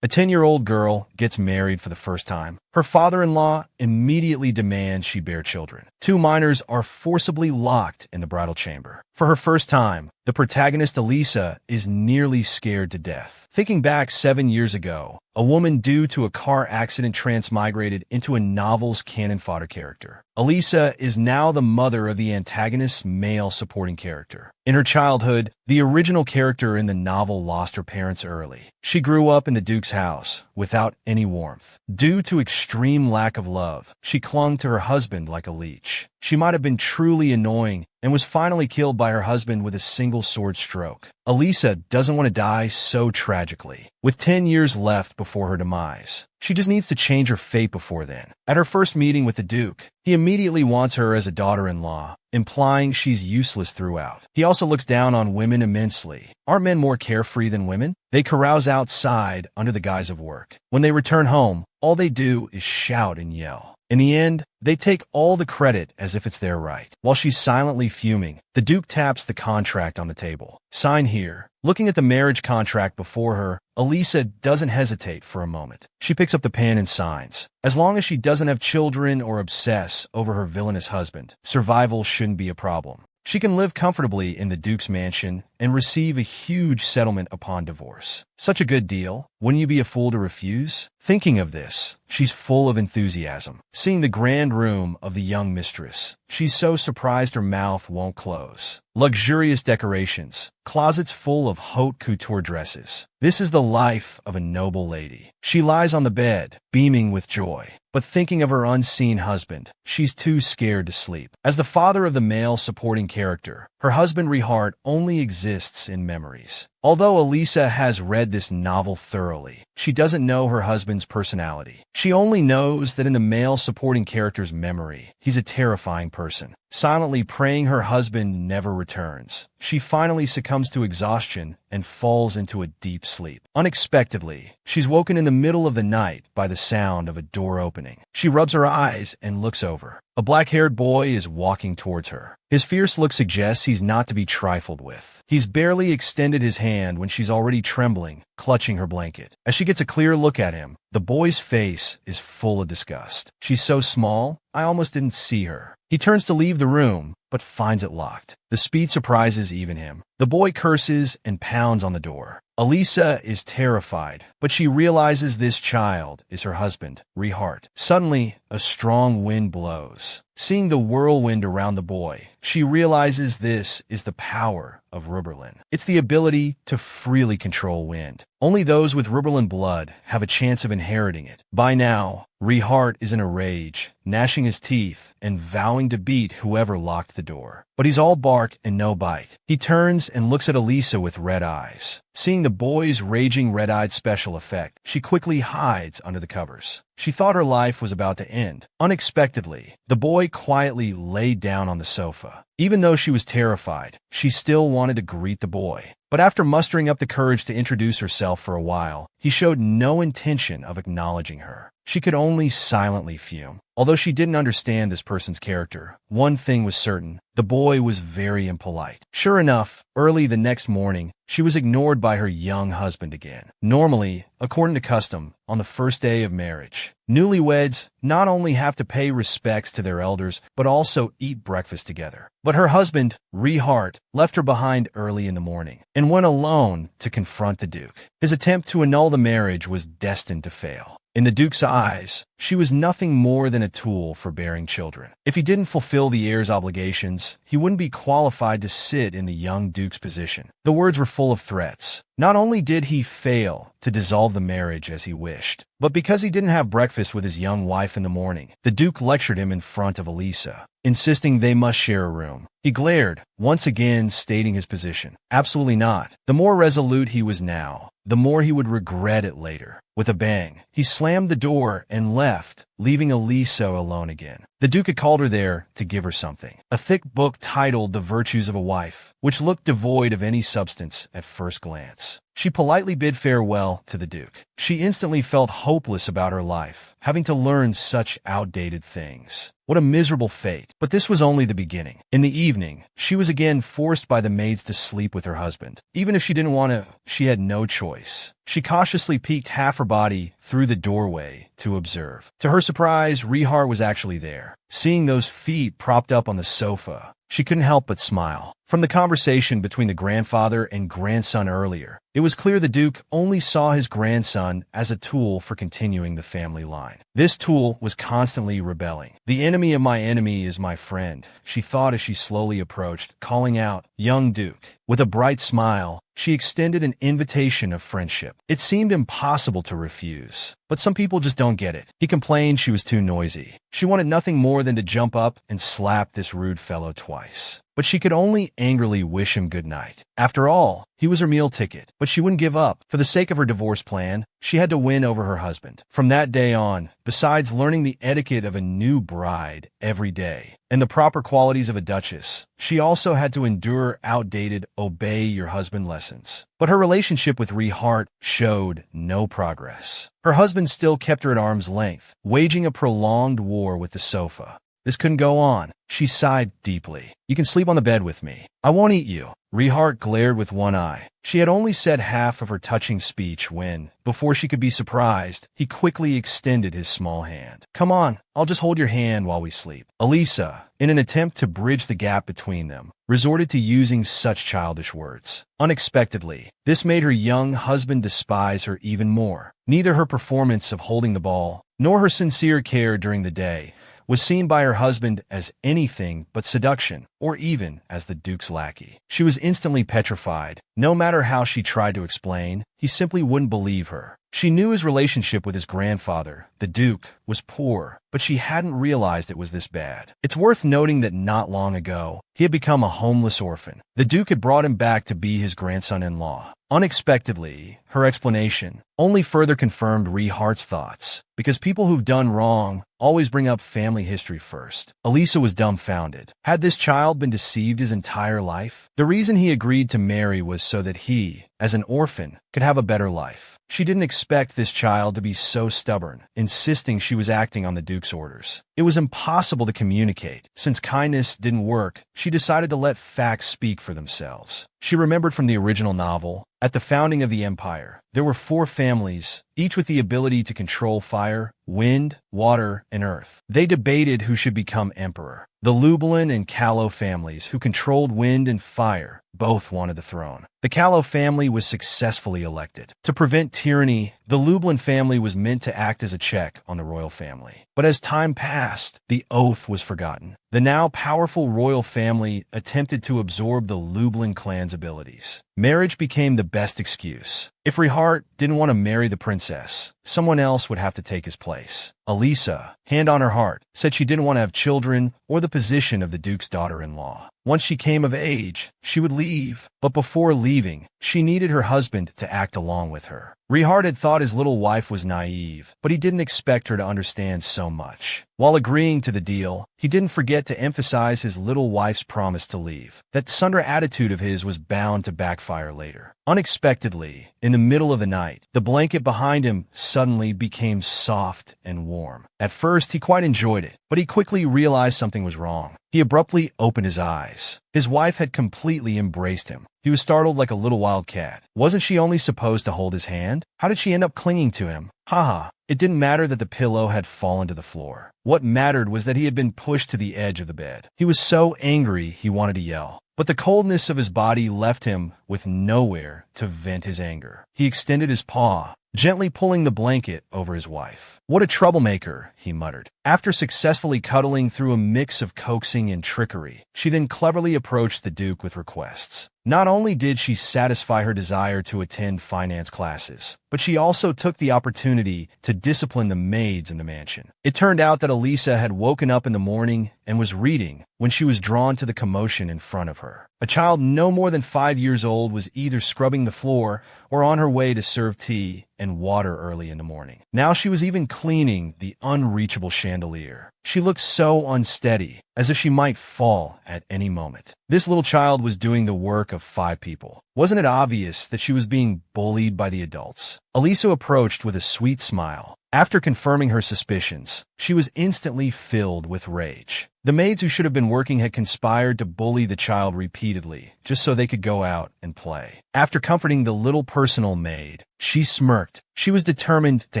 A 10-year-old girl gets married for the first time. Her father-in-law immediately demands she bear children. Two minors are forcibly locked in the bridal chamber. For her first time, the protagonist Elisa is nearly scared to death. Thinking back 7 years ago, a woman due to a car accident transmigrated into a novel's cannon fodder character. Elisa is now the mother of the antagonist's male supporting character. In her childhood, the original character in the novel lost her parents early. She grew up in the Duke's house without any warmth. Due to extreme lack of love, she clung to her husband like a leech. She might have been truly annoying and was finally killed by her husband with a single sword stroke. Elisa doesn't want to die so tragically, with 10 years left before her demise. She just needs to change her fate before then. At her first meeting with the Duke, he immediately wants her as a daughter-in-law, implying she's useless throughout. He also looks down on women immensely. Aren't men more carefree than women? They carouse outside under the guise of work. When they return home, all they do is shout and yell. In the end, they take all the credit as if it's their right. While she's silently fuming, the Duke taps the contract on the table. Sign here. Looking at the marriage contract before her, Elisa doesn't hesitate for a moment. She picks up the pen and signs. As long as she doesn't have children or obsess over her villainous husband, survival shouldn't be a problem. She can live comfortably in the Duke's mansion and receive a huge settlement upon divorce. Such a good deal. Wouldn't you be a fool to refuse? Thinking of this, she's full of enthusiasm. Seeing the grand room of the young mistress, she's so surprised her mouth won't close. Luxurious decorations, closets full of haute couture dresses. This is the life of a noble lady. She lies on the bed, beaming with joy. But thinking of her unseen husband, she's too scared to sleep. As the father of the male supporting character, her husband Rehart only exists in memories. Although Elisa has read this novel thoroughly, she doesn't know her husband's personality. She only knows that in the male supporting character's memory, he's a terrifying person. Silently praying her husband never returns, she finally succumbs to exhaustion and falls into a deep sleep. Unexpectedly, she's woken in the middle of the night by the sound of a door opening. She rubs her eyes and looks over. A black-haired boy is walking towards her. His fierce look suggests he's not to be trifled with. He's barely extended his hand when she's already trembling, clutching her blanket. As she gets a clear look at him, the boy's face is full of disgust. She's so small, I almost didn't see her. He turns to leave the room, but finds it locked. The speed surprises even him. The boy curses and pounds on the door. Elisa is terrified, but she realizes this child is her husband, Rehart. Suddenly, a strong wind blows. Seeing the whirlwind around the boy, she realizes this is the power of Ruberlin. It's the ability to freely control wind. Only those with Ruberlin blood have a chance of inheriting it. By now, Rehart is in a rage, gnashing his teeth and vowing to beat whoever locked the door. But he's all bark and no bite. He turns and looks at Elisa with red eyes. Seeing the boy's raging red-eyed special effect, she quickly hides under the covers. She thought her life was about to end. Unexpectedly, the boy quietly laid down on the sofa. Even though she was terrified, she still wanted to greet the boy. But after mustering up the courage to introduce herself for a while, he showed no intention of acknowledging her. She could only silently fume. Although she didn't understand this person's character, one thing was certain: the boy was very impolite. Sure enough, early the next morning, she was ignored by her young husband again. Normally, according to custom, on the first day of marriage, newlyweds not only have to pay respects to their elders, but also eat breakfast together. But her husband, Rehart, left her behind early in the morning and went alone to confront the Duke. His attempt to annul the marriage was destined to fail. In the Duke's eyes, she was nothing more than a tool for bearing children. If he didn't fulfill the heir's obligations, he wouldn't be qualified to sit in the young Duke's position. The words were full of threats. Not only did he fail to dissolve the marriage as he wished, but because he didn't have breakfast with his young wife in the morning, the Duke lectured him in front of Elisa, insisting they must share a room. He glared, once again stating his position. Absolutely not. The more resolute he was now, the more he would regret it later. With a bang, he slammed the door and left, leaving Elisa alone again. The Duke had called her there to give her something. A thick book titled The Virtues of a Wife, which looked devoid of any substance at first glance. She politely bid farewell to the Duke. She instantly felt hopeless about her life, having to learn such outdated things. What a miserable fate. But this was only the beginning. In the evening, she was again forced by the maids to sleep with her husband. Even if she didn't want to, she had no choice. She cautiously peeked half her body through the doorway to observe. To her surprise, Rehart was actually there. Seeing those feet propped up on the sofa, she couldn't help but smile. From the conversation between the grandfather and grandson earlier, it was clear the Duke only saw his grandson as a tool for continuing the family line. This tool was constantly rebelling. "The enemy of my enemy is my friend," she thought as she slowly approached, calling out, "Young Duke." With a bright smile, she extended an invitation of friendship. It seemed impossible to refuse. But some people just don't get it. He complained she was too noisy. She wanted nothing more than to jump up and slap this rude fellow twice. But she could only angrily wish him good night. After all, he was her meal ticket, but she wouldn't give up. For the sake of her divorce plan, she had to win over her husband. From that day on, besides learning the etiquette of a new bride every day and the proper qualities of a duchess, she also had to endure outdated obey your husband lessons. But her relationship with Rehart showed no progress. Her husband still kept her at arm's length, waging a prolonged war with the sofa. This couldn't go on. She sighed deeply. "You can sleep on the bed with me. I won't eat you." Rehart glared with one eye. She had only said half of her touching speech when, before she could be surprised, he quickly extended his small hand. "Come on, I'll just hold your hand while we sleep." Elisa, in an attempt to bridge the gap between them, resorted to using such childish words. Unexpectedly, this made her young husband despise her even more. Neither her performance of holding the ball, nor her sincere care during the day, was seen by her husband as anything but seduction, or even as the Duke's lackey. She was instantly petrified. No matter how she tried to explain, he simply wouldn't believe her. She knew his relationship with his grandfather, the Duke, was poor, but she hadn't realized it was this bad. It's worth noting that not long ago, he had become a homeless orphan. The Duke had brought him back to be his grandson-in-law. Unexpectedly, her explanation only further confirmed Rehart's thoughts, because people who've done wrong always bring up family history first. Elisa was dumbfounded. Had this child been deceived his entire life? The reason he agreed to marry was so that he, as an orphan, could have a better life. She didn't expect this child to be so stubborn, insisting she was acting on the Duke's orders. It was impossible to communicate. Since kindness didn't work, she decided to let facts speak for themselves. She remembered from the original novel, at the founding of the empire, there were 4 families, each with the ability to control fire, wind, water, and earth. They debated who should become emperor. The Lublin and Callow families, who controlled wind and fire, both wanted the throne. The Callow family was successfully elected. To prevent tyranny, the Lublin family was meant to act as a check on the royal family. But as time passed, the oath was forgotten. The now powerful royal family attempted to absorb the Lublin clan's abilities. Marriage became the best excuse. If Rehart didn't want to marry the princess, someone else would have to take his place. Elisa, hand on her heart, said she didn't want to have children or the position of the Duke's daughter-in-law. Once she came of age, she would leave. But before leaving, she needed her husband to act along with her. Rehart had thought his little wife was naive, but he didn't expect her to understand so much. While agreeing to the deal, he didn't forget to emphasize his little wife's promise to leave. That Sundra attitude of his was bound to backfire later. Unexpectedly, in the middle of the night, the blanket behind him suddenly became soft and warm. At first, he quite enjoyed it, but he quickly realized something was wrong. He abruptly opened his eyes. His wife had completely embraced him. He was startled like a little wild cat. Wasn't she only supposed to hold his hand? How did she end up clinging to him? Haha. It didn't matter that the pillow had fallen to the floor. What mattered was that he had been pushed to the edge of the bed. He was so angry he wanted to yell. But the coldness of his body left him with nowhere to vent his anger. He extended his paw, gently pulling the blanket over his wife. "What a troublemaker," he muttered. After successfully cuddling through a mix of coaxing and trickery, she then cleverly approached the Duke with requests. Not only did she satisfy her desire to attend finance classes, but she also took the opportunity to discipline the maids in the mansion. It turned out that Elisa had woken up in the morning and was reading when she was drawn to the commotion in front of her. A child no more than 5 years old was either scrubbing the floor or on her way to serve tea and water early in the morning. Now she was even cleaning the unreachable chandelier. She looked so unsteady, as if she might fall at any moment. This little child was doing the work of 5 people. Wasn't it obvious that she was being bullied by the adults? Elisa approached with a sweet smile. After confirming her suspicions, she was instantly filled with rage. The maids who should have been working had conspired to bully the child repeatedly, just so they could go out and play. After comforting the little personal maid, she smirked. She was determined to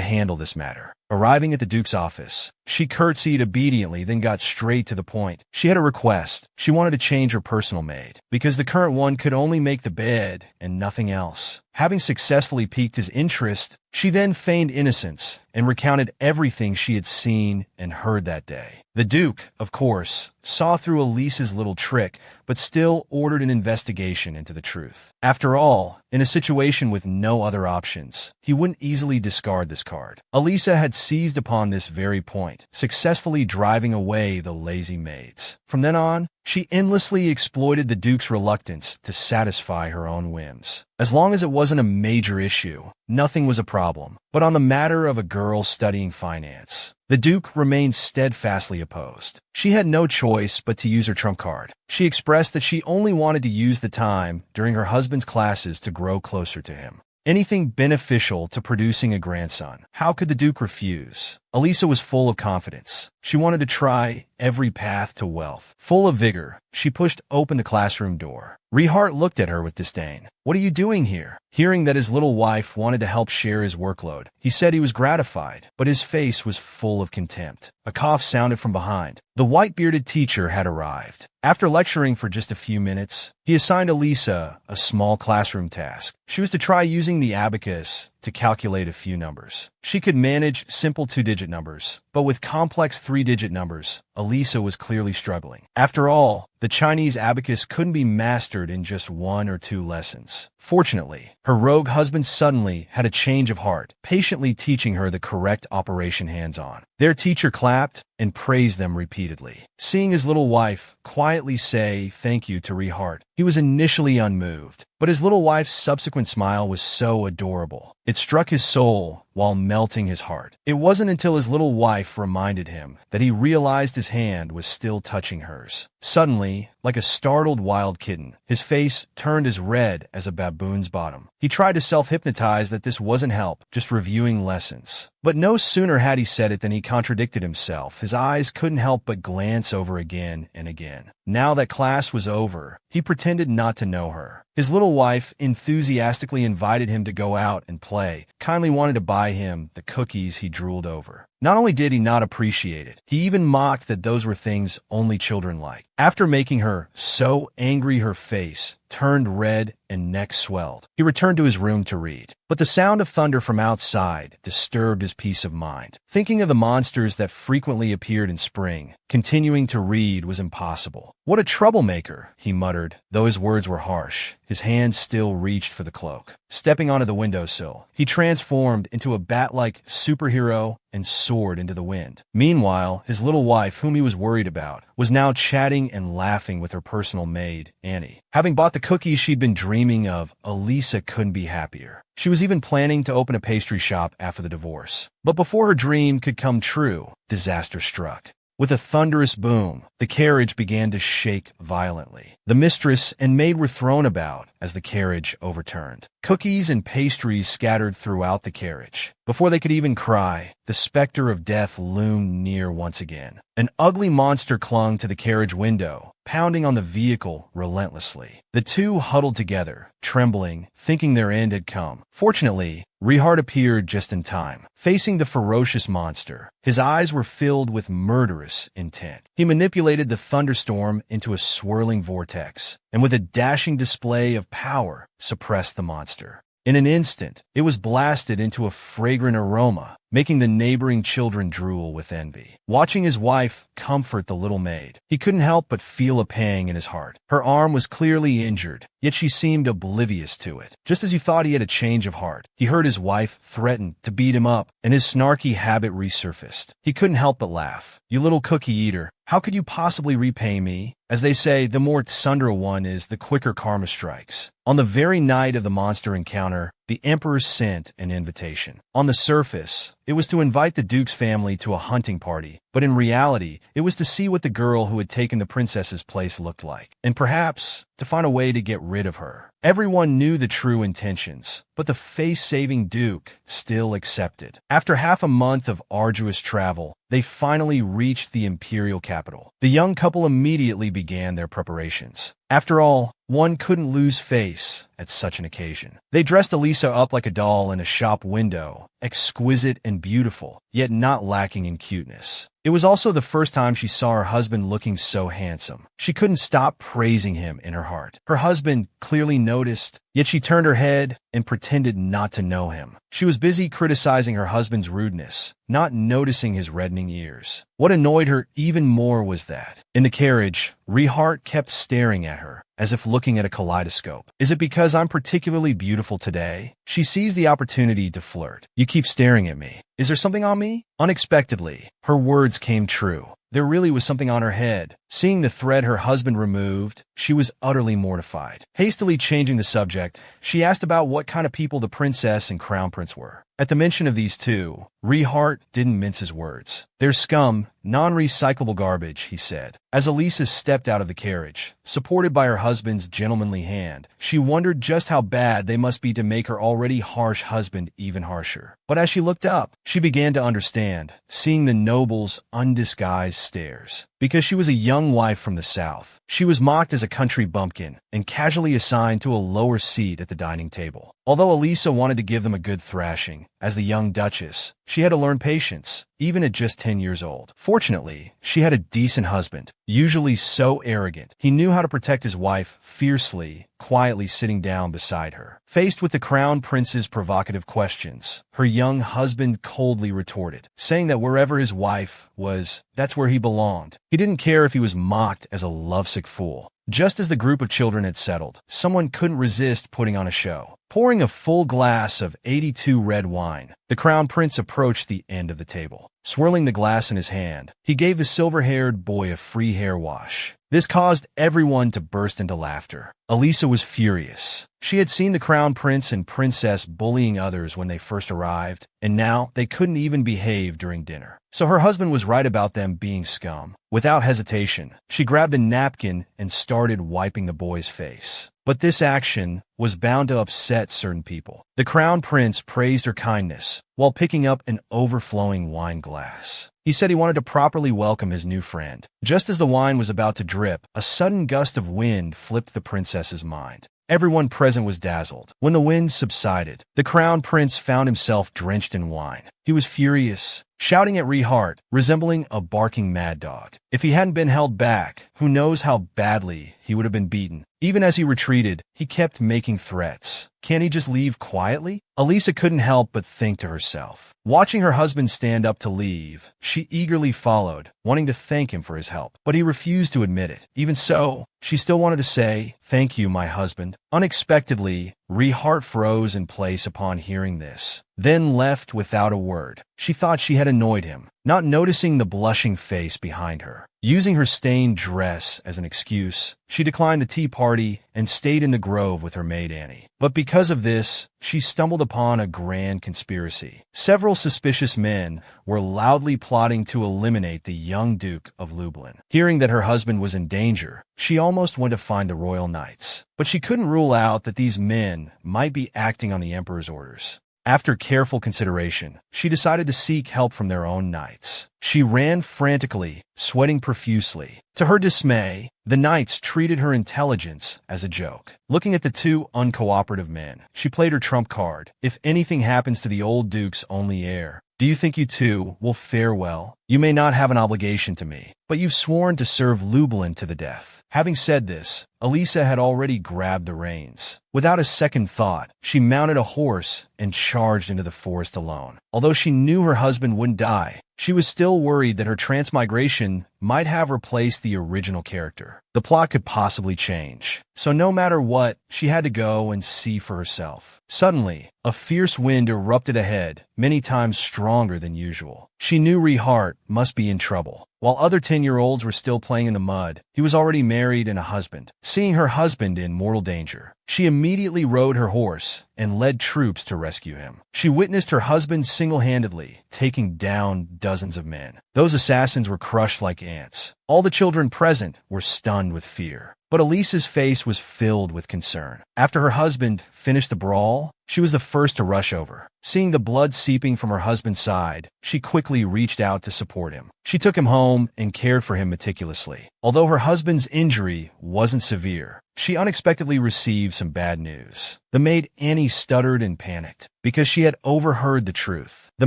handle this matter. Arriving at the Duke's office, she curtsied obediently, then got straight to the point. She had a request. She wanted to change her personal maid, because the current one could only make the bed and nothing else. Having successfully piqued his interest, she then feigned innocence and recounted everything she had seen and heard that day. The Duke, of course, saw through Elisa's little trick, but still ordered an investigation into the truth. After all, in a situation with no other options, he wouldn't easily discard this card. Elisa had seized upon this very point, successfully driving away the lazy maids. From then on, she endlessly exploited the Duke's reluctance to satisfy her own whims. As long as it wasn't a major issue, nothing was a problem. But on the matter of a girl studying finance, the Duke remained steadfastly opposed. She had no choice but to use her trump card. She expressed that she only wanted to use the time during her husband's classes to grow closer to him. Anything beneficial to producing a grandson. How could the Duke refuse? Elisa was full of confidence. She wanted to try every path to wealth. Full of vigor, she pushed open the classroom door. Rehart looked at her with disdain. "What are you doing here?" Hearing that his little wife wanted to help share his workload, he said he was gratified, but his face was full of contempt. A cough sounded from behind. The white-bearded teacher had arrived. After lecturing for just a few minutes, he assigned Elisa a small classroom task. She was to try using the abacus to calculate a few numbers. She could manage simple two-digit numbers, but with complex three-digit numbers, Elisa was clearly struggling. After all, the Chinese abacus couldn't be mastered in just 1 or 2 lessons. Fortunately, her rogue husband suddenly had a change of heart, patiently teaching her the correct operation hands-on. Their teacher clapped and praised them repeatedly. Seeing his little wife quietly say thank you to Rehart, he was initially unmoved, but his little wife's subsequent smile was so adorable. It struck his soul while melting his heart. It wasn't until his little wife reminded him that he realized his hand was still touching hers. Suddenly, like a startled wild kitten, his face turned as red as a baboon's bottom. He tried to self-hypnotize that this wasn't help, just reviewing lessons. But no sooner had he said it than he contradicted himself. His eyes couldn't help but glance over again and again. Now that class was over, he pretended not to know her. His little wife enthusiastically invited him to go out and play, kindly wanted to buy him the cookies he drooled over. Not only did he not appreciate it, he even mocked that those were things only children like. After making her so angry her face turned red and neck swelled, he returned to his room to read. But the sound of thunder from outside disturbed his peace of mind. Thinking of the monsters that frequently appeared in spring, continuing to read was impossible. "What a troublemaker," he muttered, though his words were harsh. His hand still reached for the cloak. Stepping onto the windowsill, he transformed into a bat-like superhero and soared into the wind. Meanwhile, his little wife, whom he was worried about, was now chatting and laughing with her personal maid, Annie. Having bought the cookies she'd been dreaming of, Elisa couldn't be happier. She was even planning to open a pastry shop after the divorce. But before her dream could come true, disaster struck. With a thunderous boom, the carriage began to shake violently. The mistress and maid were thrown about as the carriage overturned. Cookies and pastries scattered throughout the carriage. Before they could even cry, the specter of death loomed near once again. An ugly monster clung to the carriage window, pounding on the vehicle relentlessly. The two huddled together, trembling, thinking their end had come. Fortunately, Rehart appeared just in time. Facing the ferocious monster, his eyes were filled with murderous intent. He manipulated the thunderstorm into a swirling vortex, and with a dashing display of power, suppressed the monster. In an instant, it was blasted into a fragrant aroma, making the neighboring children drool with envy. Watching his wife comfort the little maid, he couldn't help but feel a pang in his heart. Her arm was clearly injured, yet she seemed oblivious to it. Just as he thought he had a change of heart, he heard his wife threaten to beat him up, and his snarky habit resurfaced. He couldn't help but laugh. "You little cookie eater, how could you possibly repay me?" As they say, the more tsundere one is, the quicker karma strikes. On the very night of the monster encounter, the Emperor sent an invitation. On the surface, it was to invite the Duke's family to a hunting party, but in reality, it was to see what the girl who had taken the princess's place looked like, and perhaps to find a way to get rid of her. Everyone knew the true intentions, but the face-saving Duke still accepted. After half a month of arduous travel, they finally reached the imperial capital. The young couple immediately began their preparations. After all, one couldn't lose face at such an occasion. They dressed Elisa up like a doll in a shop window, exquisite and beautiful, yet not lacking in cuteness. It was also the first time she saw her husband looking so handsome. She couldn't stop praising him in her heart. Her husband clearly noticed, yet she turned her head and pretended not to know him. She was busy criticizing her husband's rudeness, not noticing his reddening ears. What annoyed her even more was that, in the carriage, Rehart kept staring at her, as if looking at a kaleidoscope. Is it because I'm particularly beautiful today? She seized the opportunity to flirt. You keep staring at me. Is there something on me? Unexpectedly, her words came true. There really was something on her head. Seeing the thread her husband removed, she was utterly mortified. Hastily changing the subject, she asked about what kind of people the princess and crown prince were. At the mention of these two, Rehart didn't mince his words. They're scum, non-recyclable garbage, he said. As Elisa stepped out of the carriage, supported by her husband's gentlemanly hand, she wondered just how bad they must be to make her already harsh husband even harsher. But as she looked up, she began to understand, seeing the noble's undisguised stares. Because she was a young wife from the South, she was mocked as a country bumpkin and casually assigned to a lower seat at the dining table. Although Elisa wanted to give them a good thrashing, as the young duchess, she had to learn patience, even at just 10 years old. Fortunately, she had a decent husband, usually so arrogant. He knew how to protect his wife fiercely, quietly sitting down beside her. Faced with the crown prince's provocative questions, her young husband coldly retorted, saying that wherever his wife was, that's where he belonged. He didn't care if he was mocked as a lovesick fool. Just as the group of children had settled, someone couldn't resist putting on a show. Pouring a full glass of 82 red wine, the crown prince approached the end of the table. Swirling the glass in his hand, he gave the silver-haired boy a free hair wash. This caused everyone to burst into laughter. Elisa was furious. She had seen the crown prince and princess bullying others when they first arrived, and now they couldn't even behave during dinner. So her husband was right about them being scum. Without hesitation, she grabbed a napkin and started wiping the boy's face. But this action was bound to upset certain people. The crown prince praised her kindness while picking up an overflowing wine glass. He said he wanted to properly welcome his new friend. Just as the wine was about to drip, a sudden gust of wind flipped the princess's mind. Everyone present was dazzled. When the wind subsided, the crown prince found himself drenched in wine. He was furious, shouting at Rehart, resembling a barking mad dog. If he hadn't been held back, who knows how badly he would have been beaten. Even as he retreated, he kept making threats. Can't he just leave quietly? Elisa couldn't help but think to herself. Watching her husband stand up to leave, she eagerly followed, wanting to thank him for his help. But he refused to admit it. Even so, she still wanted to say, "Thank you, my husband." Unexpectedly, Rehart froze in place upon hearing this, then left without a word. She thought she had annoyed him, not noticing the blushing face behind her. Using her stained dress as an excuse, she declined the tea party and stayed in the grove with her maid Annie. But because of this, she stumbled upon a grand conspiracy. Several suspicious men were loudly plotting to eliminate the young Duke of Lublin. Hearing that her husband was in danger, she almost went to find the royal knights. But she couldn't rule out that these men might be acting on the emperor's orders. After careful consideration, she decided to seek help from their own knights. She ran frantically, sweating profusely. To her dismay, the knights treated her intelligence as a joke. Looking at the two uncooperative men, she played her trump card. If anything happens to the old Duke's only heir, do you think you two will fare well? You may not have an obligation to me, but you've sworn to serve Lublin to the death. Having said this, Elisa had already grabbed the reins. Without a second thought, she mounted a horse and charged into the forest alone. Although she knew her husband wouldn't die, she was still worried that her transmigration might have replaced the original character. The plot could possibly change. So no matter what, she had to go and see for herself. Suddenly, a fierce wind erupted ahead, many times stronger than usual. She knew Rehart must be in trouble. While other 10-year-olds were still playing in the mud, he was already married and a husband. Seeing her husband in mortal danger, she immediately rode her horse and led troops to rescue him. She witnessed her husband single-handedly taking down dozens of men. Those assassins were crushed like ants. All the children present were stunned with fear. But Elisa's face was filled with concern. After her husband finished the brawl, she was the first to rush over. Seeing the blood seeping from her husband's side, she quickly reached out to support him. She took him home and cared for him meticulously. Although her husband's injury wasn't severe, she unexpectedly received some bad news. The maid Annie stuttered and panicked because she had overheard the truth. The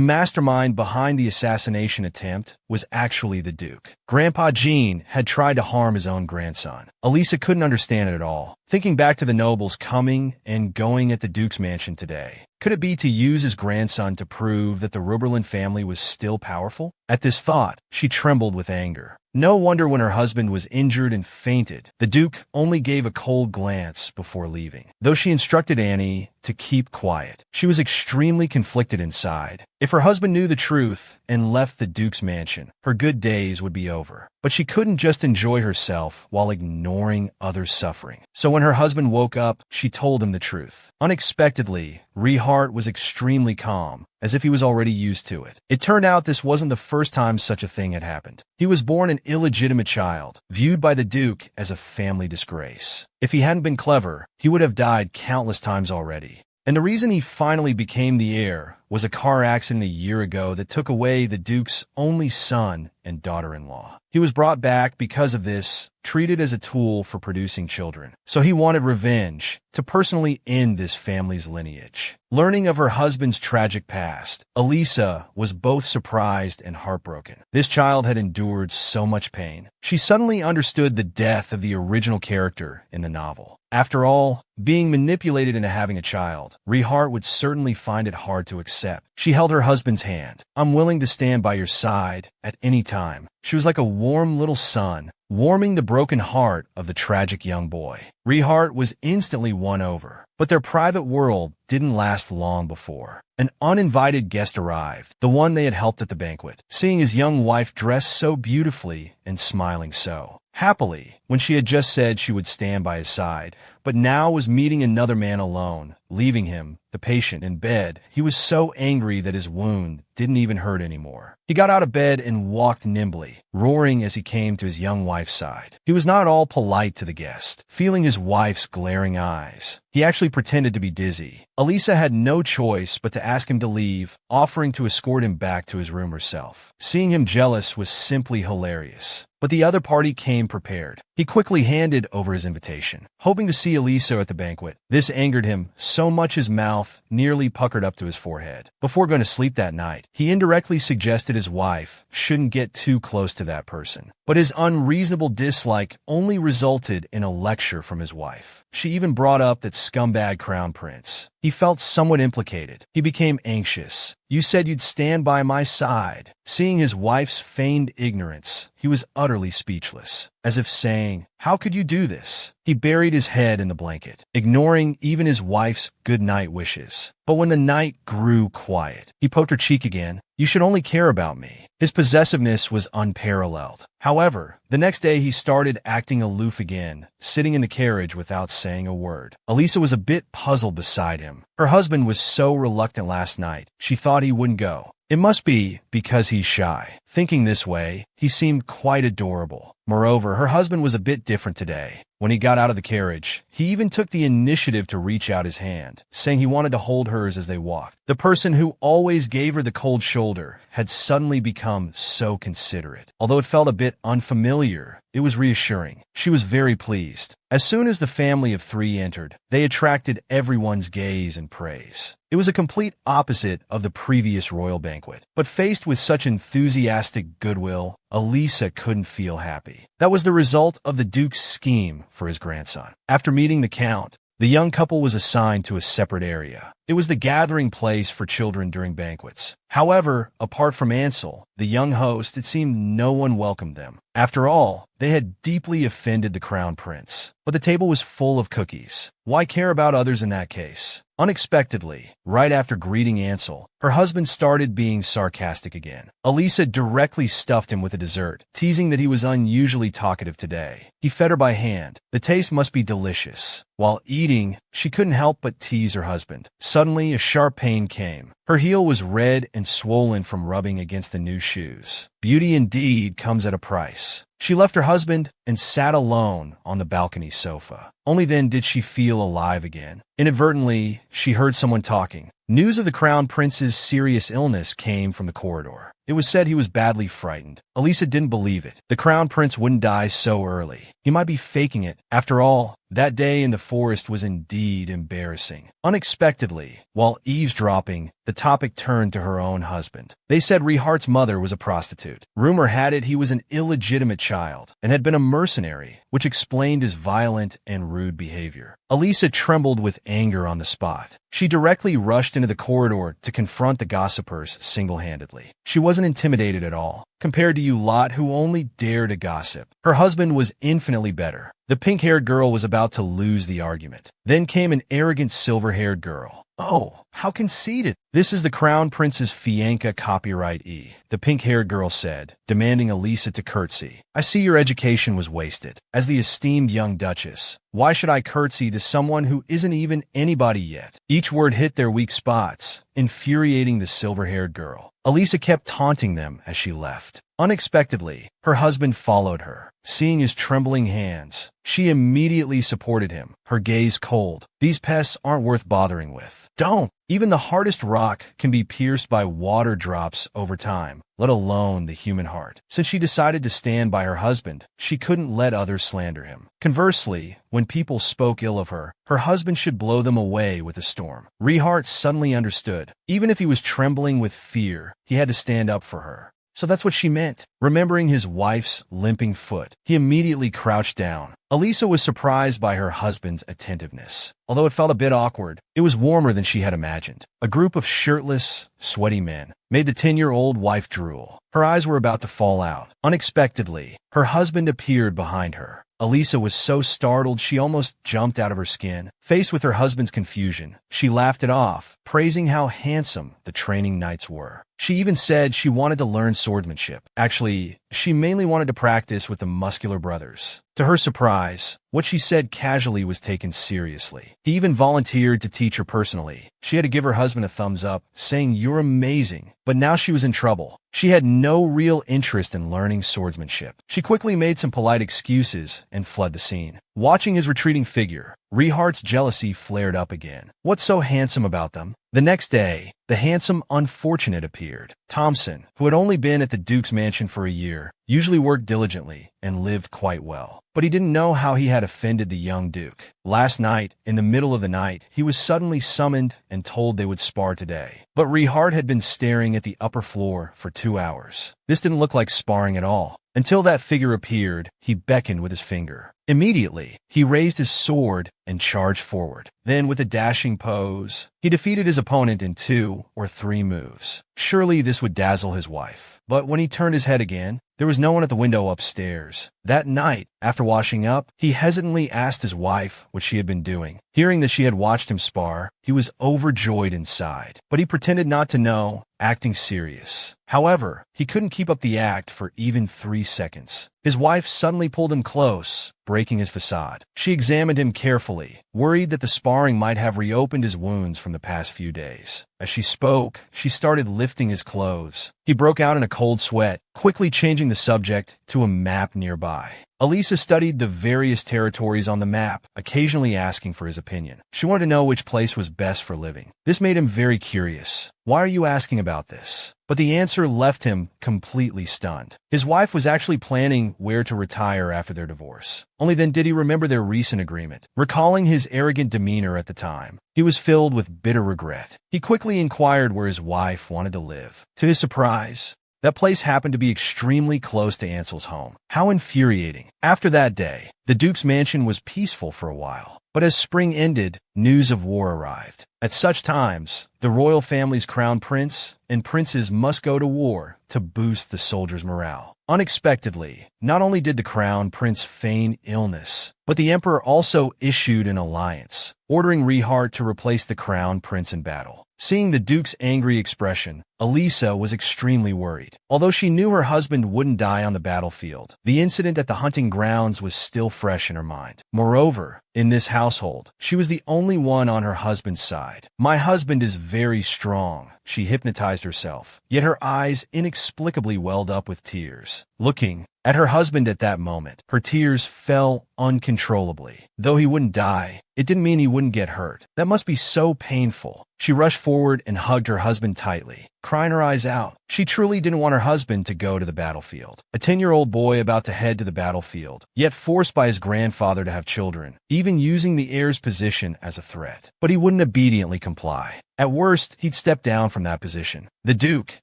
mastermind behind the assassination attempt was actually the Duke. Grandpa Jean had tried to harm his own grandson. Elisa couldn't understand it at all. Thinking back to the nobles coming and going at the Duke's mansion today, could it be to use his grandson to prove that the Ruberlin family was still powerful? At this thought, she trembled with anger. No wonder when her husband was injured and fainted, the Duke only gave a cold glance before leaving. Though she instructed Annie to keep quiet, she was extremely conflicted inside. If her husband knew the truth and left the Duke's mansion, her good days would be over. But she couldn't just enjoy herself while ignoring others' suffering. So when her husband woke up, she told him the truth. Unexpectedly, Rehart was extremely calm, as if he was already used to it. It turned out this wasn't the first time such a thing had happened. He was born an illegitimate child, viewed by the Duke as a family disgrace. If he hadn't been clever, he would have died countless times already. And the reason he finally became the heir was a car accident a year ago that took away the Duke's only son and daughter-in-law. He was brought back because of this, treated as a tool for producing children. So he wanted revenge, to personally end this family's lineage. Learning of her husband's tragic past, Elisa was both surprised and heartbroken. This child had endured so much pain. She suddenly understood the death of the original character in the novel. After all, being manipulated into having a child, Rehart would certainly find it hard to accept. She held her husband's hand. "I'm willing to stand by your side at any time." She was like a warm little sun, warming the broken heart of the tragic young boy. Rehart was instantly won over. But their private world didn't last long before. An uninvited guest arrived, the one they had helped at the banquet. Seeing his young wife dressed so beautifully and smiling so happily, when she had just said she would stand by his side, but now was meeting another man alone, leaving him, the patient, in bed, he was so angry that his wound didn't even hurt anymore. He got out of bed and walked nimbly, roaring as he came to his young wife's side. He was not all polite to the guest, feeling his wife's glaring eyes. He actually pretended to be dizzy. Elisa had no choice but to ask him to leave, offering to escort him back to his room herself. Seeing him jealous was simply hilarious. But the other party came prepared. He quickly handed over his invitation, hoping to see Elisa at the banquet. This angered him so much his mouth nearly puckered up to his forehead. Before going to sleep that night, he indirectly suggested his wife shouldn't get too close to that person. But his unreasonable dislike only resulted in a lecture from his wife. She even brought up that scumbag crown prince. He felt somewhat implicated. He became anxious. "You said you'd stand by my side." Seeing his wife's feigned ignorance, he was utterly speechless, as if saying, "How could you do this?" He buried his head in the blanket, ignoring even his wife's good-night wishes. But when the night grew quiet, he poked her cheek again. "You should only care about me." His possessiveness was unparalleled. However, the next day he started acting aloof again, sitting in the carriage without saying a word. Elisa was a bit puzzled beside him. Her husband was so reluctant last night, she thought he wouldn't go. It must be because he's shy. Thinking this way, he seemed quite adorable. Moreover, her husband was a bit different today. When he got out of the carriage, he even took the initiative to reach out his hand, saying he wanted to hold hers as they walked. The person who always gave her the cold shoulder had suddenly become so considerate. Although it felt a bit unfamiliar, it was reassuring. She was very pleased. As soon as the family of three entered, they attracted everyone's gaze and praise. It was a complete opposite of the previous royal banquet. But faced with such enthusiastic goodwill, Elisa couldn't feel happy. That was the result of the Duke's scheme for his grandson. After meeting the Count, The young couple was assigned to a separate area. It was the gathering place for children during banquets. However, apart from Ansel, the young host, it seemed no one welcomed them. After all, they had deeply offended the crown prince. But the table was full of cookies. Why care about others in that case? Unexpectedly, right after greeting Ansel, her husband started being sarcastic again. Elisa directly stuffed him with a dessert, teasing that he was unusually talkative today. He fed her by hand. The taste must be delicious. While eating, she couldn't help but tease her husband. Suddenly, a sharp pain came. Her heel was red and swollen from rubbing against the new shoes. Beauty indeed comes at a price. She left her husband and sat alone on the balcony sofa. Only then did she feel alive again. Inadvertently, she heard someone talking. News of the crown prince's serious illness came from the corridor. It was said he was badly frightened. Elisa didn't believe it. The crown prince wouldn't die so early. He might be faking it. After all, that day in the forest was indeed embarrassing. Unexpectedly, while eavesdropping, the topic turned to her own husband. They said Rehart's mother was a prostitute. Rumor had it he was an illegitimate child and had been a mercenary, which explained his violent and rude behavior. Elisa trembled with anger on the spot. She directly rushed into the corridor to confront the gossipers single-handedly. She wasn't intimidated at all, compared to you lot who only dare to gossip. Her husband was infinitely better. The pink-haired girl was about to lose the argument. Then came an arrogant silver-haired girl. Oh, how conceited. This is the crown prince's fiancée, copyright E, the pink-haired girl said, demanding Elisa to curtsy. I see your education was wasted. As the esteemed young duchess, why should I curtsy to someone who isn't even anybody yet? Each word hit their weak spots, infuriating the silver-haired girl. Elisa kept taunting them as she left. Unexpectedly, her husband followed her. Seeing his trembling hands, she immediately supported him, her gaze cold. These pests aren't worth bothering with. Don't! Even the hardest rock can be pierced by water drops over time, let alone the human heart. Since she decided to stand by her husband, she couldn't let others slander him. Conversely, when people spoke ill of her, her husband should blow them away with a storm. Rehart suddenly understood. Even if he was trembling with fear, he had to stand up for her. So that's what she meant. Remembering his wife's limping foot, he immediately crouched down. Elisa was surprised by her husband's attentiveness. Although it felt a bit awkward, it was warmer than she had imagined. A group of shirtless, sweaty men made the 10-year-old wife drool. Her eyes were about to fall out. Unexpectedly, her husband appeared behind her. Elisa was so startled she almost jumped out of her skin. Faced with her husband's confusion, she laughed it off, praising how handsome the training knights were. She even said she wanted to learn swordsmanship. Actually, she mainly wanted to practice with the muscular brothers. To her surprise, what she said casually was taken seriously. He even volunteered to teach her personally. She had to give her husband a thumbs up, saying, "You're amazing." But now she was in trouble. She had no real interest in learning swordsmanship. She quickly made some polite excuses and fled the scene. Watching his retreating figure, Rehart's jealousy flared up again. What's so handsome about them? The next day, the handsome unfortunate appeared. Thompson, who had only been at the Duke's mansion for a year, usually worked diligently and lived quite well. But he didn't know how he had offended the young Duke. Last night, in the middle of the night, he was suddenly summoned and told they would spar today. But Rehart had been staring at the upper floor for 2 hours. This didn't look like sparring at all. Until that figure appeared, he beckoned with his finger. Immediately, he raised his sword and charged forward. Then, with a dashing pose, he defeated his opponent in 2 or 3 moves. Surely this would dazzle his wife. But when he turned his head again, there was no one at the window upstairs. That night, after washing up, he hesitantly asked his wife what she had been doing. Hearing that she had watched him spar, he was overjoyed inside. But he pretended not to know, acting serious. However, he couldn't keep up the act for even 3 seconds. His wife suddenly pulled him close, breaking his facade. She examined him carefully, worried that the sparring might have reopened his wounds from the past few days. As she spoke, she started lifting his clothes. He broke out in a cold sweat, quickly changing the subject to a map nearby. Elisa studied the various territories on the map, occasionally asking for his opinion. She wanted to know which place was best for living. This made him very curious. Why are you asking about this? But the answer left him completely stunned. His wife was actually planning where to retire after their divorce. Only then did he remember their recent agreement. Recalling his arrogant demeanor at the time, he was filled with bitter regret. He quickly inquired where his wife wanted to live. To his surprise, That place happened to be extremely close to Ansel's home. How infuriating. After that day, the Duke's mansion was peaceful for a while. But as spring ended, news of war arrived. At such times, the royal family's crown prince and princes must go to war to boost the soldiers' morale. Unexpectedly, not only did the crown prince feign illness, but the emperor also issued an alliance, ordering Rehart to replace the crown prince in battle. Seeing the Duke's angry expression, Elisa was extremely worried. Although she knew her husband wouldn't die on the battlefield, the incident at the hunting grounds was still fresh in her mind. Moreover, in this household, she was the only one on her husband's side. "My husband is very strong," she hypnotized herself, yet her eyes inexplicably welled up with tears. Looking at her husband at that moment, her tears fell uncontrollably. Though he wouldn't die, it didn't mean he wouldn't get hurt. That must be so painful. She rushed forward and hugged her husband tightly, crying her eyes out. She truly didn't want her husband to go to the battlefield. A 10-year-old boy about to head to the battlefield, yet forced by his grandfather to have children, even using the heir's position as a threat. But he wouldn't obediently comply. At worst, he'd step down from that position. The Duke,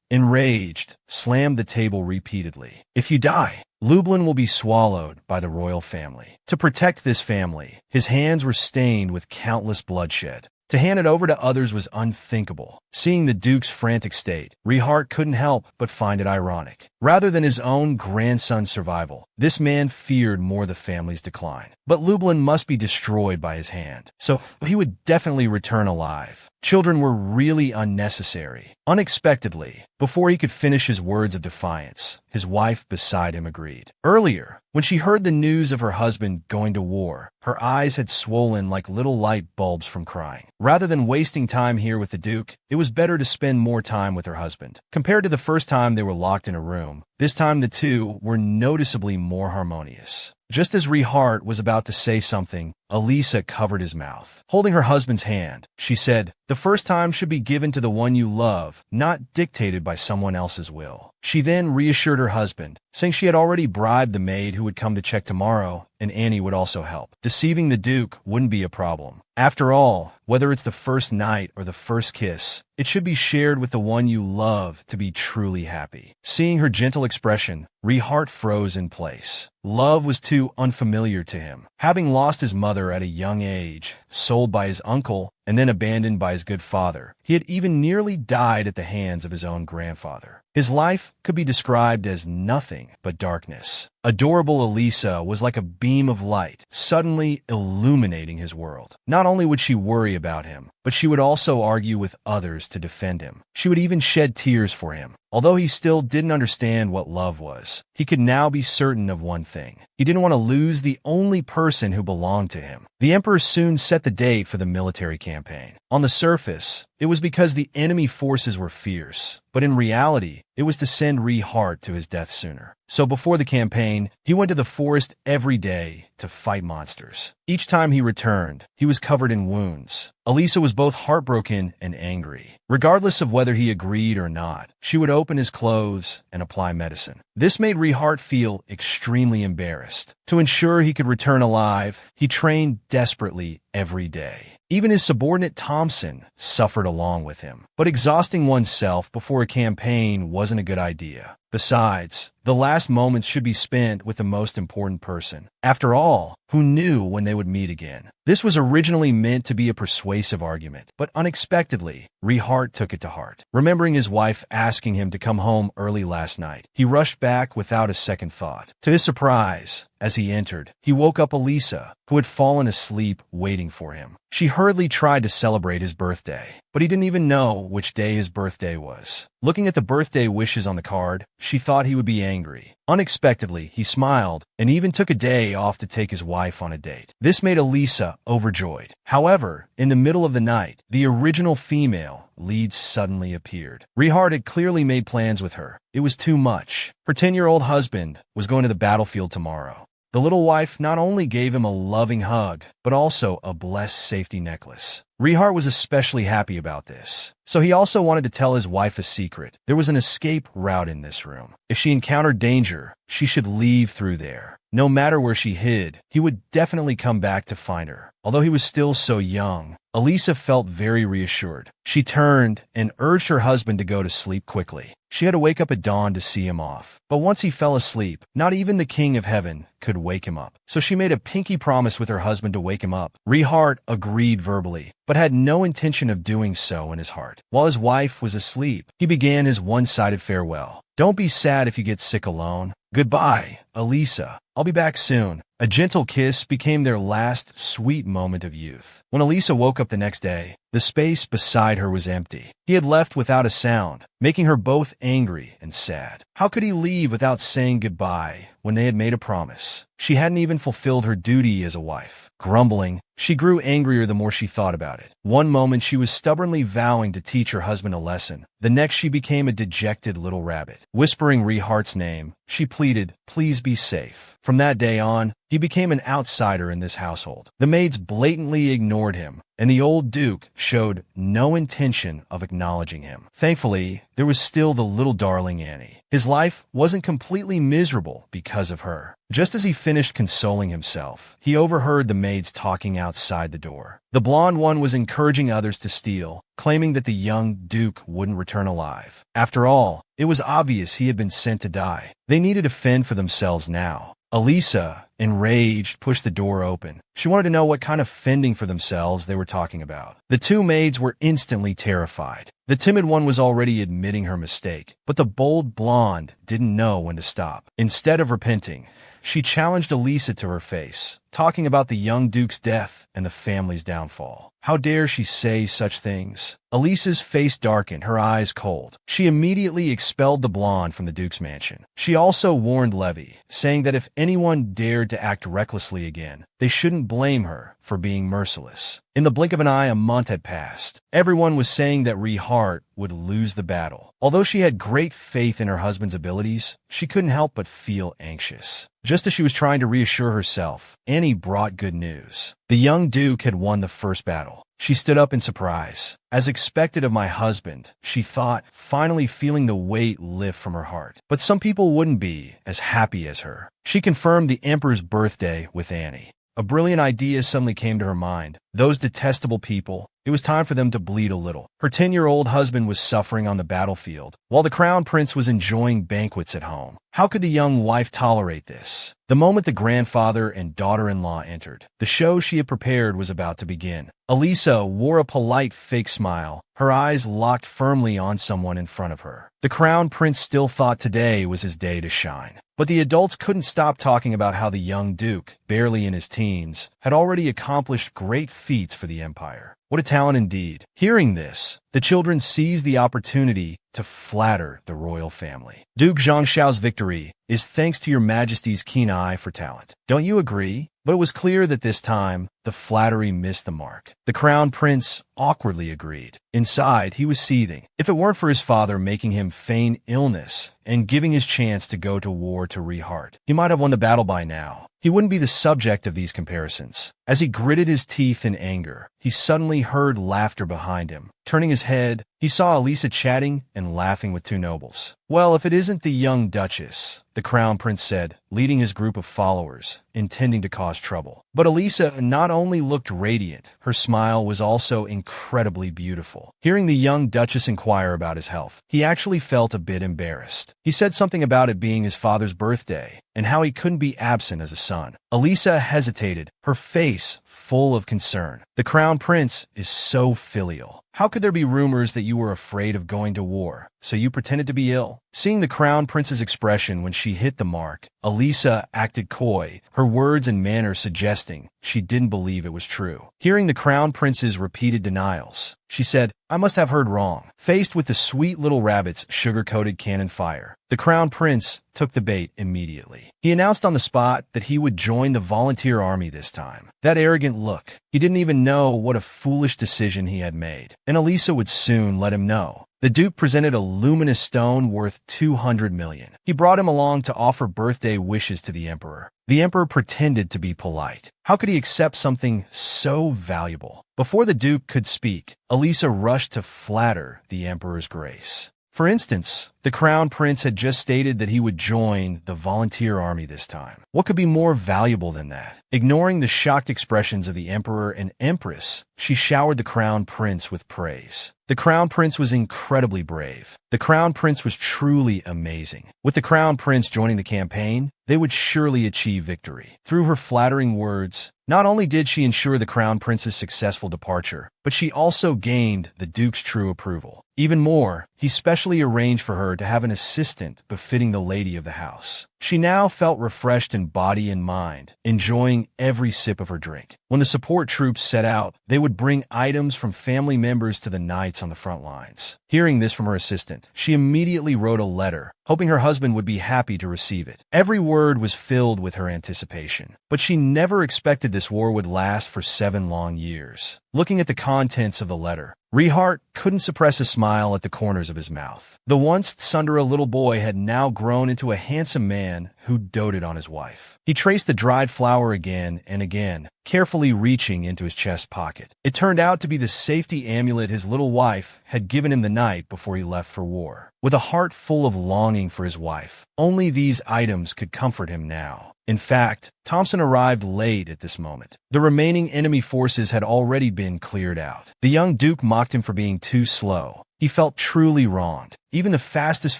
enraged, slammed the table repeatedly. "If you die, Lublin will be swallowed by the royal family." To protect this family, his hands were stained with countless bloodshed. To hand it over to others was unthinkable. Seeing the Duke's frantic state, Rehart couldn't help but find it ironic. Rather than his own grandson's survival, this man feared more the family's decline. But Lublin must be destroyed by his hand, so he would definitely return alive. Children were really unnecessary. Unexpectedly, before he could finish his words of defiance, his wife beside him agreed. Earlier, when she heard the news of her husband going to war, her eyes had swollen like little light bulbs from crying. Rather than wasting time here with the Duke, it was better to spend more time with her husband. Compared to the first time they were locked in a room, this time the two were noticeably more harmonious. Just as Rehart was about to say something, Elisa covered his mouth. Holding her husband's hand, she said, "The first time should be given to the one you love, not dictated by someone else's will." She then reassured her husband, saying she had already bribed the maid who would come to check tomorrow, and Annie would also help. Deceiving the Duke wouldn't be a problem. After all, whether it's the first night or the first kiss, it should be shared with the one you love to be truly happy. Seeing her gentle expression, Rehart froze in place. Love was too unfamiliar to him. Having lost his mother at a young age, sold by his uncle, and then abandoned by his good father, he had even nearly died at the hands of his own grandfather. His life could be described as nothing but darkness. Adorable Elisa was like a beam of light, suddenly illuminating his world. Not only would she worry about him, but she would also argue with others to defend him. She would even shed tears for him. Although he still didn't understand what love was, he could now be certain of one thing. He didn't want to lose the only person who belonged to him. The emperor soon set the date for the military campaign. On the surface, it was because the enemy forces were fierce, but in reality, it was to send Rehart to his death sooner. So before the campaign, he went to the forest every day to fight monsters. Each time he returned, he was covered in wounds. Elisa was both heartbroken and angry. Regardless of whether he agreed or not, she would open his clothes and apply medicine. This made Rehart feel extremely embarrassed. To ensure he could return alive, he trained desperately every day. Even his subordinate Thompson suffered along with him. But exhausting oneself before a campaign wasn't a good idea. Besides, the last moments should be spent with the most important person. After all, who knew when they would meet again? This was originally meant to be a persuasive argument, but unexpectedly, Rehart took it to heart. Remembering his wife asking him to come home early last night, he rushed back without a second thought. To his surprise, as he entered, he woke up Elisa, who had fallen asleep waiting for him. She hurriedly tried to celebrate his birthday, but he didn't even know which day his birthday was. Looking at the birthday wishes on the card, she thought he would be angry. Unexpectedly, he smiled and even took a day off to take his wife on a date. This made Elisa overjoyed. However, in the middle of the night, the original female lead suddenly appeared. Rehart had clearly made plans with her. It was too much. Her 10-year-old husband was going to the battlefield tomorrow. The little wife not only gave him a loving hug, but also a blessed safety necklace. Rehart was especially happy about this, so he also wanted to tell his wife a secret. There was an escape route in this room. If she encountered danger, she should leave through there. No matter where she hid, he would definitely come back to find her. Although he was still so young, Elisa felt very reassured. She turned and urged her husband to go to sleep quickly. She had to wake up at dawn to see him off. But once he fell asleep, not even the King of Heaven could wake him up. So she made a pinky promise with her husband to wake him up. Rehart agreed verbally, but had no intention of doing so in his heart. While his wife was asleep, he began his one-sided farewell. "Don't be sad if you get sick alone. Goodbye, Elisa. I'll be back soon." A gentle kiss became their last sweet moment of youth. When Elisa woke up the next day, the space beside her was empty. He had left without a sound, making her both angry and sad. How could he leave without saying goodbye when they had made a promise? She hadn't even fulfilled her duty as a wife. Grumbling, she grew angrier the more she thought about it. One moment she was stubbornly vowing to teach her husband a lesson. The next she became a dejected little rabbit. Whispering Rehart's name, she pleaded, "Please be safe." From that day on, he became an outsider in this household. The maids blatantly ignored him, and the old Duke showed no intention of acknowledging him. Thankfully, there was still the little darling Annie. His life wasn't completely miserable because of her. Just as he finished consoling himself, he overheard the maids talking outside the door. The blonde one was encouraging others to steal, claiming that the young Duke wouldn't return alive. After all, it was obvious he had been sent to die. They needed to fend for themselves now. Elisa, enraged, pushed the door open. She wanted to know what kind of fending for themselves they were talking about. The two maids were instantly terrified. The timid one was already admitting her mistake, but the bold blonde didn't know when to stop. Instead of repenting, she challenged Elisa to her face, talking about the young Duke's death and the family's downfall. How dare she say such things? Elisa's face darkened, her eyes cold. She immediately expelled the blonde from the Duke's mansion. She also warned Levy, saying that if anyone dared to act recklessly again, they shouldn't blame her for being merciless. In the blink of an eye, a month had passed. Everyone was saying that Rehart would lose the battle. Although she had great faith in her husband's abilities, she couldn't help but feel anxious. Just as she was trying to reassure herself, Annie brought good news. The young Duke had won the first battle. She stood up in surprise. As expected of my husband, she thought, finally feeling the weight lift from her heart. But some people wouldn't be as happy as her. She confirmed the Emperor's birthday with Annie. A brilliant idea suddenly came to her mind. Those detestable people, it was time for them to bleed a little. Her 10-year-old husband was suffering on the battlefield, while the crown prince was enjoying banquets at home. How could the young wife tolerate this? The moment the grandfather and daughter-in-law entered, the show she had prepared was about to begin. Elisa wore a polite fake smile, her eyes locked firmly on someone in front of her. The crown prince still thought today was his day to shine. But the adults couldn't stop talking about how the young Duke, barely in his teens, had already accomplished great feats for the empire. What a talent indeed. Hearing this, the children seized the opportunity to flatter the royal family. Duke Zhongshao's victory is thanks to your majesty's keen eye for talent. Don't you agree? But it was clear that this time, the flattery missed the mark. The crown prince awkwardly agreed. Inside, he was seething. If it weren't for his father making him feign illness and giving his chance to go to war to Rehart, he might have won the battle by now. He wouldn't be the subject of these comparisons. As he gritted his teeth in anger, he suddenly heard laughter behind him. Turning his head, he saw Elisa chatting and laughing with two nobles. "Well, if it isn't the young Duchess," the crown prince said, leading his group of followers, intending to cause trouble. But Elisa not only looked radiant, her smile was also incredibly beautiful. Hearing the young Duchess inquire about his health, he actually felt a bit embarrassed. He said something about it being his father's birthday, and how he couldn't be absent as a son. Elisa hesitated, her face full of concern. The crown prince is so filial. How could there be rumors that you were afraid of going to war, so you pretended to be ill? Seeing the crown prince's expression when she hit the mark, Elisa acted coy, her words and manner suggesting she didn't believe it was true. Hearing the crown prince's repeated denials, she said, "I must have heard wrong." Faced with the sweet little rabbit's sugar-coated cannon fire, the crown prince took the bait immediately. He announced on the spot that he would join the volunteer army this time. That arrogant look, he didn't even know what a foolish decision he had made, and Elisa would soon let him know. The Duke presented a luminous stone worth 200 million. He brought him along to offer birthday wishes to the Emperor. The Emperor pretended to be polite. How could he accept something so valuable? Before the Duke could speak, Elisa rushed to flatter the Emperor's grace. For instance, the Crown Prince had just stated that he would join the volunteer army this time. What could be more valuable than that? Ignoring the shocked expressions of the Emperor and Empress, she showered the Crown Prince with praise. The Crown Prince was incredibly brave. The Crown Prince was truly amazing. With the Crown Prince joining the campaign, they would surely achieve victory. Through her flattering words, not only did she ensure the Crown Prince's successful departure, but she also gained the Duke's true approval. Even more, he specially arranged for her to have an assistant befitting the lady of the house. She now felt refreshed in body and mind, enjoying every sip of her drink. When the support troops set out, they would bring items from family members to the knights on the front lines. Hearing this from her assistant, she immediately wrote a letter, hoping her husband would be happy to receive it. Every word was filled with her anticipation, but she never expected this war would last for 7 long years. Looking at the contents of the letter, Rehart couldn't suppress a smile at the corners of his mouth. The once tsundere little boy had now grown into a handsome man who doted on his wife. He traced the dried flower again and again, carefully reaching into his chest pocket. It turned out to be the safety amulet his little wife had given him the night before he left for war. With a heart full of longing for his wife, only these items could comfort him now. In fact, Thompson arrived late at this moment. The remaining enemy forces had already been cleared out. The young Duke mocked him for being too slow. He felt truly wronged. Even the fastest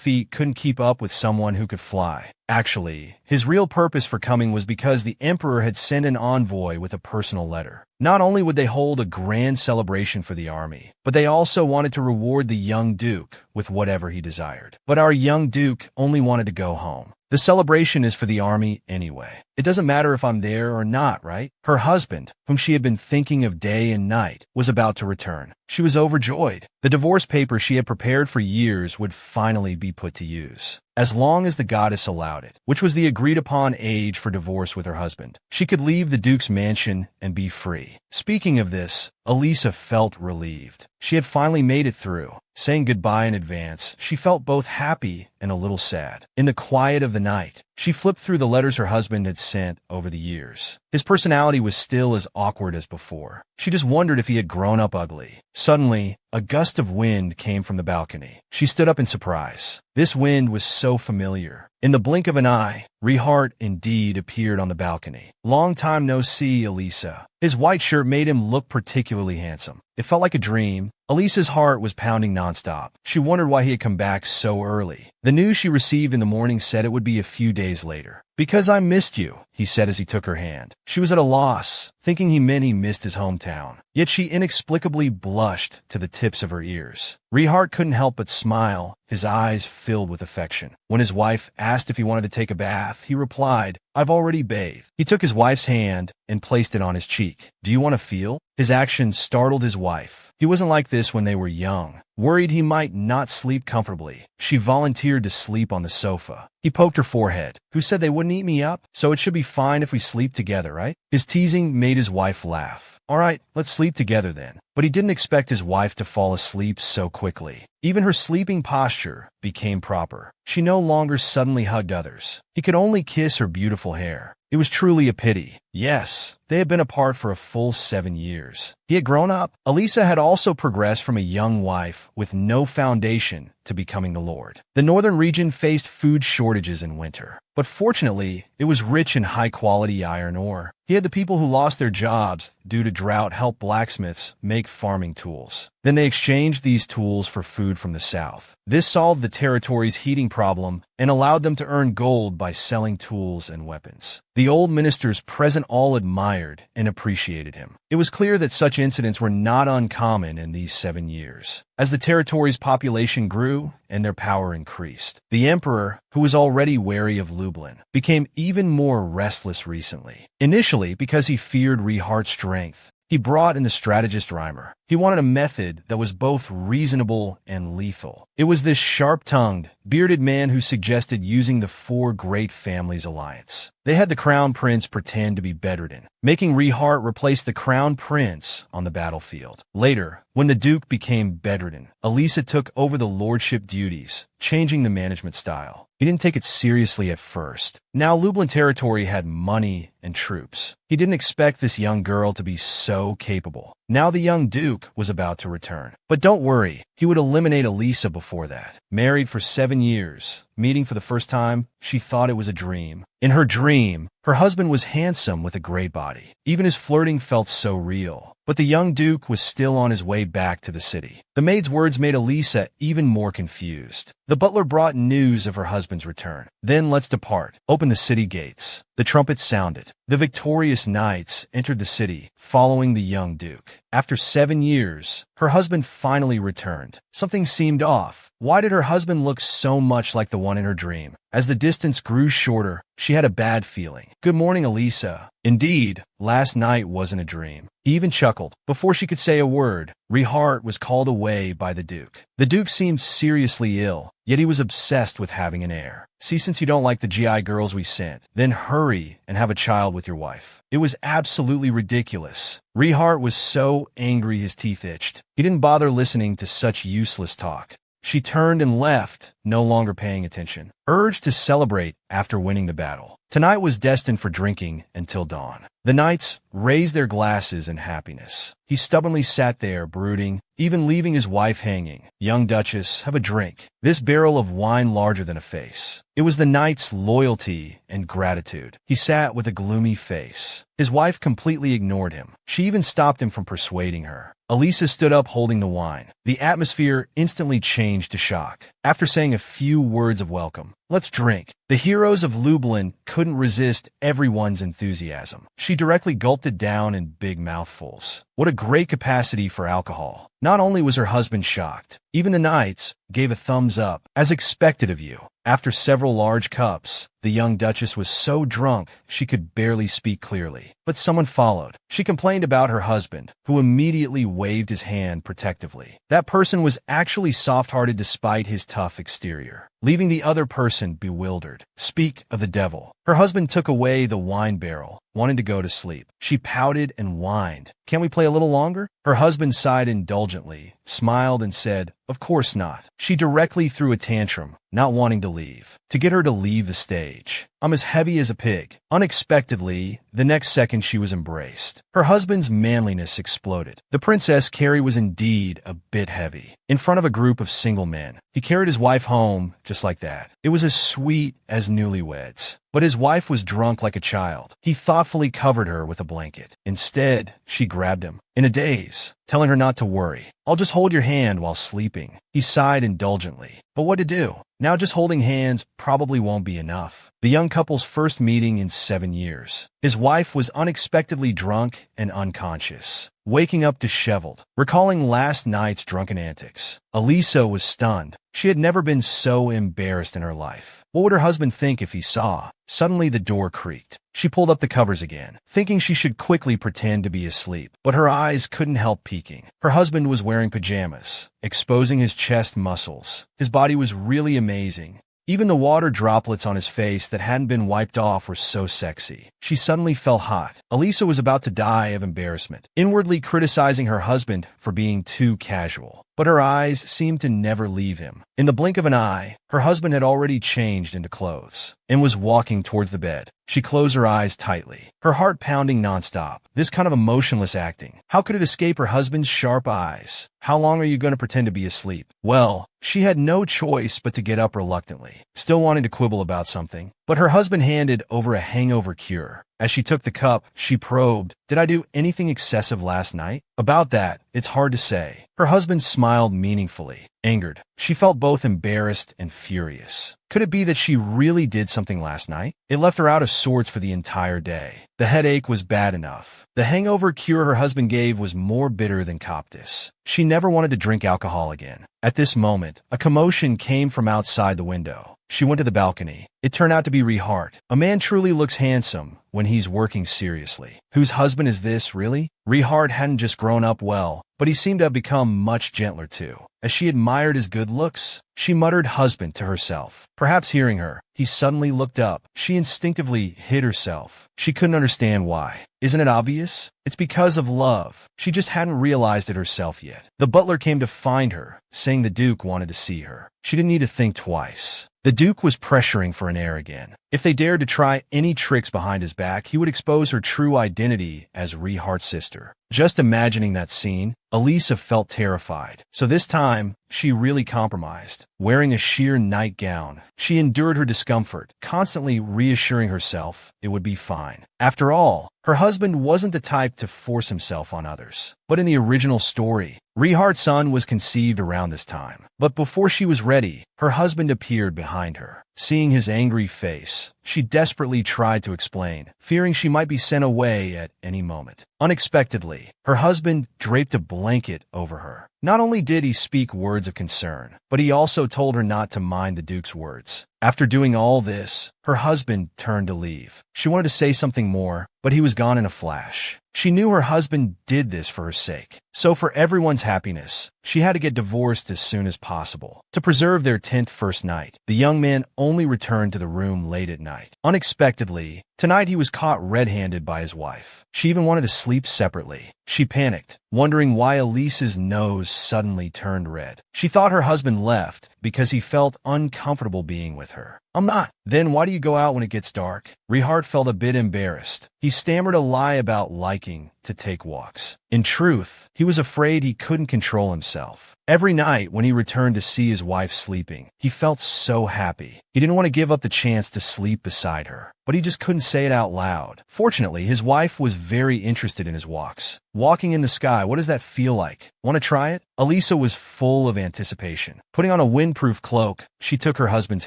feet couldn't keep up with someone who could fly. Actually, his real purpose for coming was because the Emperor had sent an envoy with a personal letter. Not only would they hold a grand celebration for the army, but they also wanted to reward the young Duke with whatever he desired. But our young Duke only wanted to go home. The celebration is for the army anyway. It doesn't matter if I'm there or not, right? Her husband, whom she had been thinking of day and night, was about to return. She was overjoyed. The divorce papers she had prepared for years would finally be put to use. As long as the goddess allowed it, which was the agreed-upon age for divorce with her husband, she could leave the Duke's mansion and be free. Speaking of this, Elisa felt relieved. She had finally made it through. Saying goodbye in advance, she felt both happy and a little sad. In the quiet of the night, she flipped through the letters her husband had sent over the years. His personality was still as awkward as before. She just wondered if he had grown up ugly. Suddenly, a gust of wind came from the balcony. She stood up in surprise. This wind was so familiar. In the blink of an eye, Rehart indeed appeared on the balcony. Long time no see, Elisa. His white shirt made him look particularly handsome. It felt like a dream. Elisa's heart was pounding nonstop. She wondered why he had come back so early. The news she received in the morning said it would be a few days later. "Because I missed you," he said as he took her hand. She was at a loss, thinking he meant he missed his hometown. Yet she inexplicably blushed to the tips of her ears. Rehart couldn't help but smile, his eyes filled with affection. When his wife asked if he wanted to take a bath, he replied, "I've already bathed." He took his wife's hand and placed it on his cheek. "Do you want to feel?" His action startled his wife. He wasn't like this when they were young. Worried he might not sleep comfortably, she volunteered to sleep on the sofa. He poked her forehead. "Who said they wouldn't eat me up? So it should be fine if we sleep together, right?" His teasing made his wife laugh. "All right, let's sleep together then." But he didn't expect his wife to fall asleep so quickly. Even her sleeping posture became proper. She no longer suddenly hugged others. He could only kiss her beautiful hair. It was truly a pity. Yes, they had been apart for a full 7 years. He had grown up. Elisa had also progressed from a young wife with no foundation to becoming the Lord. The northern region faced food shortages in winter, but fortunately, it was rich in high-quality iron ore. He had the people who lost their jobs due to drought help blacksmiths make farming tools. Then they exchanged these tools for food from the south. This solved the territory's heating problem and allowed them to earn gold by selling tools and weapons. The old minister's present all admired and appreciated him. It was clear that such incidents were not uncommon in these 7 years. As the territory's population grew and their power increased, the emperor, who was already wary of Lublin, became even more restless recently. Initially, because he feared Rehart's strength, he brought in the strategist Reimer. He wanted a method that was both reasonable and lethal. It was this sharp-tongued, bearded man who suggested using the 4 great families' alliance. They had the crown prince pretend to be bedridden, making Rehart replace the crown prince on the battlefield. Later, when the Duke became bedridden, Elisa took over the lordship duties, changing the management style. He didn't take it seriously at first. Now Lublin territory had money and troops. He didn't expect this young girl to be so capable. Now the young Duke was about to return. But don't worry, he would eliminate Elisa before that. Married for 7 years, meeting for the first time, she thought it was a dream. In her dream, her husband was handsome with a great body. Even his flirting felt so real. But the young Duke was still on his way back to the city. The maid's words made Elisa even more confused. The butler brought news of her husband's return. Then let's depart. Open the city gates. The trumpets sounded. The victorious knights entered the city, following the young Duke. After 7 years, her husband finally returned. Something seemed off. Why did her husband look so much like the one in her dream? As the distance grew shorter, she had a bad feeling. Good morning, Elisa. Indeed, last night wasn't a dream. He even chuckled. Before she could say a word, Rehart was called away by the Duke. The Duke seemed seriously ill, yet he was obsessed with having an heir. See, since you don't like the GI girls we sent, then hurry and have a child with your wife. It was absolutely ridiculous. Rehart was so angry his teeth itched. He didn't bother listening to such useless talk. She turned and left, no longer paying attention, urged to celebrate after winning the battle. Tonight was destined for drinking until dawn. The knights raised their glasses in happiness. He stubbornly sat there, brooding, even leaving his wife hanging. Young Duchess, have a drink. This barrel of wine larger than a face. It was the knight's loyalty and gratitude. He sat with a gloomy face. His wife completely ignored him. She even stopped him from persuading her. Elisa stood up holding the wine. The atmosphere instantly changed to shock. After saying a few words of welcome, let's drink. The heroes of Lublin couldn't resist everyone's enthusiasm. She directly gulped it down in big mouthfuls. What a great capacity for alcohol. Not only was her husband shocked, even the knights gave a thumbs up, as expected of you. After several large cups, the young Duchess was so drunk she could barely speak clearly. But someone followed. She complained about her husband, who immediately waved his hand protectively. That person was actually soft-hearted despite his tough exterior, leaving the other person bewildered. Speak of the devil. Her husband took away the wine barrel, wanting to go to sleep. She pouted and whined. Can't we play a little longer? Her husband sighed indulgently, smiled, and said, of course not. She directly threw a tantrum, not wanting to leave. To get her to leave the stage. I'm as heavy as a pig. Unexpectedly, the next second she was embraced. Her husband's manliness exploded. The Princess Carrie was indeed a bit heavy. In front of a group of single men, he carried his wife home just like that. It was as sweet as newlyweds. But his wife was drunk like a child. He thoughtfully covered her with a blanket. Instead, she grabbed him. In a daze, telling her not to worry. I'll just hold your hand while sleeping. He sighed indulgently. But what to do? Now just holding hands probably won't be enough. The young couple's first meeting in 7 years. His wife was unexpectedly drunk and unconscious, waking up disheveled, recalling last night's drunken antics. Elisa was stunned. She had never been so embarrassed in her life. What would her husband think if he saw? Suddenly the door creaked. She pulled up the covers again, thinking she should quickly pretend to be asleep, but her eyes couldn't help peeking. Her husband was wearing pajamas, exposing his chest muscles. His body was really amazing. Even the water droplets on his face that hadn't been wiped off were so sexy. She suddenly felt hot. Elisa was about to die of embarrassment, inwardly criticizing her husband for being too casual. But her eyes seemed to never leave him. In the blink of an eye, her husband had already changed into clothes and was walking towards the bed. She closed her eyes tightly, her heart pounding nonstop. This kind of emotionless acting. How could it escape her husband's sharp eyes? How long are you going to pretend to be asleep? Well, she had no choice but to get up reluctantly, still wanting to quibble about something. But her husband handed over a hangover cure. As she took the cup, she probed, did I do anything excessive last night? About that, it's hard to say. Her husband smiled meaningfully. Angered, she felt both embarrassed and furious. Could it be that she really did something last night? It left her out of sorts for the entire day. The headache was bad enough. The hangover cure her husband gave was more bitter than Coptis. She never wanted to drink alcohol again. At this moment, a commotion came from outside the window. She went to the balcony. It turned out to be Rehart. A man truly looks handsome when he's working seriously. Whose husband is this, really? Rehart hadn't just grown up well, but he seemed to have become much gentler too. As she admired his good looks, she muttered husband to herself. Perhaps hearing her, he suddenly looked up. She instinctively hid herself. She couldn't understand why. Isn't it obvious? It's because of love. She just hadn't realized it herself yet. The butler came to find her, saying the Duke wanted to see her. She didn't need to think twice. The Duke was pressuring for an heir again. If they dared to try any tricks behind his back, he would expose her true identity as Rehart's sister. Just imagining that scene, Elisa felt terrified. So this time, she really compromised. Wearing a sheer nightgown, she endured her discomfort, constantly reassuring herself it would be fine. After all, her husband wasn't the type to force himself on others. But in the original story, Rehart's son was conceived around this time. But before she was ready, her husband appeared behind her. Seeing his angry face, she desperately tried to explain, fearing she might be sent away at any moment. Unexpectedly, her husband draped a blanket over her. Not only did he speak words of concern, but he also told her not to mind the Duke's words. After doing all this, her husband turned to leave. She wanted to say something more, but he was gone in a flash. She knew her husband did this for her sake. So for everyone's happiness, she had to get divorced as soon as possible. To preserve their 10th first night, the young man only returned to the room late at night. Unexpectedly, tonight he was caught red-handed by his wife. She even wanted to sleep separately. She panicked, wondering why Elise's nose suddenly turned red. She thought her husband left because he felt uncomfortable being with her. I'm not. Then why do you go out when it gets dark? Rehart felt a bit embarrassed. He stammered a lie about liking to take walks. In truth, he was afraid he couldn't control himself. Every night when he returned to see his wife sleeping, he felt so happy. He didn't want to give up the chance to sleep beside her, but he just couldn't say it out loud. Fortunately, his wife was very interested in his walks. Walking in the sky, what does that feel like? Want to try it? Elisa was full of anticipation. Putting on a windproof cloak, she took her husband's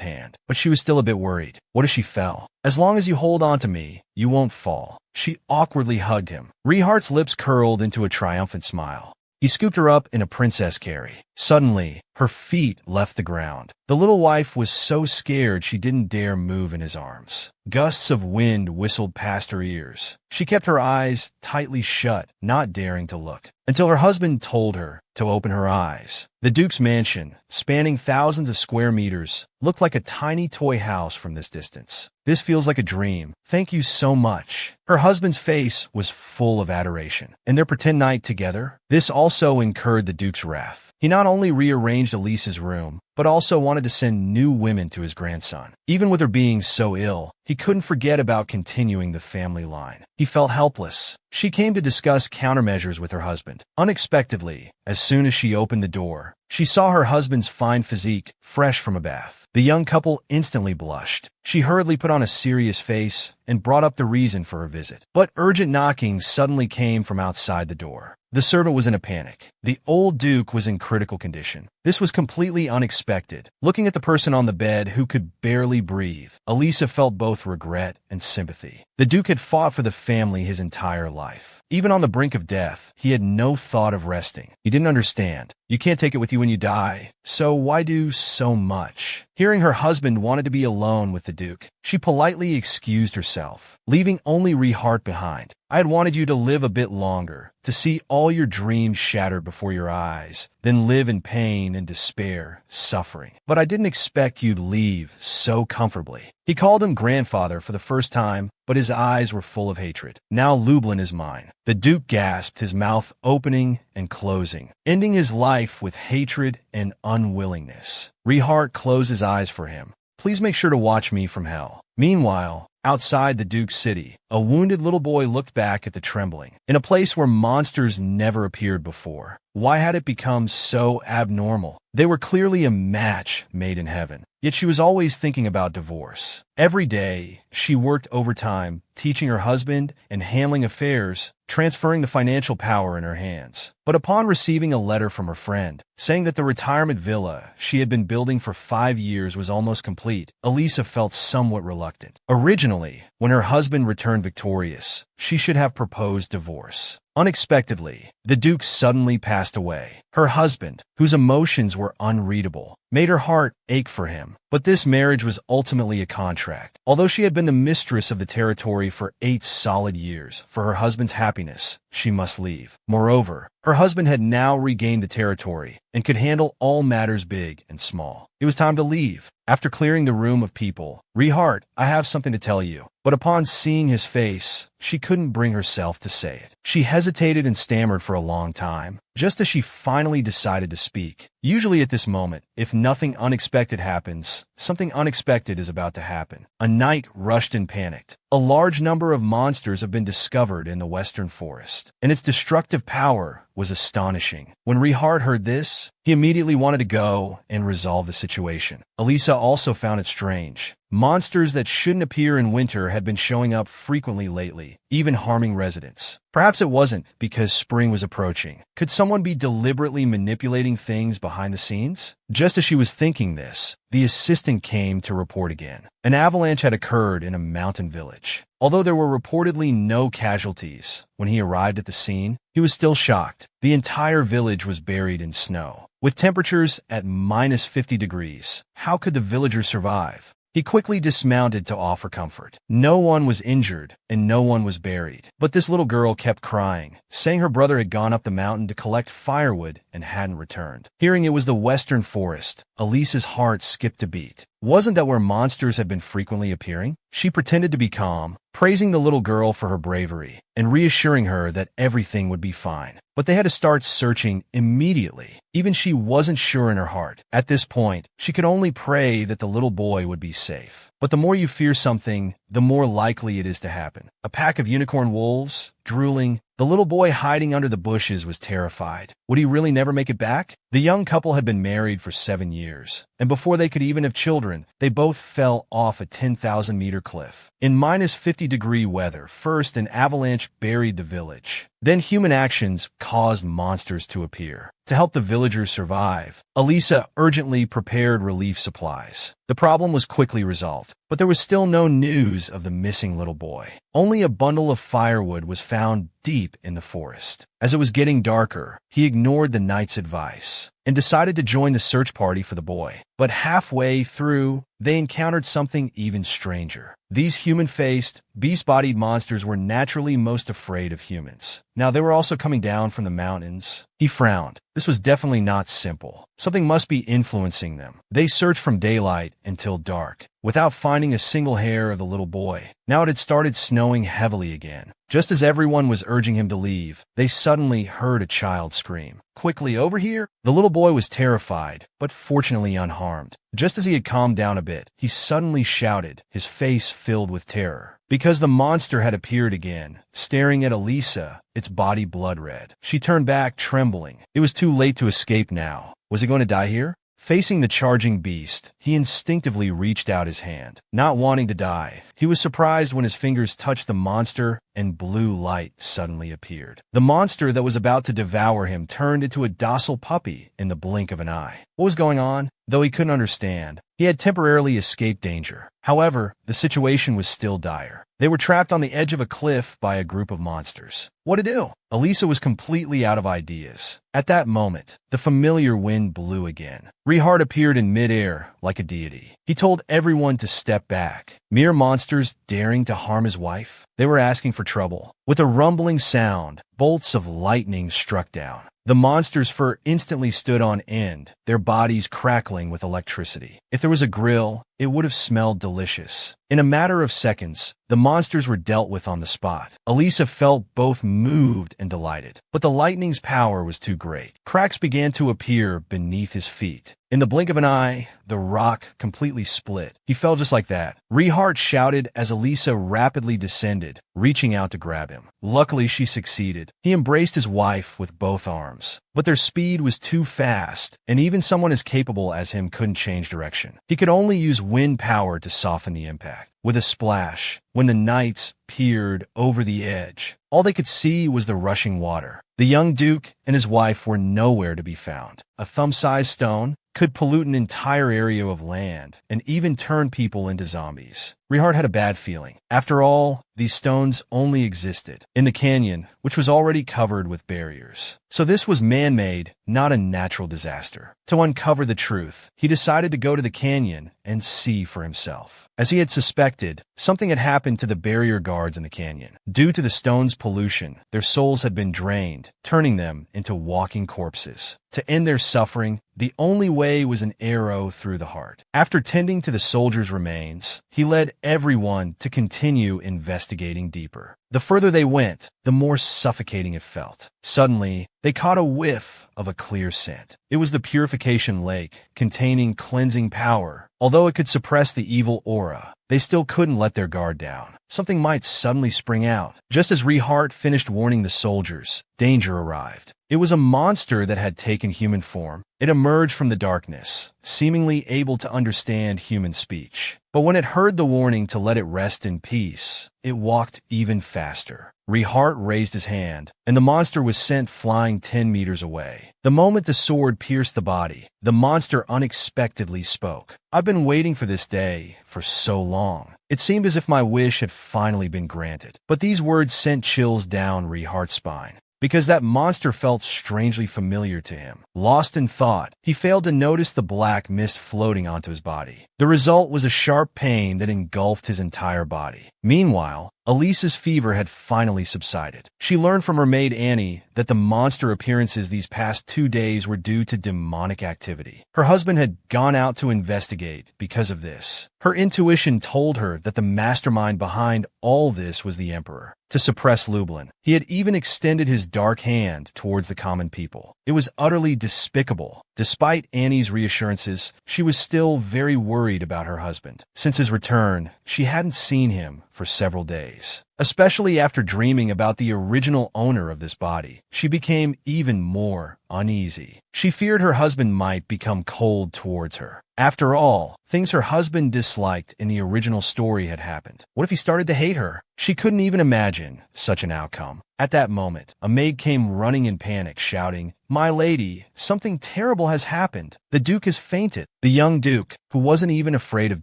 hand, but she was still a bit worried. What if she fell? As long as you hold on to me, you won't fall. She awkwardly hugged him. Rehart's lips curled into a triumphant smile. He scooped her up in a princess carry. Suddenly, her feet left the ground. The little wife was so scared she didn't dare move in his arms. Gusts of wind whistled past her ears. She kept her eyes tightly shut, not daring to look, until her husband told her to open her eyes. The Duke's mansion, spanning thousands of square meters, looked like a tiny toy house from this distance. This feels like a dream. Thank you so much. Her husband's face was full of adoration. In their pretend night together, this also incurred the Duke's wrath. He not only rearranged Elisa's room, but also wanted to send new women to his grandson. Even with her being so ill, he couldn't forget about continuing the family line. He felt helpless. She came to discuss countermeasures with her husband. Unexpectedly, as soon as she opened the door, she saw her husband's fine physique, fresh from a bath. The young couple instantly blushed. She hurriedly put on a serious face and brought up the reason for her visit. But urgent knocking suddenly came from outside the door. The servant was in a panic. The old Duke was in critical condition. This was completely unexpected. Looking at the person on the bed who could barely breathe, Elisa felt both regret and sympathy. The Duke had fought for the family his entire life. Even on the brink of death, he had no thought of resting. He didn't understand. You can't take it with you when you die, so why do so much? Hearing her husband wanted to be alone with the Duke, she politely excused herself, leaving only Rehart behind. I had wanted you to live a bit longer, to see all your dreams shattered before your eyes, then live in pain and despair, suffering. But I didn't expect you'd leave so comfortably. He called him grandfather for the first time, but his eyes were full of hatred. Now Lublin is mine. The Duke gasped, his mouth opening and closing, ending his life with hatred and unwillingness. Rehart closed his eyes for him. Please make sure to watch me from hell. Meanwhile, outside the Duke's city, a wounded little boy looked back at the trembling. In a place where monsters never appeared before, why had it become so abnormal? They were clearly a match made in heaven. Yet she was always thinking about divorce. Every day, she worked overtime, teaching her husband and handling affairs, transferring the financial power in her hands. But upon receiving a letter from her friend, saying that the retirement villa she had been building for 5 years was almost complete, Elisa felt somewhat reluctant. Originally, when her husband returned victorious, she should have proposed divorce. Unexpectedly, the Duke suddenly passed away. Her husband, whose emotions were unreadable, made her heart ache for him. But this marriage was ultimately a contract. Although she had been the mistress of the territory for 8 solid years, for her husband's happiness, she must leave. Moreover, her husband had now regained the territory and could handle all matters big and small. It was time to leave. After clearing the room of people, "Rehart, I have something to tell you." But upon seeing his face, she couldn't bring herself to say it. She hesitated and stammered for a long time, just as she finally decided to speak. Usually at this moment, if nothing unexpected happens, something unexpected is about to happen. A knight rushed and panicked. A large number of monsters have been discovered in the western forest, and its destructive power was astonishing. When Rehart heard this, he immediately wanted to go and resolve the situation. Elisa also found it strange. Monsters that shouldn't appear in winter had been showing up frequently lately, even harming residents. Perhaps it wasn't because spring was approaching. Could someone be deliberately manipulating things behind the scenes? Just as she was thinking this, the assistant came to report again. An avalanche had occurred in a mountain village. Although there were reportedly no casualties, when he arrived at the scene, he was still shocked. The entire village was buried in snow. With temperatures at -50 degrees, how could the villagers survive? He quickly dismounted to offer comfort. No one was injured, and no one was buried. But this little girl kept crying, saying her brother had gone up the mountain to collect firewood and hadn't returned. Hearing it was the western forest, Elisa's heart skipped a beat. Wasn't that where monsters had been frequently appearing? She pretended to be calm, praising the little girl for her bravery, and reassuring her that everything would be fine. But they had to start searching immediately. Even she wasn't sure in her heart. At this point, she could only pray that the little boy would be safe. But the more you fear something, the more likely it is to happen. A pack of unicorn wolves, drooling. The little boy hiding under the bushes was terrified. Would he really never make it back? The young couple had been married for 7 years, and before they could even have children, they both fell off a 10,000-meter cliff. In -50-degree weather, first an avalanche buried the village. Then human actions caused monsters to appear. To help the villagers survive, Elisa urgently prepared relief supplies. The problem was quickly resolved, but there was still no news of the missing little boy. Only a bundle of firewood was found deep in the forest. As it was getting darker, he ignored the knight's advice and decided to join the search party for the boy. But halfway through, they encountered something even stranger. These human-faced, beast-bodied monsters were naturally most afraid of humans. Now they were also coming down from the mountains. He frowned. This was definitely not simple. Something must be influencing them. They searched from daylight until dark, without finding a single hair of the little boy. Now it had started snowing heavily again. Just as everyone was urging him to leave, they suddenly heard a child scream. "Quickly, over here!" The little boy was terrified, but fortunately unharmed. Just as he had calmed down a bit, he suddenly shouted, his face filled with terror. Because the monster had appeared again, staring at Elisa, its body blood red. She turned back, trembling. It was too late to escape now. Was he going to die here? Facing the charging beast, he instinctively reached out his hand. Not wanting to die, he was surprised when his fingers touched the monster and blue light suddenly appeared. The monster that was about to devour him turned into a docile puppy in the blink of an eye. What was going on? Though he couldn't understand, he had temporarily escaped danger. However, the situation was still dire. They were trapped on the edge of a cliff by a group of monsters. What to do? Elisa was completely out of ideas. At that moment, the familiar wind blew again. Rehart appeared in midair like a deity. He told everyone to step back. Mere monsters daring to harm his wife? They were asking for trouble. With a rumbling sound, bolts of lightning struck down. The monster's fur instantly stood on end, their bodies crackling with electricity. If there was a grill, it would have smelled delicious. In a matter of seconds, the monsters were dealt with on the spot. Elisa felt both moved and delighted, but the lightning's power was too great. Cracks began to appear beneath his feet. In the blink of an eye, the rock completely split. He fell just like that. Rehart shouted as Elisa rapidly descended, reaching out to grab him. Luckily, she succeeded. He embraced his wife with both arms. But their speed was too fast, and even someone as capable as him couldn't change direction. He could only use wind power to soften the impact. With a splash, when the knights peered over the edge, all they could see was the rushing water. The young duke and his wife were nowhere to be found. A thumb-sized stone could pollute an entire area of land and even turn people into zombies. Rehart had a bad feeling. After all, these stones only existed in the canyon, which was already covered with barriers. So this was man-made, not a natural disaster. To uncover the truth, he decided to go to the canyon and see for himself. As he had suspected, something had happened to the barrier guards in the canyon. Due to the stone's pollution, their souls had been drained, turning them into walking corpses. To end their suffering, the only way was an arrow through the heart. After tending to the soldiers' remains, he led everyone to continue investigating deeper. The further they went, the more suffocating it felt. Suddenly, they caught a whiff of a clear scent. It was the purification lake, containing cleansing power. Although it could suppress the evil aura, they still couldn't let their guard down. Something might suddenly spring out. Just as Rehart finished warning the soldiers, danger arrived. It was a monster that had taken human form. It emerged from the darkness, seemingly able to understand human speech. But when it heard the warning to let it rest in peace, it walked even faster. Rehart raised his hand, and the monster was sent flying 10 meters away. The moment the sword pierced the body, the monster unexpectedly spoke. "I've been waiting for this day for so long." It seemed as if my wish had finally been granted. But these words sent chills down Rehart's spine, because that monster felt strangely familiar to him. Lost in thought, he failed to notice the black mist floating onto his body. The result was a sharp pain that engulfed his entire body. Meanwhile, Elise's fever had finally subsided. She learned from her maid Annie that the monster appearances these past 2 days were due to demonic activity. Her husband had gone out to investigate because of this. Her intuition told her that the mastermind behind all this was the Emperor. To suppress Lublin, he had even extended his dark hand towards the common people. It was utterly despicable. Despite Annie's reassurances, she was still very worried about her husband. Since his return, she hadn't seen him for several days. Especially after dreaming about the original owner of this body, she became even more uneasy. She feared her husband might become cold towards her. After all, things her husband disliked in the original story had happened. What if he started to hate her? She couldn't even imagine such an outcome. At that moment, a maid came running in panic, shouting, "My lady, something terrible has happened. The Duke has fainted." The young Duke, who wasn't even afraid of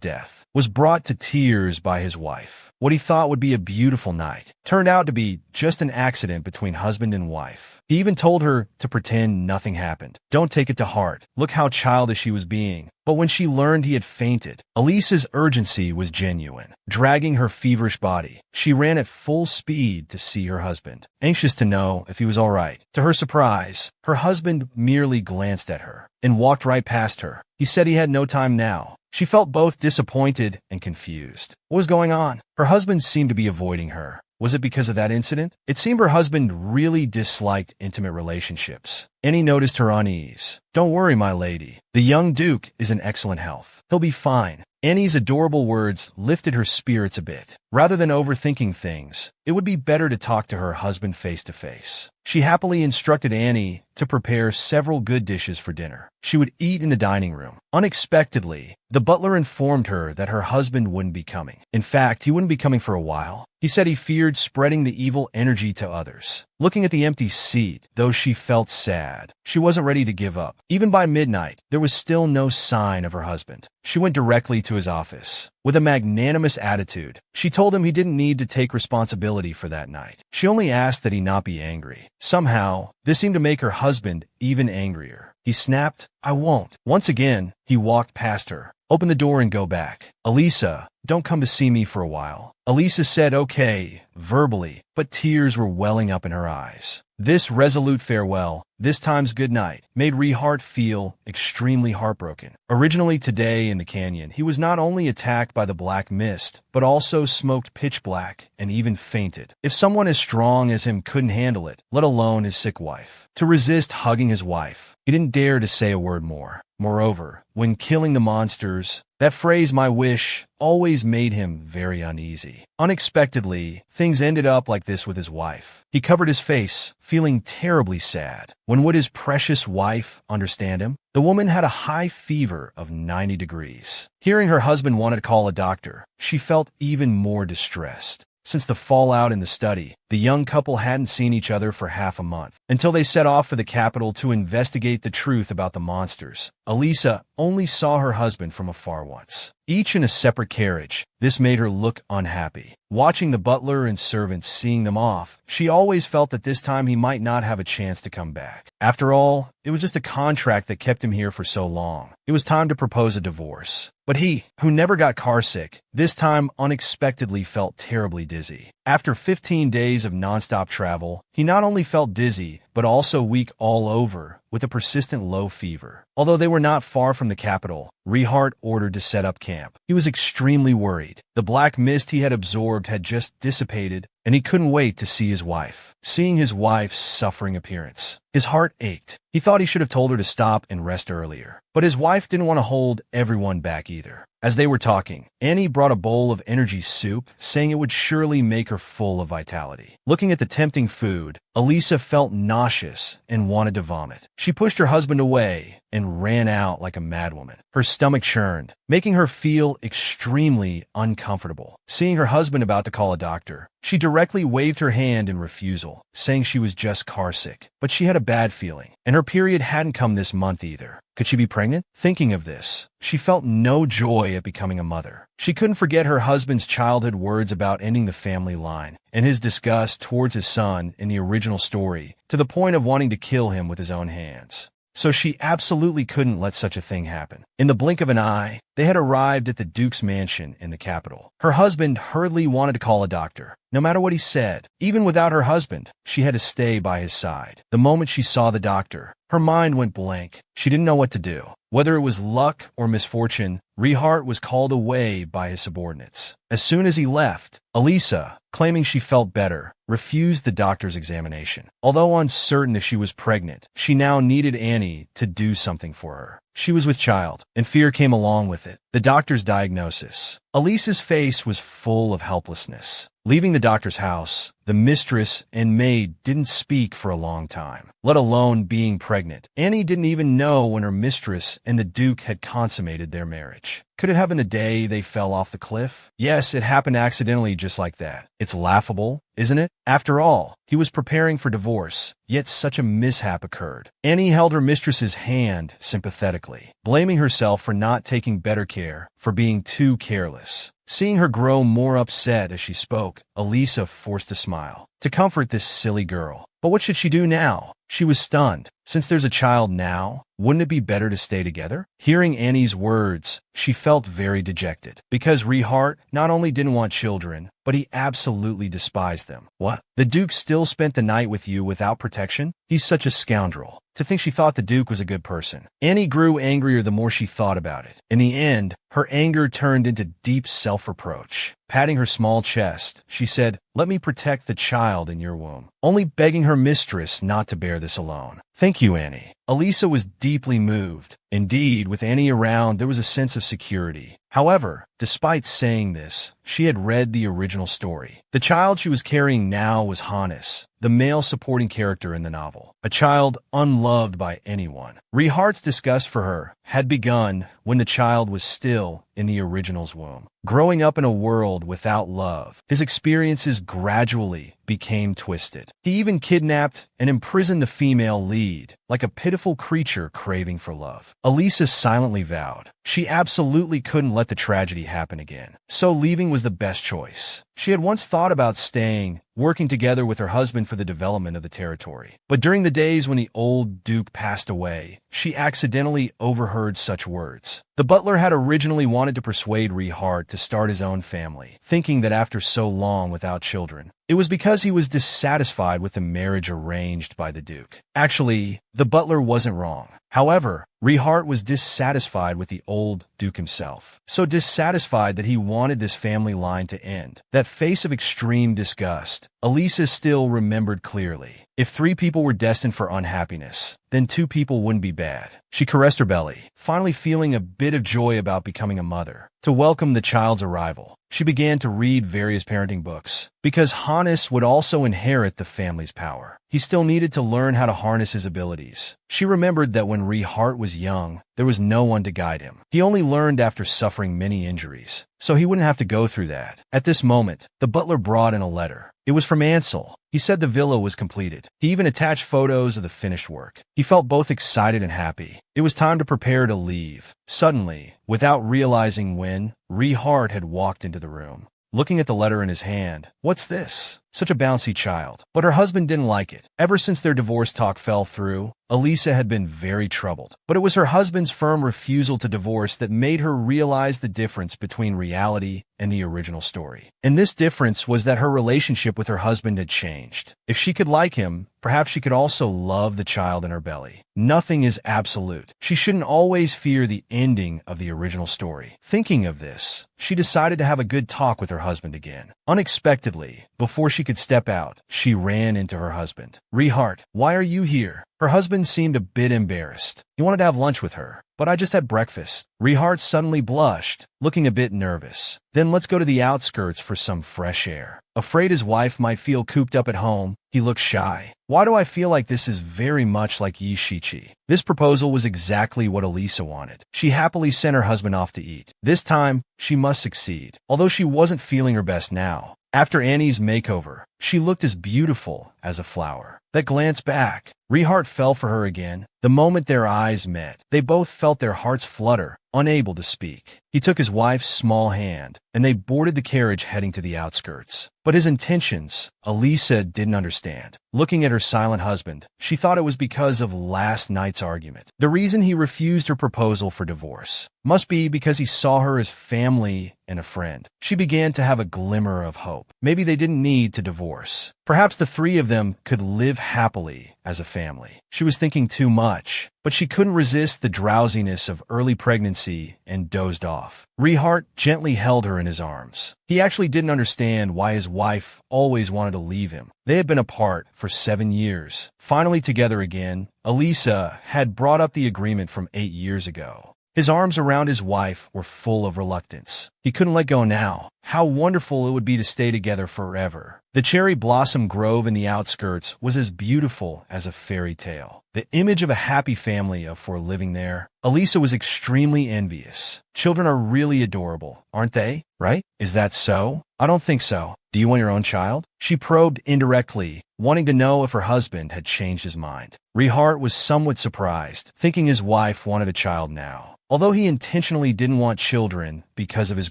death, was brought to tears by his wife. What he thought would be a beautiful night turned out to be just an accident between husband and wife. He even told her to pretend nothing happened. Don't take it to heart. Look how childish he was being. But when she learned he had fainted, Elise's urgency was genuine. Dragging her feverish body, she ran at full speed to see her husband, anxious to know if he was all right. To her surprise, her husband merely glanced at her and walked right past her. He said he had no time now. She felt both disappointed and confused. What was going on? Her husband seemed to be avoiding her. Was it because of that incident? It seemed her husband really disliked intimate relationships. Annie noticed her unease. "Don't worry, my lady. The young Duke is in excellent health. He'll be fine." Annie's adorable words lifted her spirits a bit. Rather than overthinking things, it would be better to talk to her husband face to face. She happily instructed Annie to prepare several good dishes for dinner. She would eat in the dining room. Unexpectedly, the butler informed her that her husband wouldn't be coming. In fact, he wouldn't be coming for a while. He said he feared spreading the evil energy to others. Looking at the empty seat, though she felt sad, she wasn't ready to give up. Even by midnight, there was still no sign of her husband. She went directly to his office. With a magnanimous attitude, she told him he didn't need to take responsibility for that night. She only asked that he not be angry. Somehow, this seemed to make her husband even angrier. He snapped, "I won't." Once again, he walked past her. "Open the door and go back. Elisa, don't come to see me for a while." Elisa said okay, verbally, but tears were welling up in her eyes. This resolute farewell, this time's good night, made Rehart feel extremely heartbroken. Originally today in the canyon, he was not only attacked by the black mist, but also smoked pitch black and even fainted. If someone as strong as him couldn't handle it, let alone his sick wife. To resist hugging his wife, he didn't dare to say a word more. Moreover, when killing the monsters, that phrase, "my wish," always made him very uneasy. Unexpectedly, things ended up like this with his wife. He covered his face, feeling terribly sad. When would his precious wife understand him? The woman had a high fever of 90 degrees. Hearing her husband wanted to call a doctor, she felt even more distressed. Since the fallout in the study, the young couple hadn't seen each other for half a month, until they set off for the capital to investigate the truth about the monsters. Elisa only saw her husband from afar once, each in a separate carriage. This made her look unhappy. Watching the butler and servants seeing them off, she always felt that this time he might not have a chance to come back. After all, it was just a contract that kept him here for so long. It was time to propose a divorce. But he, who never got carsick, this time unexpectedly felt terribly dizzy. After 15 days of nonstop travel, he not only felt dizzy, but also weak all over, with a persistent low fever. Although they were not far from the capital, Rehart ordered to set up camp. He was extremely worried. The black mist he had absorbed had just dissipated, and he couldn't wait to see his wife. Seeing his wife's suffering appearance, his heart ached. He thought he should have told her to stop and rest earlier. But his wife didn't want to hold everyone back either. As they were talking, Annie brought a bowl of energy soup, saying it would surely make her full of vitality. Looking at the tempting food, Elisa felt nauseous and wanted to vomit. She pushed her husband away and ran out like a madwoman. Her stomach churned, making her feel extremely uncomfortable. Seeing her husband about to call a doctor, she directly waved her hand in refusal, saying she was just carsick. But she had a bad feeling, and her period hadn't come this month either. Could she be pregnant? Thinking of this, she felt no joy at becoming a mother. She couldn't forget her husband's childhood words about ending the family line, and his disgust towards his son in the original story, to the point of wanting to kill him with his own hands. So she absolutely couldn't let such a thing happen. In the blink of an eye, they had arrived at the Duke's mansion in the capital. Her husband hurriedly wanted to call a doctor. No matter what he said, even without her husband, she had to stay by his side. The moment she saw the doctor, her mind went blank. She didn't know what to do. Whether it was luck or misfortune, Rehart was called away by his subordinates. As soon as he left, Elisa, claiming she felt better, refused the doctor's examination. Although uncertain if she was pregnant, she now needed Annie to do something for her. She was with child, and fear came along with it. The doctor's diagnosis. Elisa's face was full of helplessness. Leaving the doctor's house, the mistress and maid didn't speak for a long time, let alone being pregnant. Annie didn't even know when her mistress and the Duke had consummated their marriage. Could it have been the day they fell off the cliff? Yes, it happened accidentally just like that. It's laughable, isn't it? After all, he was preparing for divorce, yet such a mishap occurred. Annie held her mistress's hand sympathetically, blaming herself for not taking better care, for being too careless. Seeing her grow more upset as she spoke, Elisa forced a smile to comfort this silly girl. But what should she do now? She was stunned. Since there's a child now, wouldn't it be better to stay together? Hearing Annie's words, she felt very dejected, because Rehart not only didn't want children, but he absolutely despised them. What? The Duke still spent the night with you without protection? He's such a scoundrel. To think she thought the Duke was a good person. Annie grew angrier the more she thought about it. In the end, her anger turned into deep self-reproach. Patting her small chest, she said, "Let me protect the child in your womb," only begging her mistress not to bear this alone. "Thank you, Annie." Elisa was deeply moved. Indeed, with Annie around, there was a sense of security. However, despite saying this, she had read the original story. The child she was carrying now was Hannes, the male supporting character in the novel, a child unloved by anyone. Rehart's disgust for her had begun when the child was still in the original's womb. Growing up in a world without love, his experiences gradually became twisted. He even kidnapped and imprisoned the female lead, like a pitiful creature craving for love. Elisa silently vowed she absolutely couldn't let the tragedy happen again, so leaving was the best choice. She had once thought about staying, working together with her husband for the development of the territory. But during the days when the old Duke passed away, she accidentally overheard such words. The butler had originally wanted to persuade Rehart to start his own family, thinking that after so long without children, it was because he was dissatisfied with the marriage arranged by the Duke. Actually, the butler wasn't wrong. However, Rehart was dissatisfied with the old Duke himself. So dissatisfied that he wanted this family line to end. That face of extreme disgust, Elisa still remembered clearly. If 3 people were destined for unhappiness, then 2 people wouldn't be bad. She caressed her belly, finally feeling a bit of joy about becoming a mother. To welcome the child's arrival, she began to read various parenting books, because Hannes would also inherit the family's power. He still needed to learn how to harness his abilities. She remembered that when Rehart was was young, there was no one to guide him. He only learned after suffering many injuries, so he wouldn't have to go through that. At this moment, the butler brought in a letter. It was from Ansel. He said the villa was completed. He even attached photos of the finished work. He felt both excited and happy. It was time to prepare to leave. Suddenly, without realizing when, Rehart had walked into the room. Looking at the letter in his hand, "What's this? Such a bouncy child." But her husband didn't like it. Ever since their divorce talk fell through, Elisa had been very troubled. But it was her husband's firm refusal to divorce that made her realize the difference between reality and the original story. And this difference was that her relationship with her husband had changed. If she could like him, perhaps she could also love the child in her belly. Nothing is absolute. She shouldn't always fear the ending of the original story. Thinking of this, she decided to have a good talk with her husband again. Unexpectedly, before she could step out, she ran into her husband. "Rehart, why are you here?" Her husband seemed a bit embarrassed. He wanted to have lunch with her. "But I just had breakfast." Rehart suddenly blushed, looking a bit nervous. "Then let's go to the outskirts for some fresh air." Afraid his wife might feel cooped up at home, he looked shy. "Why do I feel like this is very much like Yishichi?" This proposal was exactly what Elisa wanted. She happily sent her husband off to eat. This time, she must succeed. Although she wasn't feeling her best now, after Annie's makeover, she looked as beautiful as a flower. That glance back, Rehart fell for her again. The moment their eyes met, they both felt their hearts flutter, unable to speak. He took his wife's small hand, and they boarded the carriage heading to the outskirts. But his intentions, Elisa didn't understand. Looking at her silent husband, she thought it was because of last night's argument. The reason he refused her proposal for divorce must be because he saw her as family and a friend. She began to have a glimmer of hope. Maybe they didn't need to divorce. Perhaps the three of them could live happily as a family. She was thinking too much, but she couldn't resist the drowsiness of early pregnancy and dozed off. Rehart gently held her in his arms. He actually didn't understand why his wife always wanted to leave him. They had been apart for 7 years. Finally together again, Elisa had brought up the agreement from 8 years ago. His arms around his wife were full of reluctance. He couldn't let go now. How wonderful it would be to stay together forever. The cherry blossom grove in the outskirts was as beautiful as a fairy tale. The image of a happy family for living there. Elisa was extremely envious. Children are really adorable, aren't they? Right? Is that so? I don't think so. Do you want your own child? She probed indirectly, wanting to know if her husband had changed his mind. Rehart was somewhat surprised, thinking his wife wanted a child now. Although he intentionally didn't want children because of his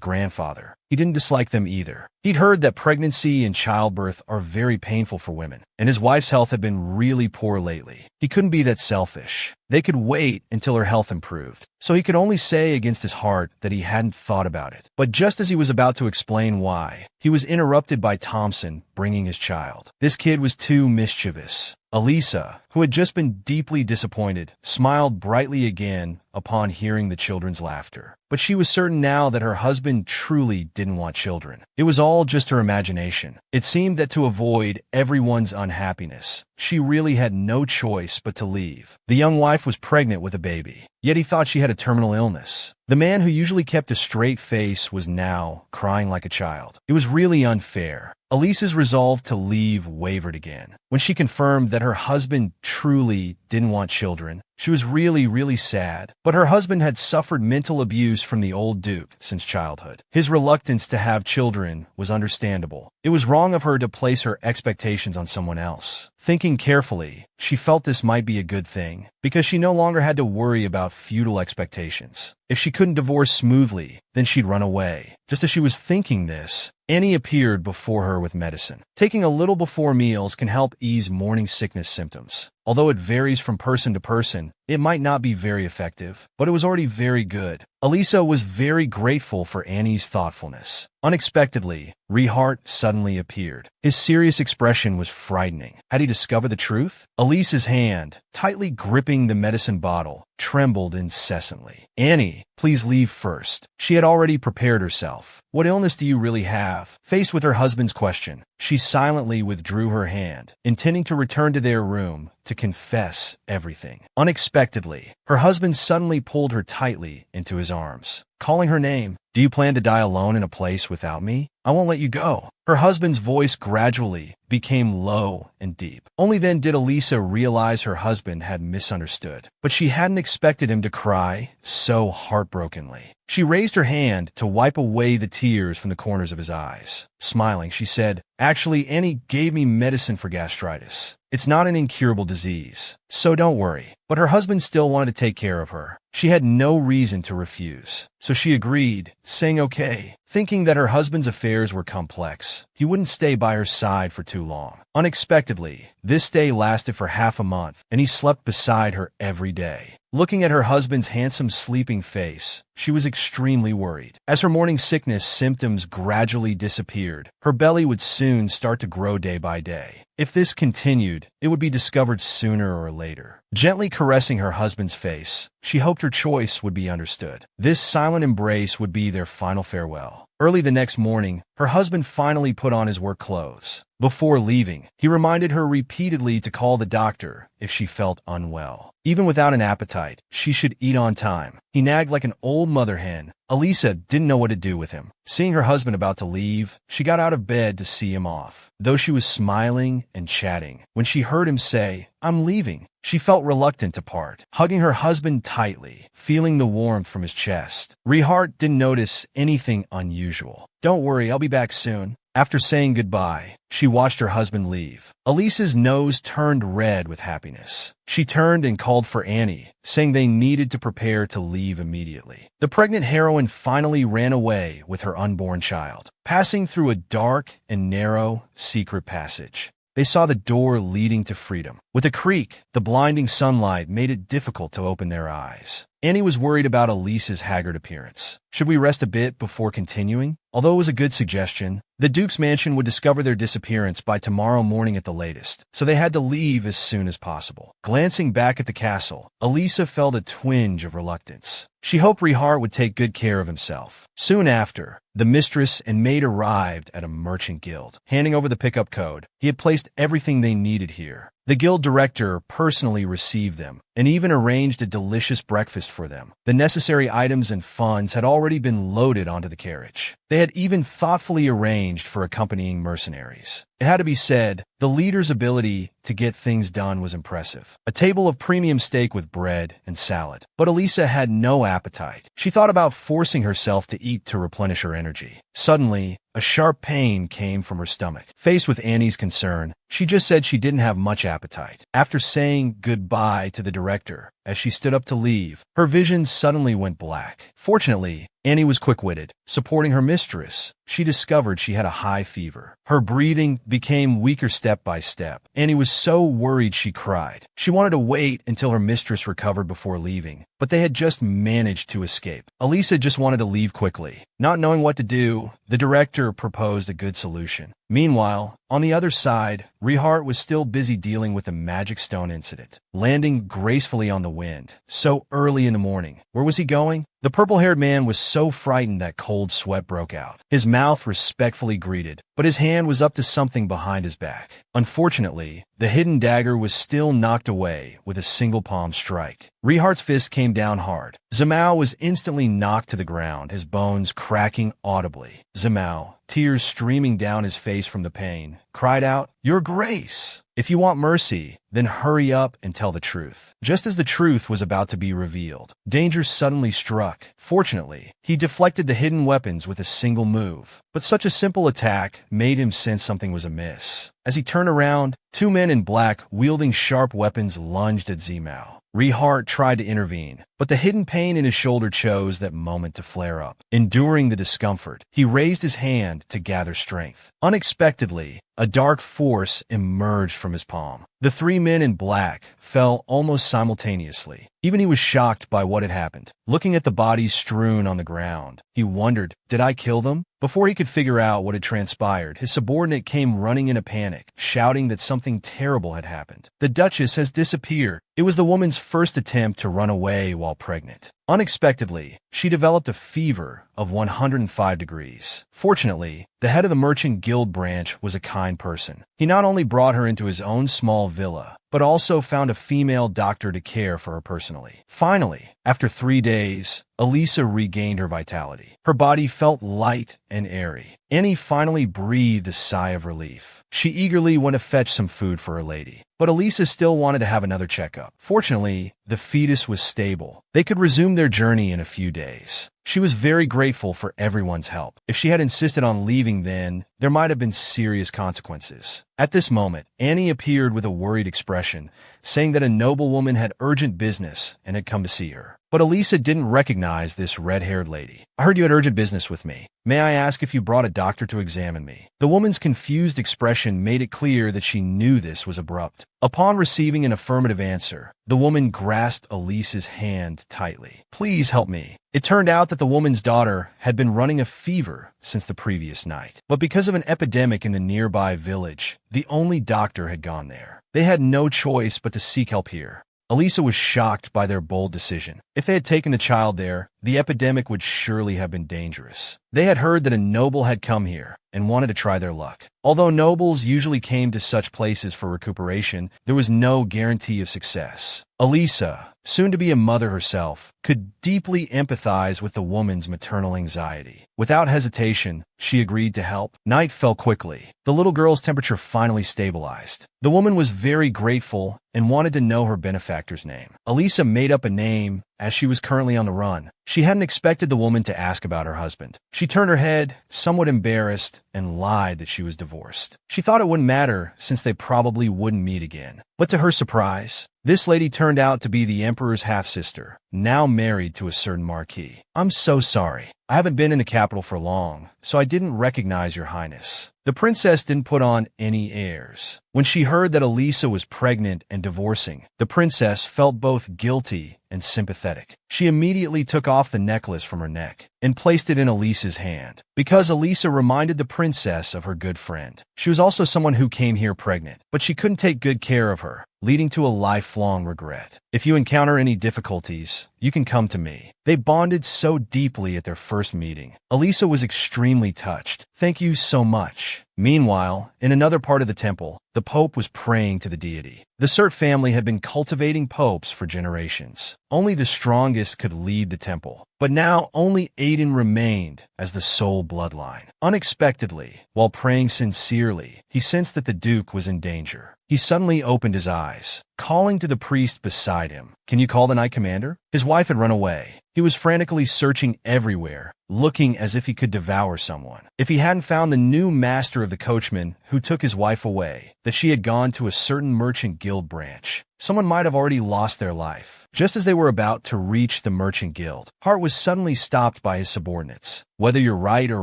grandfather, he didn't dislike them either. He'd heard that pregnancy and childbirth are very painful for women, and his wife's health had been really poor lately. He couldn't be that selfish. They could wait until her health improved, so he could only say against his heart that he hadn't thought about it. But just as he was about to explain why, he was interrupted by Thompson bringing his child. This kid was too mischievous. Elisa, who had just been deeply disappointed, smiled brightly again upon hearing the children's laughter. But she was certain now that her husband truly didn't want children. It was all just her imagination. It seemed that to avoid everyone's unhappiness, she really had no choice but to leave. The young wife was pregnant with a baby, yet he thought she had a terminal illness. The man who usually kept a straight face was now crying like a child. It was really unfair. Elisa's resolve to leave wavered again. When she confirmed that her husband truly didn't want children, she was really sad. But her husband had suffered mental abuse from the old Duke since childhood. His reluctance to have children was understandable. It was wrong of her to place her expectations on someone else. Thinking carefully, she felt this might be a good thing, because she no longer had to worry about futile expectations. If she couldn't divorce smoothly, then she'd run away. Just as she was thinking this, Annie appeared before her with medicine. Taking a little before meals can help ease morning sickness symptoms. Although it varies from person to person, it might not be very effective, but it was already very good. Elisa was very grateful for Annie's thoughtfulness. Unexpectedly, Rehart suddenly appeared. His serious expression was frightening. Had he discovered the truth? Elisa's hand, tightly gripping the medicine bottle, trembled incessantly. "Annie, please leave first." She had already prepared herself. "What illness do you really have?" Faced with her husband's question, she silently withdrew her hand, intending to return to their room to confess everything. Unexpectedly, her husband suddenly pulled her tightly into his arms. Calling her name, Do you plan to die alone in a place without me? I won't let you go. Her husband's voice gradually became low and deep. Only then did Elisa realize her husband had misunderstood. But she hadn't expected him to cry so heartbrokenly. She raised her hand to wipe away the tears from the corners of his eyes. Smiling, she said, "Actually, Annie gave me medicine for gastritis. It's not an incurable disease, so don't worry." But her husband still wanted to take care of her. She had no reason to refuse, so she agreed, saying okay. Thinking that her husband's affairs were complex, he wouldn't stay by her side for too long. Unexpectedly, this stay lasted for half a month, and he slept beside her every day. Looking at her husband's handsome sleeping face, she was extremely worried. As her morning sickness symptoms gradually disappeared, her belly would soon start to grow day by day. If this continued, it would be discovered sooner or later. Gently caressing her husband's face, she hoped her choice would be understood. This silent embrace would be their final farewell. Early the next morning, her husband finally put on his work clothes. Before leaving, he reminded her repeatedly to call the doctor if she felt unwell. Even without an appetite, she should eat on time. He nagged like an old mother hen. Elisa didn't know what to do with him. Seeing her husband about to leave, she got out of bed to see him off. Though she was smiling and chatting, when she heard him say, "I'm leaving," she felt reluctant to part. Hugging her husband tightly, feeling the warmth from his chest, Rehart didn't notice anything unusual. "Don't worry, I'll be back soon." After saying goodbye, she watched her husband leave. Elisa's nose turned red with happiness. She turned and called for Annie, saying they needed to prepare to leave immediately. The pregnant heroine finally ran away with her unborn child, passing through a dark and narrow secret passage. They saw the door leading to freedom. With a creak, the blinding sunlight made it difficult to open their eyes. Annie was worried about Elisa's haggard appearance. Should we rest a bit before continuing? Although it was a good suggestion, the Duke's mansion would discover their disappearance by tomorrow morning at the latest, so they had to leave as soon as possible. Glancing back at the castle, Elisa felt a twinge of reluctance. She hoped Rehart would take good care of himself. Soon after, the mistress and maid arrived at a merchant guild. Handing over the pickup code, he had placed everything they needed here. The guild director personally received them and even arranged a delicious breakfast for them. The necessary items and funds had already been loaded onto the carriage. They had even thoughtfully arranged for accompanying mercenaries. It had to be said, the leader's ability to get things done was impressive. A table of premium steak with bread and salad. But Elisa had no appetite. She thought about forcing herself to eat to replenish her energy. Suddenly, a sharp pain came from her stomach. Faced with Annie's concern, she just said she didn't have much appetite. After saying goodbye to the director, as she stood up to leave, her vision suddenly went black. Fortunately, Annie was quick-witted. Supporting her mistress, she discovered she had a high fever. Her breathing became weaker step by step. Annie was so worried she cried. She wanted to wait until her mistress recovered before leaving, but they had just managed to escape. Elisa just wanted to leave quickly. Not knowing what to do, the director proposed a good solution. Meanwhile, on the other side, Rehart was still busy dealing with the magic stone incident, landing gracefully on the wind, so early in the morning. Where was he going? The purple-haired man was so frightened that cold sweat broke out. His mouth respectfully greeted, but his hand was up to something behind his back. Unfortunately, the hidden dagger was still knocked away with a single palm strike. Rehart's fist came down hard. Zimao was instantly knocked to the ground, his bones cracking audibly. Zimao, tears streaming down his face from the pain, cried out, "Your Grace! If you want mercy, then hurry up and tell the truth." Just as the truth was about to be revealed, danger suddenly struck. Fortunately, he deflected the hidden weapons with a single move, but such a simple attack made him sense something was amiss. As he turned around, two men in black wielding sharp weapons lunged at Zimao. Rehart tried to intervene, but the hidden pain in his shoulder chose that moment to flare up. Enduring the discomfort, he raised his hand to gather strength. Unexpectedly, a dark force emerged from his palm. The three men in black fell almost simultaneously. Even he was shocked by what had happened. Looking at the bodies strewn on the ground, he wondered, did I kill them? Before he could figure out what had transpired, his subordinate came running in a panic, shouting that something terrible had happened. The Duchess has disappeared. It was the woman's first attempt to run away while pregnant. Unexpectedly, she developed a fever of 105 degrees. Fortunately, the head of the Merchant Guild branch was a kind person. He not only brought her into his own small villa, but also found a female doctor to care for her personally. Finally, after 3 days, Elisa regained her vitality. Her body felt light and airy. Annie finally breathed a sigh of relief. She eagerly went to fetch some food for her lady, but Elisa still wanted to have another checkup. Fortunately, the fetus was stable. They could resume their journey in a few days. She was very grateful for everyone's help. If she had insisted on leaving then, there might have been serious consequences. At this moment, Annie appeared with a worried expression, saying that a noblewoman had urgent business and had come to see her. But Elisa didn't recognize this red-haired lady. "I heard you had urgent business with me. May I ask if you brought a doctor to examine me?" The woman's confused expression made it clear that she knew this was abrupt. Upon receiving an affirmative answer, the woman grasped Elisa's hand tightly. "Please help me." It turned out that the woman's daughter had been running a fever since the previous night. But because of an epidemic in the nearby village, the only doctor had gone there. They had no choice but to seek help here. Elisa was shocked by their bold decision. If they had taken the child there, the epidemic would surely have been dangerous. They had heard that a noble had come here and wanted to try their luck. Although nobles usually came to such places for recuperation, there was no guarantee of success. Elisa, soon to be a mother herself, could deeply empathize with the woman's maternal anxiety. Without hesitation, she agreed to help. Night fell quickly. The little girl's temperature finally stabilized. The woman was very grateful and wanted to know her benefactor's name. Elisa made up a name as she was currently on the run. She hadn't expected the woman to ask about her husband. She turned her head, somewhat embarrassed, and lied that she was divorced. She thought it wouldn't matter since they probably wouldn't meet again. But to her surprise, this lady turned out to be the emperor's half-sister, now married to a certain marquis. "I'm so sorry. I haven't been in the capital for long, so I didn't recognize your highness." The princess didn't put on any airs. When she heard that Elisa was pregnant and divorcing, the princess felt both guilty and sympathetic. She immediately took off the necklace from her neck and placed it in Elisa's hand, because Elisa reminded the princess of her good friend. She was also someone who came here pregnant, but she couldn't take good care of her, leading to a lifelong regret. "If you encounter any difficulties, you can come to me." They bonded so deeply at their first meeting. Elisa was extremely touched. "Thank you so much." Meanwhile, in another part of the temple, the Pope was praying to the deity. The Cert family had been cultivating popes for generations. Only the strongest could lead the temple. But now only Aiden remained as the sole bloodline. Unexpectedly, while praying sincerely, he sensed that the Duke was in danger. He suddenly opened his eyes, calling to the priest beside him. "Can you call the Knight Commander?" His wife had run away. He was frantically searching everywhere, looking as if he could devour someone. If he hadn't found the new master of the coachman who took his wife away, that she had gone to a certain merchant guild branch, someone might have already lost their life. Just as they were about to reach the merchant guild, Hart was suddenly stopped by his subordinates. "Whether you're right or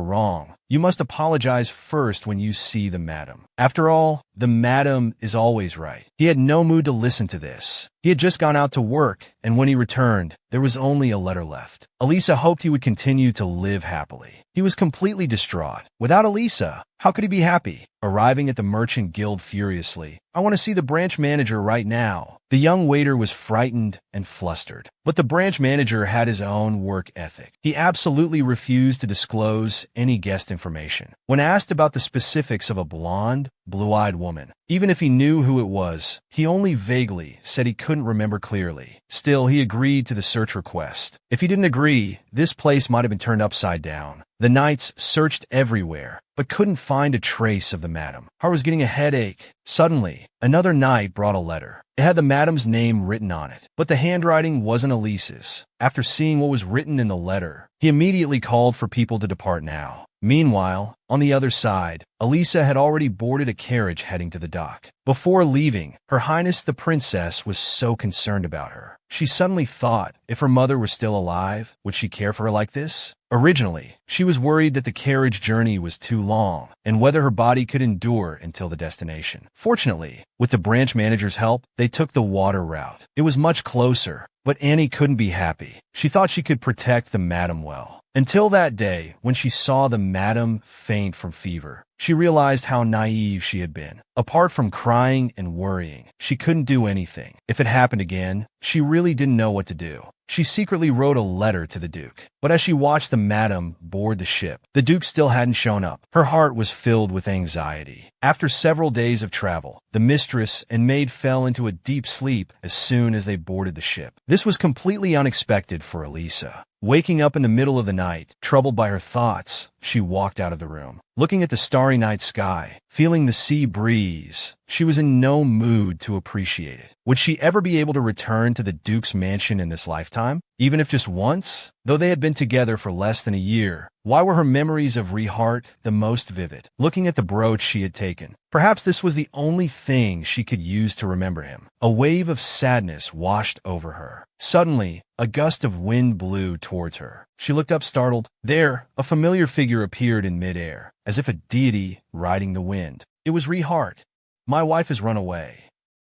wrong, you must apologize first when you see the madam. After all, the madam is always right." He had no mood to listen to this. He had just gone out to work, and when he returned, there was only a letter left. Elisa hoped he would continue to live happily. He was completely distraught. Without Elisa, how could he be happy? Arriving at the merchant guild furiously, "I want to see the branch manager right now." The young waiter was frightened and flustered. But the branch manager had his own work ethic. He absolutely refused to disclose any guest information. When asked about the specifics of a blonde, blue-eyed woman, even if he knew who it was, he only vaguely said he couldn't remember clearly. Still, he agreed to the search request. If he didn't agree, this place might have been turned upside down. The knights searched everywhere, but couldn't find a trace of the madam. Hart was getting a headache. Suddenly, another knight brought a letter. It had the madam's name written on it, but the handwriting wasn't Elisa's. After seeing what was written in the letter, he immediately called for people to depart now. Meanwhile, on the other side, Elisa had already boarded a carriage heading to the dock. Before leaving, Her Highness the Princess was so concerned about her. She suddenly thought, if her mother were still alive, would she care for her like this? Originally, she was worried that the carriage journey was too long, and whether her body could endure until the destination. Fortunately, with the branch manager's help, they took the water route. It was much closer, but Annie couldn't be happy. She thought she could protect the madam well. Until that day, when she saw the madam faint from fever, she realized how naive she had been. Apart from crying and worrying, she couldn't do anything. If it happened again, she really didn't know what to do. she secretly wrote a letter to the Duke. But as she watched the madam board the ship, the Duke still hadn't shown up. Her heart was filled with anxiety. After several days of travel, the mistress and maid fell into a deep sleep as soon as they boarded the ship. This was completely unexpected for Elisa. Waking up in the middle of the night, troubled by her thoughts, she walked out of the room. Looking at the starry night sky, feeling the sea breeze, she was in no mood to appreciate it. Would she ever be able to return to the Duke's mansion in this lifetime? Even if just once? Though they had been together for less than a year, why were her memories of Rehart the most vivid? Looking at the brooch she had taken, perhaps this was the only thing she could use to remember him. A wave of sadness washed over her. Suddenly, a gust of wind blew towards her. She looked up startled. There, a familiar figure appeared in midair, as if a deity riding the wind. It was Rehart. My wife has run away.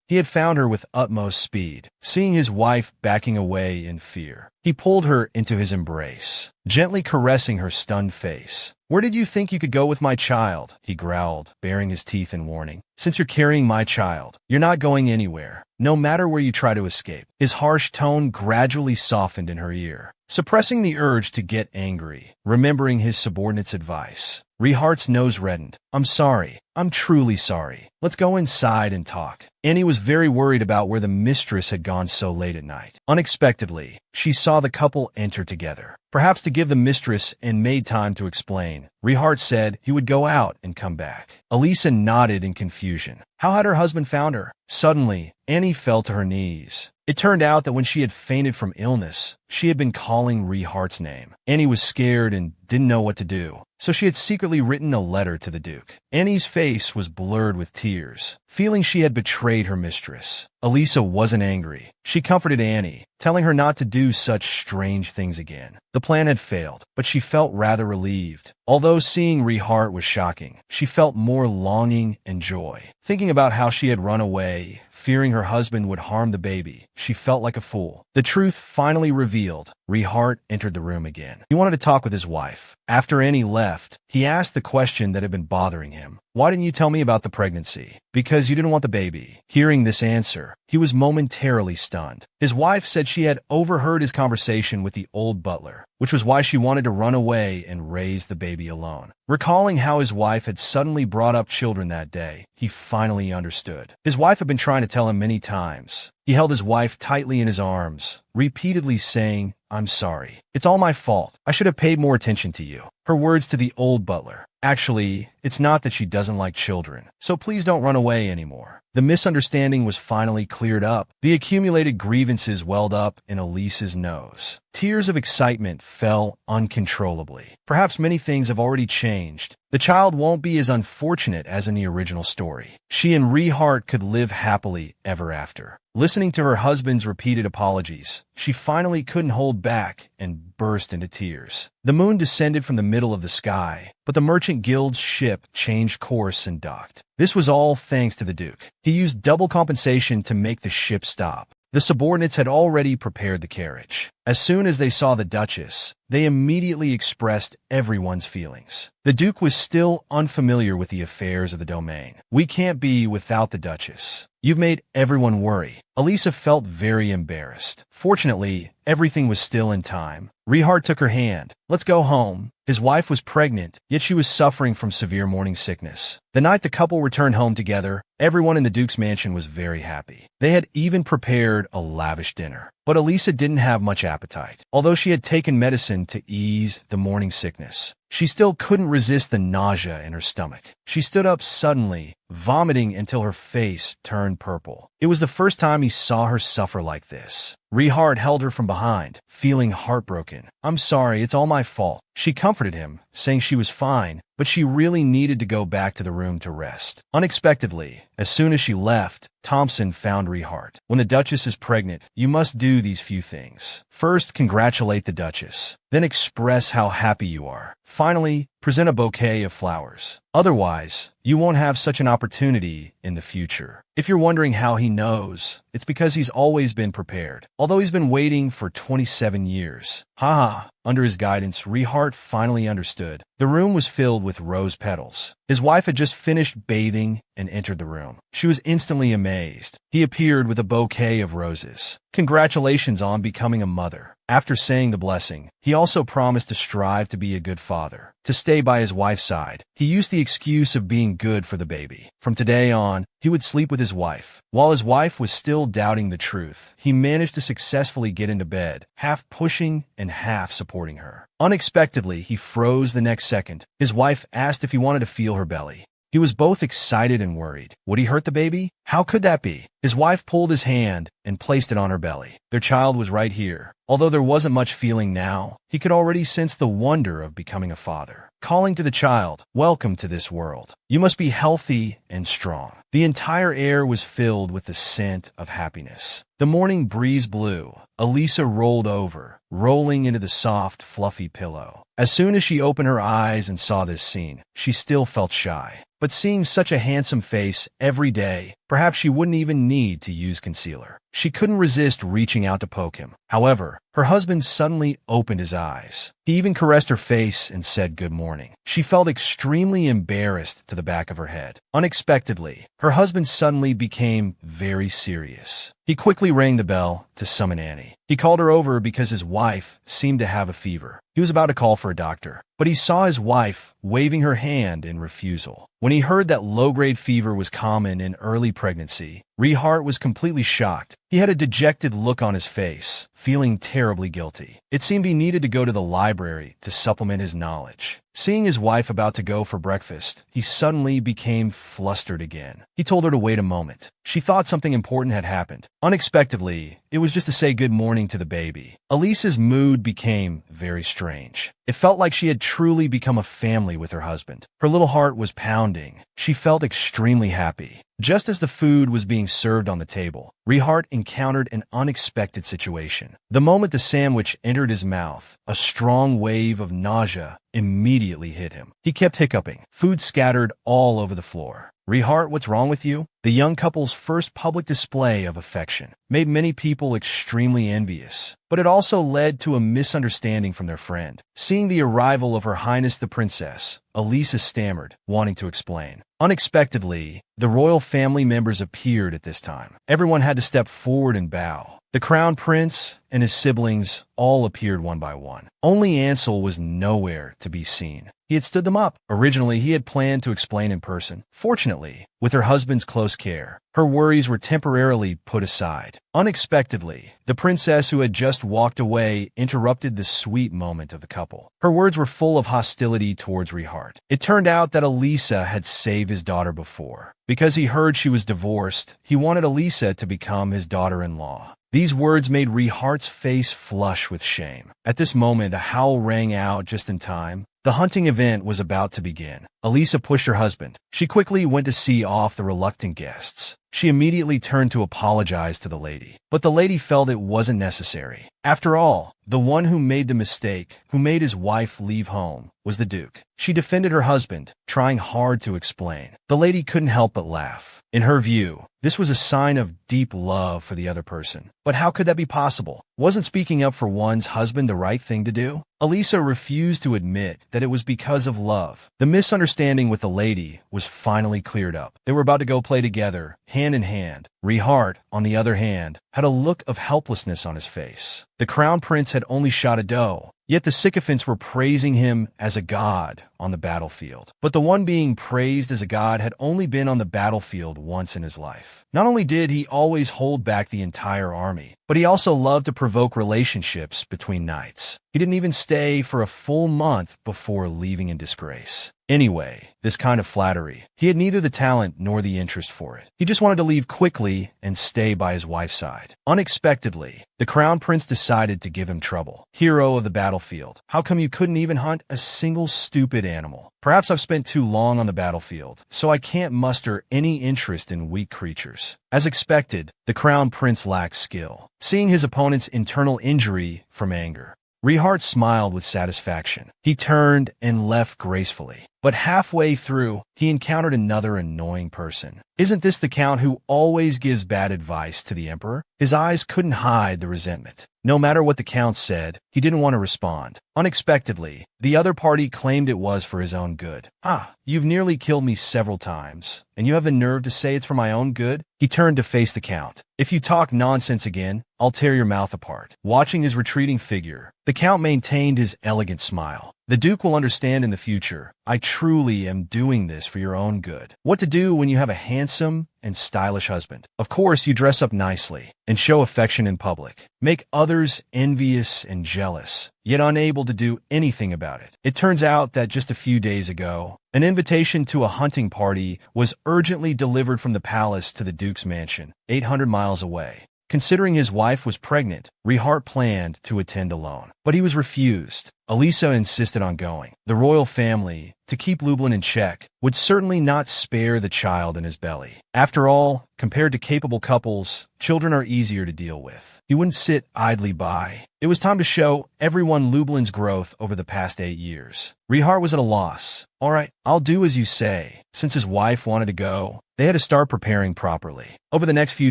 He had found her with utmost speed. Seeing his wife backing away in fear, he pulled her into his embrace, gently caressing her stunned face. "Where did you think you could go with my child?" he growled, baring his teeth in warning. "Since you're carrying my child, you're not going anywhere, no matter where you try to escape." His harsh tone gradually softened in her ear, suppressing the urge to get angry. Remembering his subordinate's advice, Rehart's nose reddened. "I'm sorry. I'm truly sorry. Let's go inside and talk." Annie was very worried about where the mistress had gone so late at night. Unexpectedly, she saw the couple enter together. Perhaps to give the mistress and maid time to explain, Rehart said he would go out and come back. Elisa nodded in confusion. How had her husband found her? Suddenly, Annie fell to her knees. It turned out that when she had fainted from illness, she had been calling Rehart's name. Annie was scared and didn't know what to do, so she had secretly written a letter to the Duke. Annie's face was blurred with tears, feeling she had betrayed her mistress. Elisa wasn't angry. She comforted Annie, telling her not to do such strange things again. The plan had failed, but she felt rather relieved. Although seeing Rehart was shocking, she felt more longing and joy. Thinking about how she had run away, fearing her husband would harm the baby, she felt like a fool. The truth finally revealed. Rehart entered the room again. He wanted to talk with his wife. After Annie left, he asked the question that had been bothering him. "Why didn't you tell me about the pregnancy?" "Because you didn't want the baby." Hearing this answer, he was momentarily stunned. His wife said she had overheard his conversation with the old butler, which was why she wanted to run away and raise the baby alone. Recalling how his wife had suddenly brought up children that day, he finally understood. His wife had been trying to tell him many times. He held his wife tightly in his arms, repeatedly saying, "I'm sorry. It's all my fault. I should have paid more attention to you." Her words to the old butler. "Actually, it's not that she doesn't like children, so please don't run away anymore." The misunderstanding was finally cleared up. The accumulated grievances welled up in Elisa's nose. Tears of excitement fell uncontrollably. Perhaps many things have already changed. The child won't be as unfortunate as in the original story. She and Rehart could live happily ever after. Listening to her husband's repeated apologies, she finally couldn't hold back and burst into tears. The moon descended from the middle of the sky, but the Merchant Guild's ship changed course and docked. This was all thanks to the Duke. He used double compensation to make the ship stop. The subordinates had already prepared the carriage. As soon as they saw the Duchess, they immediately expressed everyone's feelings. The Duke was still unfamiliar with the affairs of the domain. "We can't be without the Duchess. You've made everyone worry." Elisa felt very embarrassed. Fortunately, everything was still in time. Rehart took her hand. "Let's go home." His wife was pregnant, yet she was suffering from severe morning sickness. The night the couple returned home together, everyone in the Duke's mansion was very happy. They had even prepared a lavish dinner. But Elisa didn't have much appetite. Although she had taken medicine to ease the morning sickness, she still couldn't resist the nausea in her stomach. She stood up suddenly, vomiting until her face turned purple. It was the first time he saw her suffer like this. Rehart held her from behind, feeling heartbroken. "I'm sorry, it's all my fault." She comforted him, saying she was fine, but she really needed to go back to the room to rest. Unexpectedly, as soon as she left, Thompson found Rehart. "When the Duchess is pregnant, you must do these few things. First, congratulate the Duchess. Then express how happy you are. Finally, present a bouquet of flowers. Otherwise, you won't have such an opportunity in the future." If you're wondering how he knows, it's because he's always been prepared. Although he's been waiting for 27 years. Haha, Under his guidance, Rehart finally understood. The room was filled with rose petals. His wife had just finished bathing and entered the room. She was instantly amazed. He appeared with a bouquet of roses. Congratulations on becoming a mother. After saying the blessing, he also promised to strive to be a good father, to stay by his wife's side. He used the excuse of being good for the baby. From today on, he would sleep with his wife. While his wife was still doubting the truth, he managed to successfully get into bed, half pushing and half supporting her. Unexpectedly, he froze the next second. His wife asked if he wanted to feel her belly. He was both excited and worried. Would he hurt the baby? How could that be? His wife pulled his hand and placed it on her belly. Their child was right here. Although there wasn't much feeling now, he could already sense the wonder of becoming a father. Calling to the child, "Welcome to this world. You must be healthy and strong." The entire air was filled with the scent of happiness. The morning breeze blew. Elisa rolled over, rolling into the soft, fluffy pillow. As soon as she opened her eyes and saw this scene, she still felt shy. But seeing such a handsome face every day, perhaps she wouldn't even need to use concealer. She couldn't resist reaching out to poke him. However, her husband suddenly opened his eyes. He even caressed her face and said good morning. She felt extremely embarrassed to the back of her head. Unexpectedly, her husband suddenly became very serious. He quickly rang the bell to summon Annie. He called her over because his wife seemed to have a fever. He was about to call for a doctor, but he saw his wife waving her hand in refusal. When he heard that low-grade fever was common in early pregnancy, Rehart was completely shocked. He had a dejected look on his face, feeling terribly guilty. It seemed he needed to go to the library to supplement his knowledge. Seeing his wife about to go for breakfast, he suddenly became flustered again. He told her to wait a moment. She thought something important had happened. Unexpectedly, it was just to say good morning to the baby. Elisa's mood became very strange. It felt like she had truly become a family with her husband. Her little heart was pounding. She felt extremely happy. Just as the food was being served on the table, Rehart encountered an unexpected situation. The moment the sandwich entered his mouth, a strong wave of nausea immediately hit him. He kept hiccuping. Food scattered all over the floor. "Rehart, what's wrong with you?" The young couple's first public display of affection made many people extremely envious, but it also led to a misunderstanding from their friend. Seeing the arrival of Her Highness the Princess, Elisa stammered, wanting to explain. Unexpectedly, the royal family members appeared at this time. Everyone had to step forward and bow. The crown prince and his siblings all appeared one by one. Only Ansel was nowhere to be seen. He had stood them up. Originally, he had planned to explain in person. Fortunately, with her husband's close care, her worries were temporarily put aside. Unexpectedly, the princess who had just walked away interrupted the sweet moment of the couple. Her words were full of hostility towards Rehart. It turned out that Elisa had saved his daughter before. Because he heard she was divorced, he wanted Elisa to become his daughter-in-law. These words made Rehart's face flush with shame. At this moment, a howl rang out just in time. The hunting event was about to begin. Elisa pushed her husband. She quickly went to see off the reluctant guests. She immediately turned to apologize to the lady, but the lady felt it wasn't necessary. After all, the one who made the mistake, who made his wife leave home, was the Duke. She defended her husband, trying hard to explain. The lady couldn't help but laugh. In her view, this was a sign of deep love for the other person. But how could that be possible? Wasn't speaking up for one's husband the right thing to do? Elisa refused to admit that it was because of love. The misunderstanding with the lady was finally cleared up. They were about to go play together, hand in hand. Rehart, on the other hand, had a look of helplessness on his face. The crown prince had only shot a doe, yet the sycophants were praising him as a god on the battlefield. But the one being praised as a god had only been on the battlefield once in his life. Not only did he always hold back the entire army, but he also loved to provoke relationships between knights. He didn't even stay for a full month before leaving in disgrace. Anyway, this kind of flattery, he had neither the talent nor the interest for it. He just wanted to leave quickly and stay by his wife's side. Unexpectedly, the crown prince decided to give him trouble. Hero of the battlefield, how come you couldn't even hunt a single stupid animal? Perhaps I've spent too long on the battlefield, so I can't muster any interest in weak creatures. As expected, the crown prince lacked skill. Seeing his opponent's internal injury from anger, Rehart smiled with satisfaction. He turned and left gracefully. But halfway through, he encountered another annoying person. Isn't this the count who always gives bad advice to the emperor? His eyes couldn't hide the resentment. No matter what the Count said, he didn't want to respond. Unexpectedly, the other party claimed it was for his own good. "Ah, you've nearly killed me several times, and you have the nerve to say it's for my own good?" He turned to face the Count. "If you talk nonsense again, I'll tear your mouth apart." Watching his retreating figure, the Count maintained his elegant smile. "The Duke will understand in the future. I truly am doing this for your own good. What to do when you have a handsome and stylish husband. Of course, you dress up nicely and show affection in public. Make others envious and jealous, yet unable to do anything about it." It turns out that just a few days ago, an invitation to a hunting party was urgently delivered from the palace to the Duke's mansion, 800 miles away. Considering his wife was pregnant, Rehart planned to attend alone, but he was refused. Elisa insisted on going. The royal family, to keep Lublin in check, would certainly not spare the child in his belly. After all, compared to capable couples, children are easier to deal with. He wouldn't sit idly by. It was time to show everyone Lublin's growth over the past 8 years. Rehart was at a loss. "All right, I'll do as you say." Since his wife wanted to go, they had to start preparing properly. Over the next few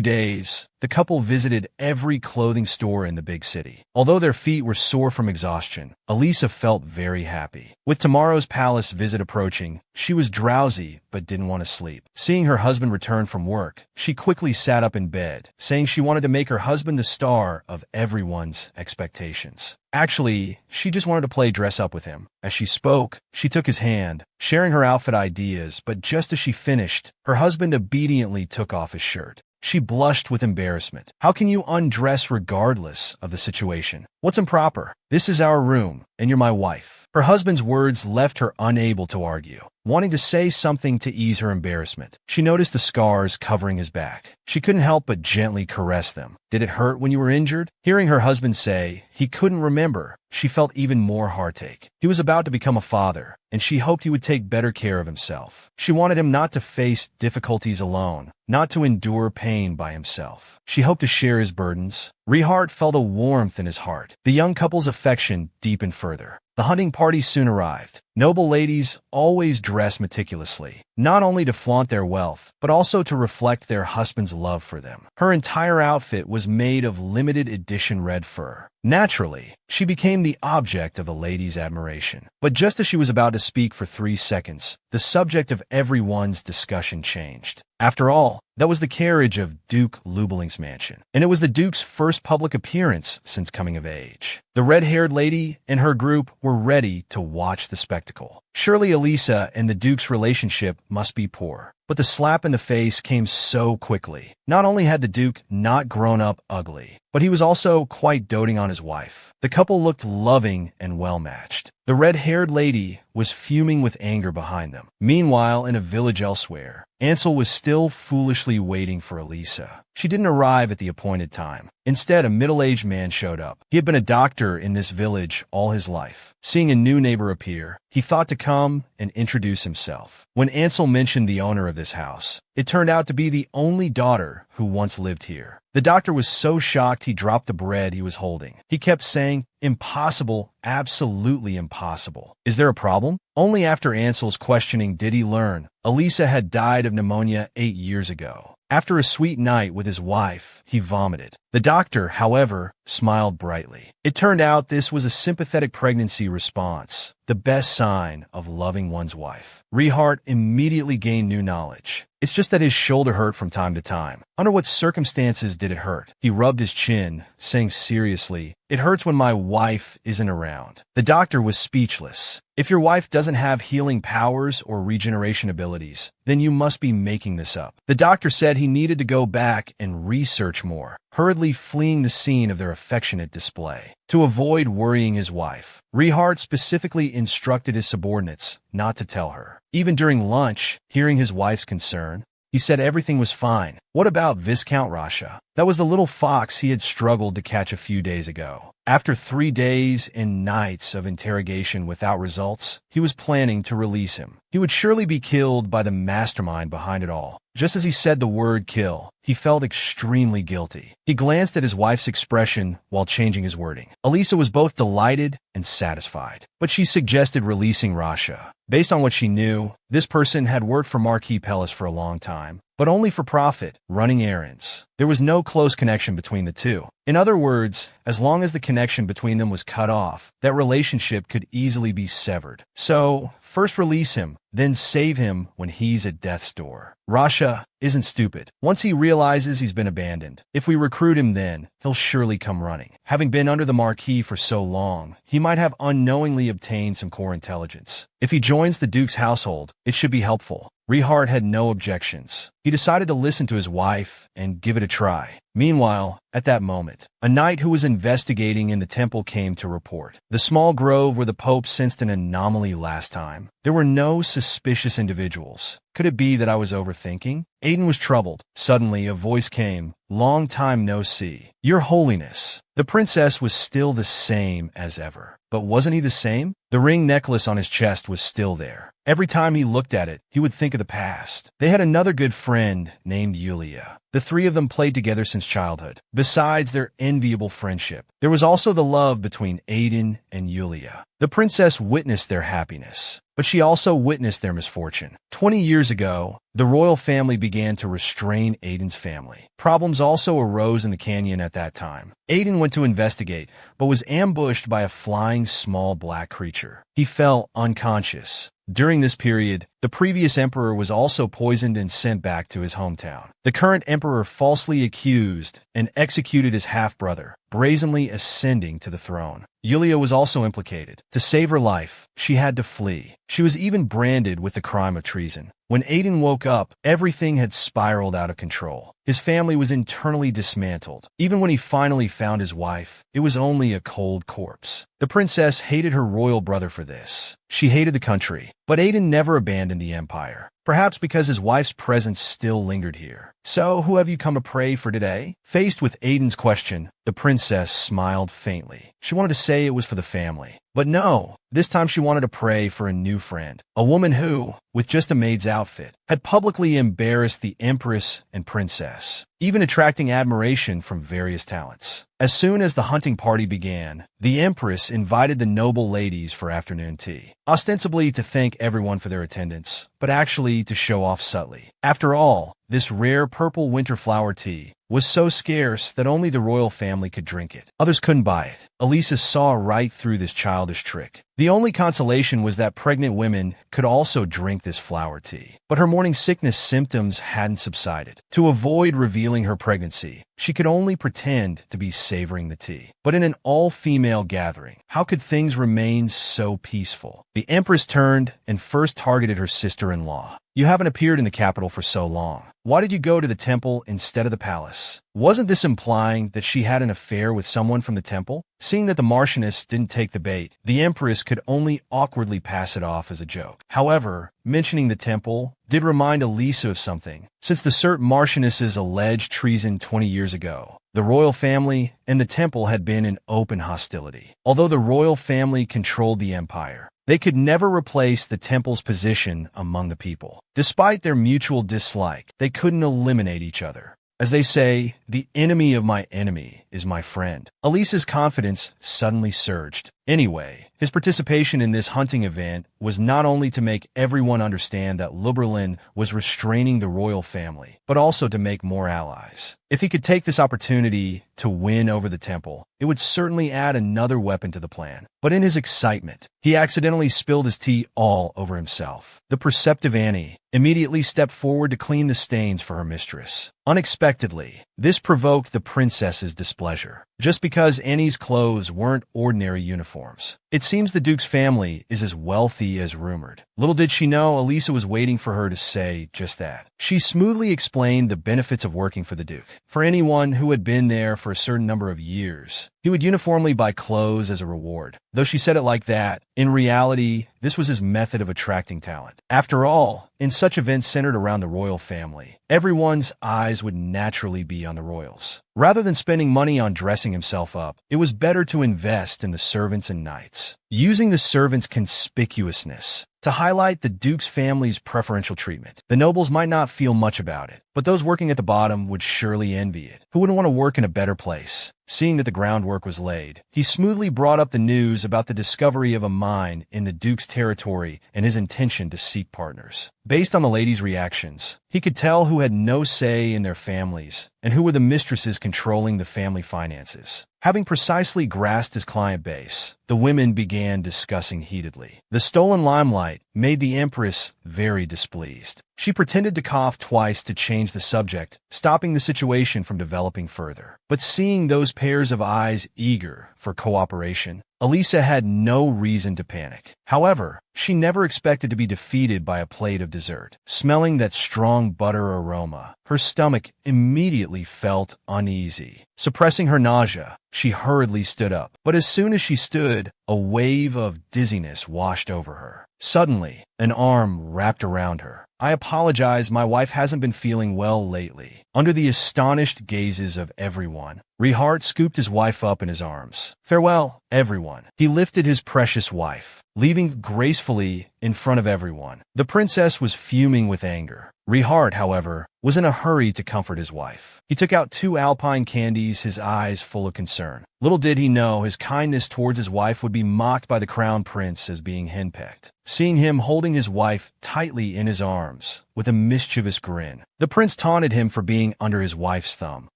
days, the couple visited every clothing store in the big city. Although their feet were sore from exhaustion, Elisa felt very happy. With tomorrow's palace visit approaching, she was drowsy but didn't want to sleep. Seeing her husband return from work, she quickly sat up in bed, saying she wanted to make her husband the star of everyone's expectations. Actually, she just wanted to play dress up with him. As she spoke, she took his hand, sharing her outfit ideas, but just as she finished, her husband obediently took off his shirt. She blushed with embarrassment. "How can you undress regardless of the situation? What's improper? This is our room, and you're my wife." Her husband's words left her unable to argue. Wanting to say something to ease her embarrassment, she noticed the scars covering his back. She couldn't help but gently caress them. "Did it hurt when you were injured?" Hearing her husband say he couldn't remember, she felt even more heartache. He was about to become a father, and she hoped he would take better care of himself. She wanted him not to face difficulties alone, not to endure pain by himself. She hoped to share his burdens. Rehart felt a warmth in his heart. The young couple's affection deepened further. The hunting party soon arrived. Noble ladies always dress meticulously, not only to flaunt their wealth, but also to reflect their husband's love for them. Her entire outfit was made of limited edition red fur. Naturally, she became the object of the ladies' admiration. But just as she was about to speak for 3 seconds, the subject of everyone's discussion changed. After all, that was the carriage of Duke Lubling's mansion, and it was the Duke's first public appearance since coming of age. The red-haired lady and her group were ready to watch the spectacle. Surely Elisa and the Duke's relationship must be poor. But the slap in the face came so quickly. Not only had the Duke not grown up ugly, but he was also quite doting on his wife. The couple looked loving and well-matched. The red-haired lady was fuming with anger behind them. Meanwhile, in a village elsewhere, Ansel was still foolishly waiting for Elisa. She didn't arrive at the appointed time. Instead, a middle-aged man showed up. He had been a doctor in this village all his life. Seeing a new neighbor appear, he thought to come and introduce himself. When Ansel mentioned the owner of this house, it turned out to be the only daughter who once lived here. The doctor was so shocked he dropped the bread he was holding. He kept saying, "Impossible, absolutely impossible. Is there a problem?" Only after Ansel's questioning did he learn Elisa had died of pneumonia 8 years ago. After a sweet night with his wife, he vomited. The doctor, however, smiled brightly. It turned out this was a sympathetic pregnancy response, the best sign of loving one's wife. Rehart immediately gained new knowledge. It's just that his shoulder hurt from time to time. Under what circumstances did it hurt? He rubbed his chin, saying seriously, "It hurts when my wife isn't around." The doctor was speechless. If your wife doesn't have healing powers or regeneration abilities, then you must be making this up. The doctor said he needed to go back and research more, hurriedly fleeing the scene of their affectionate display. To avoid worrying his wife, Rehart specifically instructed his subordinates not to tell her. Even during lunch, hearing his wife's concern, he said everything was fine. What about Viscount Rasha? That was the little fox he had struggled to catch a few days ago. After 3 days and nights of interrogation without results, he was planning to release him. He would surely be killed by the mastermind behind it all. Just as he said the word kill, he felt extremely guilty. He glanced at his wife's expression while changing his wording. Elisa was both delighted and satisfied, but she suggested releasing Rasha. Based on what she knew, this person had worked for Marquis Pellis for a long time, but but only for profit, running errands. There was no close connection between the two. In other words, as long as the connection between them was cut off, that relationship could easily be severed. So, first release him, then save him when he's at death's door. Rasha isn't stupid. Once he realizes he's been abandoned, if we recruit him then, he'll surely come running. Having been under the marquee for so long, he might have unknowingly obtained some core intelligence. If he joins the Duke's household, it should be helpful. Rehart had no objections. He decided to listen to his wife and give it a try. Meanwhile, at that moment, a knight who was investigating in the temple came to report. The small grove where the Pope sensed an anomaly last time. There were no suspicious individuals. Could it be that I was overthinking? Aiden was troubled. Suddenly, a voice came. Long time no see. Your Holiness. The princess was still the same as ever. But wasn't he the same? The ring necklace on his chest was still there. Every time he looked at it, he would think of the past. They had another good friend named Yulia. The three of them played together since childhood. Besides their enviable friendship, there was also the love between Aiden and Yulia. The princess witnessed their happiness, but she also witnessed their misfortune. 20 years ago, the royal family began to restrain Aiden's family. Problems also arose in the canyon at that time. Aiden went to investigate, but was ambushed by a flying small black creature. He fell unconscious. During this period, the previous emperor was also poisoned and sent back to his hometown. The current emperor falsely accused and executed his half-brother, brazenly ascending to the throne. Yulia was also implicated. To save her life, she had to flee. She was even branded with the crime of treason. When Aiden woke up, everything had spiraled out of control. His family was internally dismantled. Even when he finally found his wife, it was only a cold corpse. The princess hated her royal brother for this. She hated the country, but Aiden never abandoned the empire. Perhaps because his wife's presence still lingered here. So, who have you come to pray for today? Faced with Aiden's question, the princess smiled faintly. She wanted to say it was for the family. But no, this time she wanted to pray for a new friend. A woman who, with just a maid's outfit, had publicly embarrassed the empress and princess, even attracting admiration from various talents. As soon as the hunting party began, the empress invited the noble ladies for afternoon tea, ostensibly to thank everyone for their attendance, but actually to show off subtly. After all, this rare purple winter flower tea was so scarce that only the royal family could drink it. Others couldn't buy it. Elisa saw right through this childish trick. The only consolation was that pregnant women could also drink this flower tea. But her morning sickness symptoms hadn't subsided. To avoid revealing her pregnancy, she could only pretend to be savoring the tea. But in an all-female gathering, how could things remain so peaceful? The empress turned and first targeted her sister-in-law. You haven't appeared in the capital for so long. Why did you go to the temple instead of the palace? Wasn't this implying that she had an affair with someone from the temple? Seeing that the Marchioness didn't take the bait, the Empress could only awkwardly pass it off as a joke. However, mentioning the temple did remind Elisa of something. Since the Cert Marchioness's alleged treason 20 years ago, the royal family and the temple had been in open hostility. Although the royal family controlled the empire, they could never replace the temple's position among the people. Despite their mutual dislike, they couldn't eliminate each other. As they say, the enemy of my enemy is my friend. Elisa's confidence suddenly surged. Anyway, his participation in this hunting event was not only to make everyone understand that Luberlin was restraining the royal family, but also to make more allies. If he could take this opportunity to win over the temple, it would certainly add another weapon to the plan. But in his excitement, he accidentally spilled his tea all over himself. The perceptive Annie immediately stepped forward to clean the stains for her mistress. Unexpectedly, this provoked the princess's displeasure. Just because Annie's clothes weren't ordinary uniforms. It seems the Duke's family is as wealthy as rumored. Little did she know Elisa was waiting for her to say just that. She smoothly explained the benefits of working for the Duke. For anyone who had been there for a certain number of years, he would uniformly buy clothes as a reward. Though she said it like that, in reality, this was his method of attracting talent. After all, in such events centered around the royal family, everyone's eyes would naturally be on the royals. Rather than spending money on dressing himself up, it was better to invest in the servants and knights. Using the servants' conspicuousness, to highlight the Duke's family's preferential treatment. The nobles might not feel much about it, but those working at the bottom would surely envy it. Who wouldn't want to work in a better place? Seeing that the groundwork was laid, he smoothly brought up the news about the discovery of a mine in the Duke's territory and his intention to seek partners. Based on the ladies' reactions, he could tell who had no say in their families and who were the mistresses controlling the family finances. Having precisely grasped his client base, the women began discussing heatedly. The stolen limelight made the Empress very displeased. She pretended to cough twice to change the subject, stopping the situation from developing further. But seeing those pairs of eyes eager for cooperation, Elisa had no reason to panic. However, she never expected to be defeated by a plate of dessert. Smelling that strong butter aroma, her stomach immediately felt uneasy. Suppressing her nausea, she hurriedly stood up. But as soon as she stood, a wave of dizziness washed over her. Suddenly, an arm wrapped around her. "I apologize, my wife hasn't been feeling well lately." Under the astonished gazes of everyone, Rihart scooped his wife up in his arms. "Farewell, everyone." He lifted his precious wife, leaving gracefully in front of everyone. The princess was fuming with anger. Rihart, however, was in a hurry to comfort his wife. He took out 2 alpine candies, his eyes full of concern. Little did he know his kindness towards his wife would be mocked by the crown prince as being henpecked. Seeing him holding his wife tightly in his arms, with a mischievous grin, the prince taunted him for being under his wife's thumb,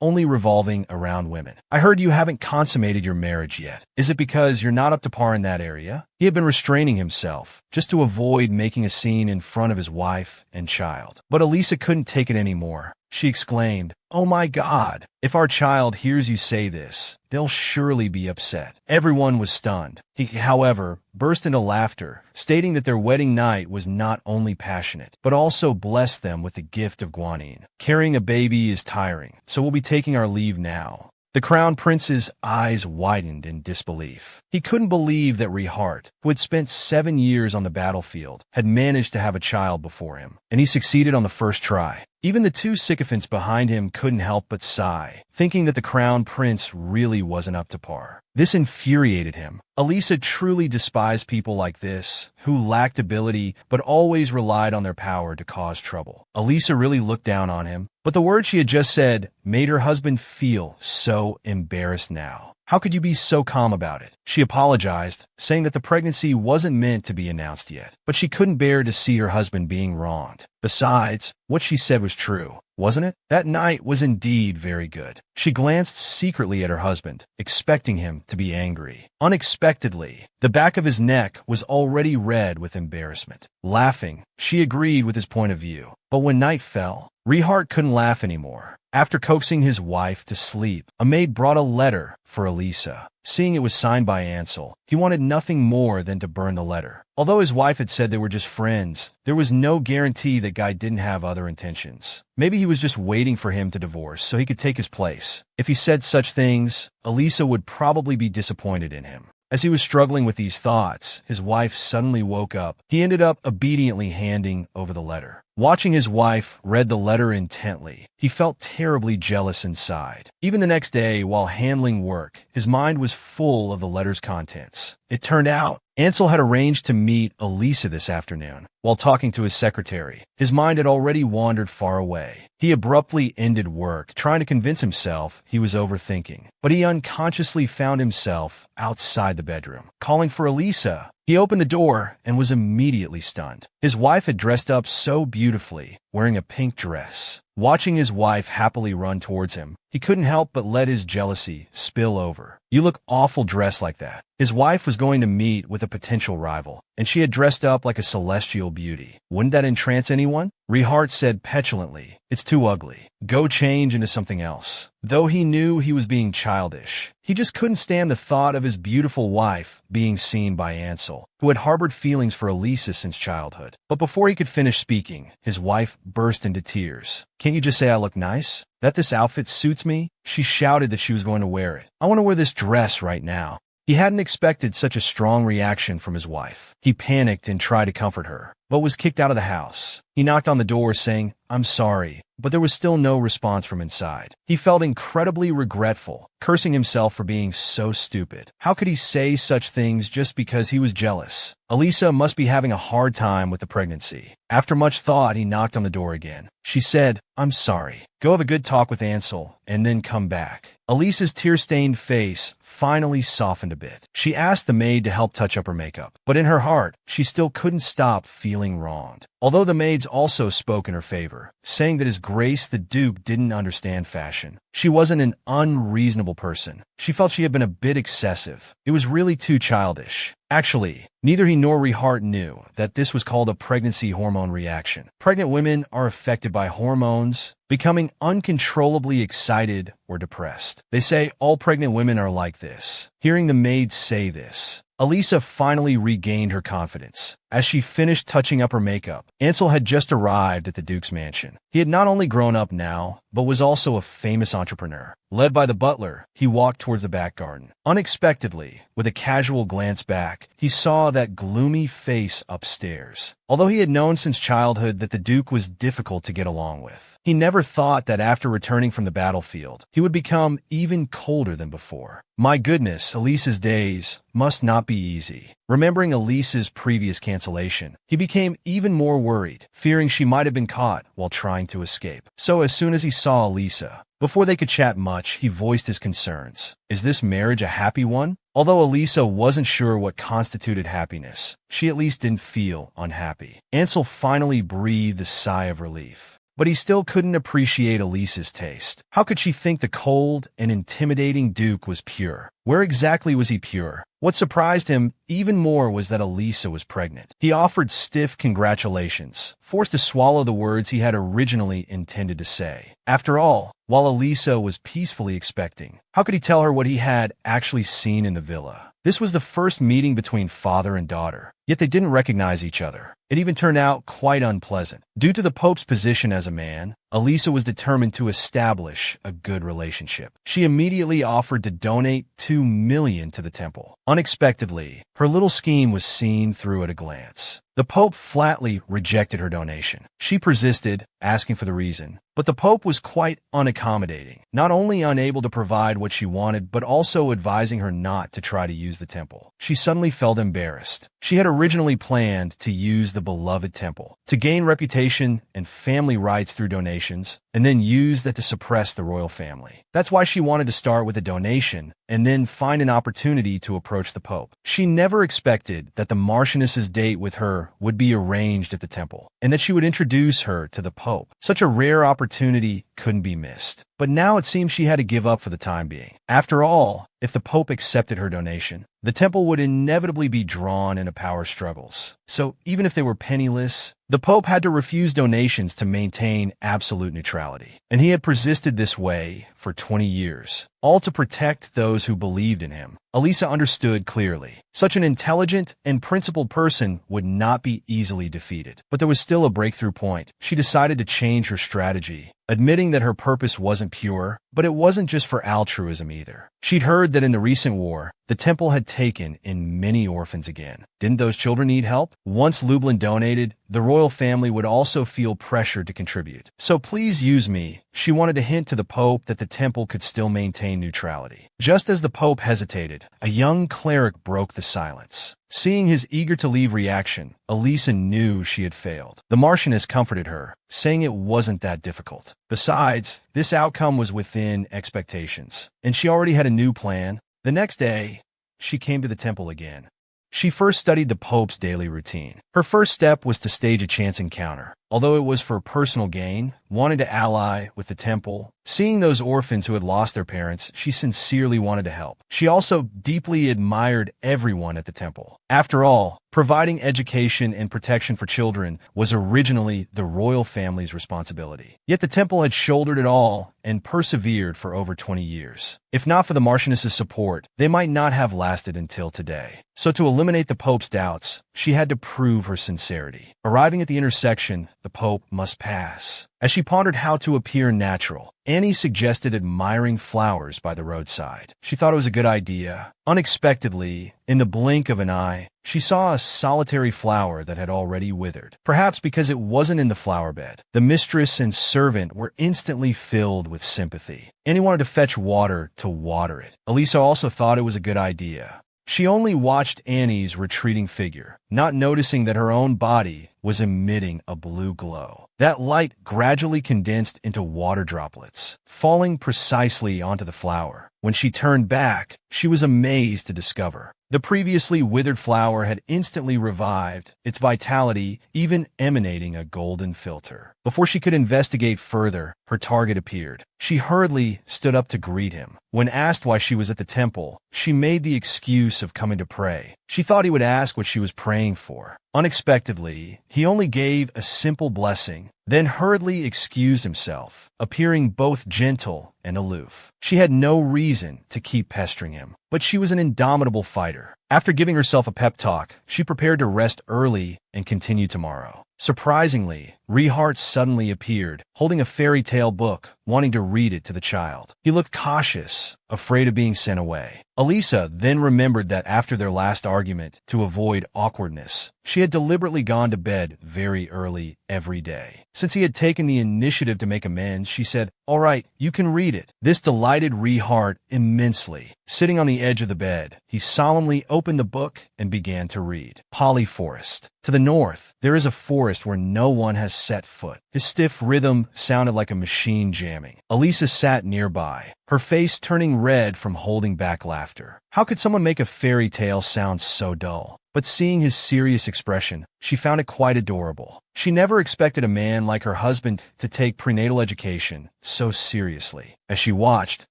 only revolving around women. "I heard you haven't consummated your marriage yet. Is it because you're not up to par in that area?" He had been restraining himself, just to avoid making a scene in front of his wife and child. But Elisa couldn't take it anymore. She exclaimed, "Oh my God, if our child hears you say this, they'll surely be upset." Everyone was stunned. He, however, burst into laughter, stating that their wedding night was not only passionate, but also blessed them with the gift of guanine. "Carrying a baby is tiring, so we'll be taking our leave now." The crown prince's eyes widened in disbelief. He couldn't believe that Rihart, who had spent 7 years on the battlefield, had managed to have a child before him, and he succeeded on the first try. Even the 2 sycophants behind him couldn't help but sigh, thinking that the crown prince really wasn't up to par. This infuriated him. Elisa truly despised people like this, who lacked ability but always relied on their power to cause trouble. Elisa really looked down on him, but the words she had just said made her husband feel so embarrassed now. "How could you be so calm about it?" She apologized, saying that the pregnancy wasn't meant to be announced yet, but she couldn't bear to see her husband being wronged. Besides, what she said was true, wasn't it? That night was indeed very good. She glanced secretly at her husband, expecting him to be angry. Unexpectedly, the back of his neck was already red with embarrassment. Laughing, she agreed with his point of view. But when night fell, Rihart couldn't laugh anymore. After coaxing his wife to sleep, a maid brought a letter for Elisa. Seeing it was signed by Ansel, he wanted nothing more than to burn the letter. Although his wife had said they were just friends, there was no guarantee that Guy didn't have other intentions. Maybe he was just waiting for him to divorce so he could take his place. If he said such things, Elisa would probably be disappointed in him. As he was struggling with these thoughts, his wife suddenly woke up. He ended up obediently handing over the letter. Watching his wife read the letter intently, he felt terribly jealous inside. Even the next day, while handling work, his mind was full of the letter's contents. It turned out Ansel had arranged to meet Elisa this afternoon. While talking to his secretary, his mind had already wandered far away. He abruptly ended work, trying to convince himself he was overthinking. But he unconsciously found himself outside the bedroom, calling for Elisa. He opened the door and was immediately stunned. His wife had dressed up so beautifully, wearing a pink dress. Watching his wife happily run towards him, he couldn't help but let his jealousy spill over. "You look awful dressed like that." His wife was going to meet with a potential rival, and she had dressed up like a celestial beauty. Wouldn't that entrance anyone? Rihart said petulantly, "It's too ugly. Go change into something else." Though he knew he was being childish, he just couldn't stand the thought of his beautiful wife being seen by Ansel, who had harbored feelings for Elisa since childhood. But before he could finish speaking, his wife burst into tears. "Can't you just say I look nice? That this outfit suits me?" She shouted that she was going to wear it. "I want to wear this dress right now." He hadn't expected such a strong reaction from his wife. He panicked and tried to comfort her, but was kicked out of the house. He He knocked on the door saying, "I'm sorry," but there was still no response from inside. He felt incredibly regretful, cursing himself for being so stupid. How could he say such things just because he was jealous? Elisa must be having a hard time with the pregnancy. After much thought, he knocked on the door again. She said, "I'm sorry. Go have a good talk with Ansel, and then come back." Elisa's tear-stained face finally softened a bit. She asked the maid to help touch up her makeup, but in her heart, she still couldn't stop feeling wronged. Although the maids also spoke in her favor, saying that His Grace the Duke didn't understand fashion. She wasn't an unreasonable person. She felt she had been a bit excessive. It was really too childish. Actually, neither he nor Rehart knew that this was called a pregnancy hormone reaction. Pregnant women are affected by hormones, becoming uncontrollably excited or depressed. They say all pregnant women are like this. Hearing the maid say this, Elisa finally regained her confidence. As she finished touching up her makeup, Ansel had just arrived at the Duke's mansion. He had not only grown up now, but was also a famous entrepreneur. Led by the butler, he walked towards the back garden. Unexpectedly, with a casual glance back, he saw that gloomy face upstairs. Although he had known since childhood that the Duke was difficult to get along with, he never thought that after returning from the battlefield, he would become even colder than before. My goodness, Elisa's days must not be easy. Remembering Elisa's previous cancellation, he became even more worried, fearing she might have been caught while trying to escape. So as soon as he saw Elisa, before they could chat much, he voiced his concerns. Is this marriage a happy one? Although Elisa wasn't sure what constituted happiness, she at least didn't feel unhappy. Ansel finally breathed a sigh of relief. But he still couldn't appreciate Elisa's taste. How could she think the cold and intimidating Duke was pure? Where exactly was he pure? What surprised him even more was that Elisa was pregnant. He offered stiff congratulations, forced to swallow the words he had originally intended to say. After all, while Elisa was peacefully expecting, how could he tell her what he had actually seen in the villa? This was the first meeting between father and daughter, yet they didn't recognize each other. It even turned out quite unpleasant. Due to the Pope's position as a man, Elisa was determined to establish a good relationship. She immediately offered to donate $2 million to the temple. Unexpectedly, her little scheme was seen through at a glance. The Pope flatly rejected her donation. She persisted, asking for the reason, but the Pope was quite unaccommodating, not only unable to provide what she wanted, but also advising her not to try to use the temple. She suddenly felt embarrassed. She had originally planned to use the beloved temple, to gain reputation and family rights through donations, and then use that to suppress the royal family. That's why she wanted to start with a donation and then find an opportunity to approach the Pope. She never expected that the Marchioness's date with her would be arranged at the temple, and that she would introduce her to the Pope. Such a rare opportunity couldn't be missed. But now it seemed she had to give up for the time being. After all, if the Pope accepted her donation, the temple would inevitably be drawn into power struggles. So even if they were penniless, the Pope had to refuse donations to maintain absolute neutrality. And he had persisted this way for 20 years, all to protect those who believed in him. Elisa understood clearly. Such an intelligent and principled person would not be easily defeated. But there was still a breakthrough point. She decided to change her strategy, admitting that her purpose wasn't pure, but it wasn't just for altruism either. She'd heard that in the recent war, the temple had taken in many orphans again. Didn't those children need help? Once Lublin donated, the royal family would also feel pressured to contribute. So please use me. She wanted to hint to the Pope that the temple could still maintain neutrality. Just as the Pope hesitated, a young cleric broke the silence. Seeing his eager-to-leave reaction, Elisa knew she had failed. The Marchioness comforted her, saying it wasn't that difficult. Besides, this outcome was within expectations, and she already had a new plan. The next day, she came to the temple again. She first studied the Pope's daily routine. Her first step was to stage a chance encounter. Although it was for personal gain, wanting to ally with the temple, seeing those orphans who had lost their parents, she sincerely wanted to help. She also deeply admired everyone at the temple. After all, providing education and protection for children was originally the royal family's responsibility. Yet the temple had shouldered it all and persevered for over 20 years. If not for the Marchioness's support, they might not have lasted until today. So to eliminate the Pope's doubts, she had to prove her sincerity. Arriving at the intersection, the Pope must pass. As she pondered how to appear natural, Annie suggested admiring flowers by the roadside. She thought it was a good idea. Unexpectedly, in the blink of an eye, she saw a solitary flower that had already withered. Perhaps because it wasn't in the flower bed, the mistress and servant were instantly filled with sympathy. Annie wanted to fetch water to water it. Elisa also thought it was a good idea. She only watched Annie's retreating figure, not noticing that her own body was emitting a blue glow. That light gradually condensed into water droplets, falling precisely onto the flower. When she turned back, she was amazed to discover the previously withered flower had instantly revived, its vitality even emanating a golden filter. Before she could investigate further, her target appeared. She hurriedly stood up to greet him. When asked why she was at the temple, she made the excuse of coming to pray. She thought he would ask what she was praying for. Unexpectedly, he only gave a simple blessing, then hurriedly excused himself, appearing both gentle and aloof. She had no reason to keep pestering him, but she was an indomitable fighter. After giving herself a pep talk, she prepared to rest early and continue tomorrow. Surprisingly, Rehart suddenly appeared, holding a fairy tale book, wanting to read it to the child. He looked cautious, afraid of being sent away. Elisa then remembered that after their last argument, to avoid awkwardness, she had deliberately gone to bed very early every day. Since he had taken the initiative to make amends, she said, "All right, you can read it." This delighted Rehart immensely. Sitting on the edge of the bed, he solemnly opened the book and began to read. Holly Forest. To the north, there is a forest where no one has set foot. His stiff rhythm sounded like a machine jamming. Elisa sat nearby, her face turning red from holding back laughter. How could someone make a fairy tale sound so dull? But seeing his serious expression, she found it quite adorable. She never expected a man like her husband to take prenatal education so seriously. As she watched,